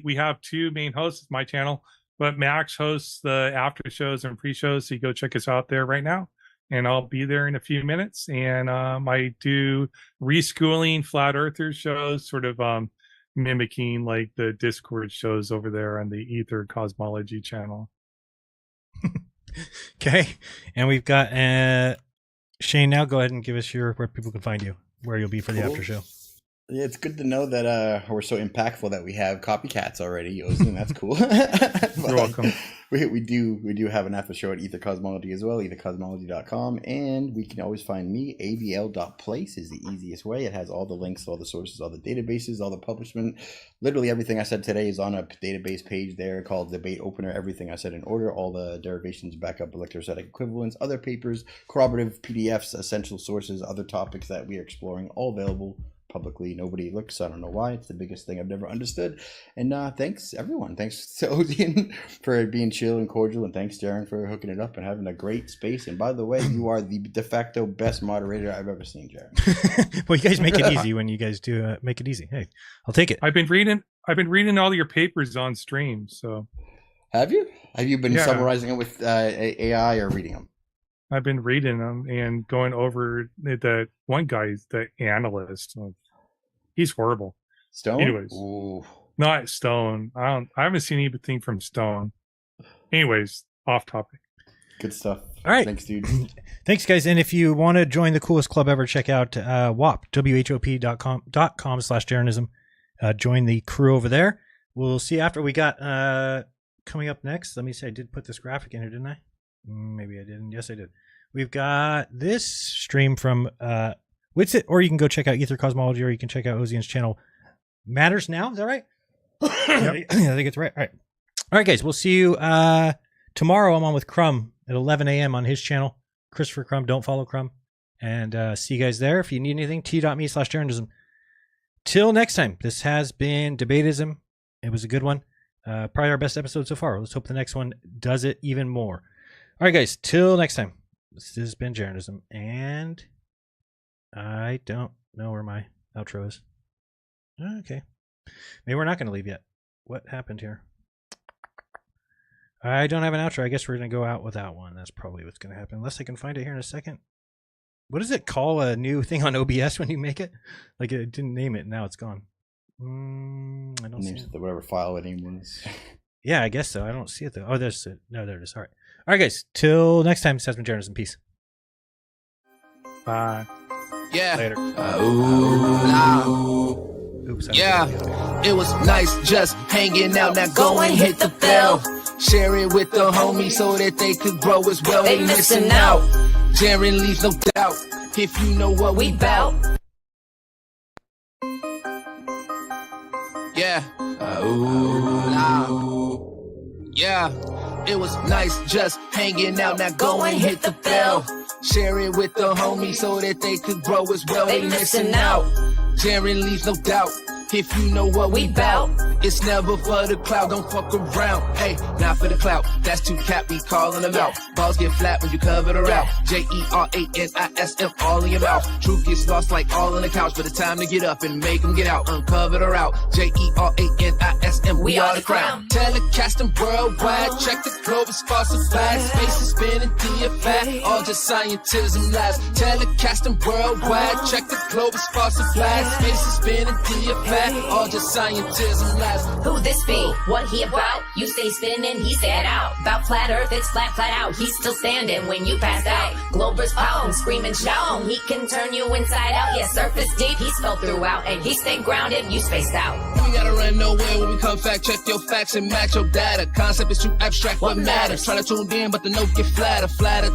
We have two main hosts, my channel, but Max hosts the after shows and pre-shows, so you go check us out there right now. And I'll be there in a few minutes. And I do reschooling flat earthers shows, sort of mimicking like the Discord shows over there on the Ether Cosmology channel. Okay, and we've got Shane. Now go ahead and give us where people can find you, where you'll be for the after show. Yeah, it's good to know that we're so impactful that we have copycats already, Ozian. That's cool. You're welcome. We do have an after show at Ether Cosmology as well, ethercosmology.com, and we can always find me. abl.place is the easiest way. It has all the links, all the sources, all the databases, all the publishment. Literally everything I said today is on a database page there called Debate Opener. Everything I said in order, all the derivations, backup, electrostatic equivalents, other papers, corroborative PDFs, essential sources, other topics that we are exploring, all available publicly. Nobody looks. I don't know why. It's the biggest thing I've never understood. And thanks everyone. Thanks to Ozian for being chill and cordial, and thanks Jaren for hooking it up and having a great space. And by the way, you are the de facto best moderator I've ever seen, Jaren. Well, you guys make it easy when you guys do make it easy. Hey, I'll take it. I've been reading all your papers on stream. So have you been summarizing it with AI or reading them? I've been reading them and going over the one guy's the analyst. He's horrible. Stone? Anyways, ooh. Not Stone. I haven't seen anything from Stone. Anyways, off topic. Good stuff. All right. Thanks, dude. Thanks, guys. And if you want to join the coolest club ever, check out WHOP, WHOP.com/Jeranism. Join the crew over there. We'll see after. We got coming up next. Let me see. I did put this graphic in here, didn't I? Maybe I didn't. Yes, I did. We've got this stream from Witsit, or you can go check out Ether Cosmology, or you can check out Ozian's channel. Matters Now, is that right? Yep. I think it's right. All right, guys. We'll see you tomorrow. I'm on with Crumb at 11 a.m. on his channel. Christopher Crumb. Don't follow Crumb. And see you guys there. If you need anything, t.me/Jeranism. Till next time, this has been Debatism. It was a good one. Probably our best episode so far. Let's hope the next one does it even more. All right, guys. Till next time. This has been Jeranism, and I don't know where my outro is. Okay. Maybe we're not going to leave yet. What happened here? I don't have an outro. I guess we're going to go out without one. That's probably what's going to happen. Unless I can find it here in a second. What does it call a new thing on OBS when you make it? Like, it didn't name it, and now it's gone. I don't see it. Whatever file it was. Yeah, I guess so. I don't see it, though. Oh, there's it. No, there it is. All right. All right, guys. Till next time, this has been Jeranism. Peace. Bye. Yeah. Later. Oops, yeah. It was nice just hanging out. Now go and hit the bell. Share it with the homies so that they could grow as well. They missing out. Jaren leaves no doubt. If you know what we bout. Yeah. Yeah. It was nice just hanging out. Now go and hit the bell. Share it with the homies so that they could grow as well. They missing out. Jaren leaves no doubt. If you know what we bout. It's never for the cloud, don't fuck around. Hey, not for the clout, that's too cap, we calling them out. Balls get flat when you cover the route. Jeranism all in your mouth. Truth gets lost like all on the couch, but it's time to get up and make them get out. Uncover the route. Jeranism, we are the crown. Telecasting worldwide, check the globe is falsified. Space is spinning DFI, all just scientism lies. Telecasting worldwide, check the globe is falsified. Space is spinning DFI, all just scientism lies. Who this be? What he about? You stay spinning, he sat out. About flat earth, it's flat out. He's still standing when you passed out. Globers pound, screaming, shout. He can turn you inside out. Yeah, surface deep, he's fell throughout. And he stay grounded, you spaced out. We gotta run nowhere when we come fact check your facts and match your data. Concept is too abstract, what matters? Try to tune in, but the note get flatter.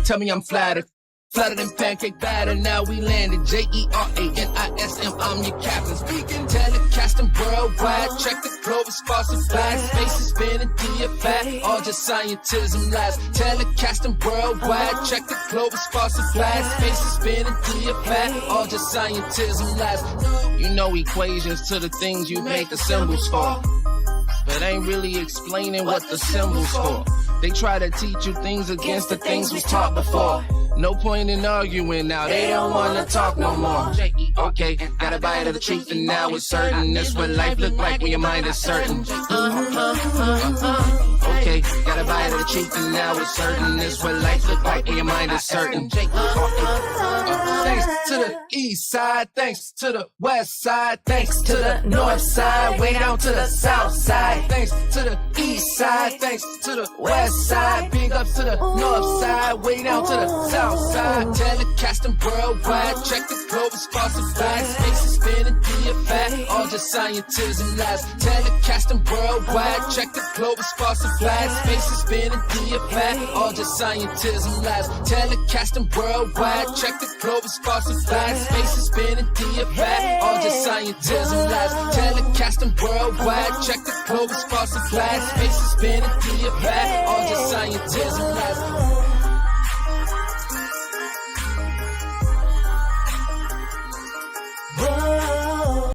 Tell me I'm flattered. Flatter than pancake batter, now we landed. Jeranism, I'm your captain. Speaking, telecasting worldwide. Check the globe is falsified. Space is spinning DFI, all just scientism lies. Telecasting worldwide. Check the globe is falsified. Space is spinning DFI, all just scientism lies. You know equations to the things you make the symbols for, but ain't really explaining what the symbols for. They try to teach you things against the things we taught before. No point in arguing now, they don't wanna talk no more. Okay, got a bite of the truth and now it's certain. That's what life look like when your mind is certain. Okay, got a bite of the truth and now it's certain. That's what life look like when your mind is certain. Thanks to the east side, thanks to the west side, thanks to the north side, way down to the south side. Thanks to the east side, thanks to the west side, big ups to the north side, way down to the south side. Telecasting worldwide, check the globe is falsified, space is spinning, DFI, all just scientism lies. Telecasting worldwide, check the globe is falsified, space is spinning, DFI, all just scientism lies. Telecasting worldwide, check the globe is falsified, space is spinning, DFI, all just scientism lies. Telecasting worldwide, check the globe is falsified, space is spinning, DFI, all just scientism lies.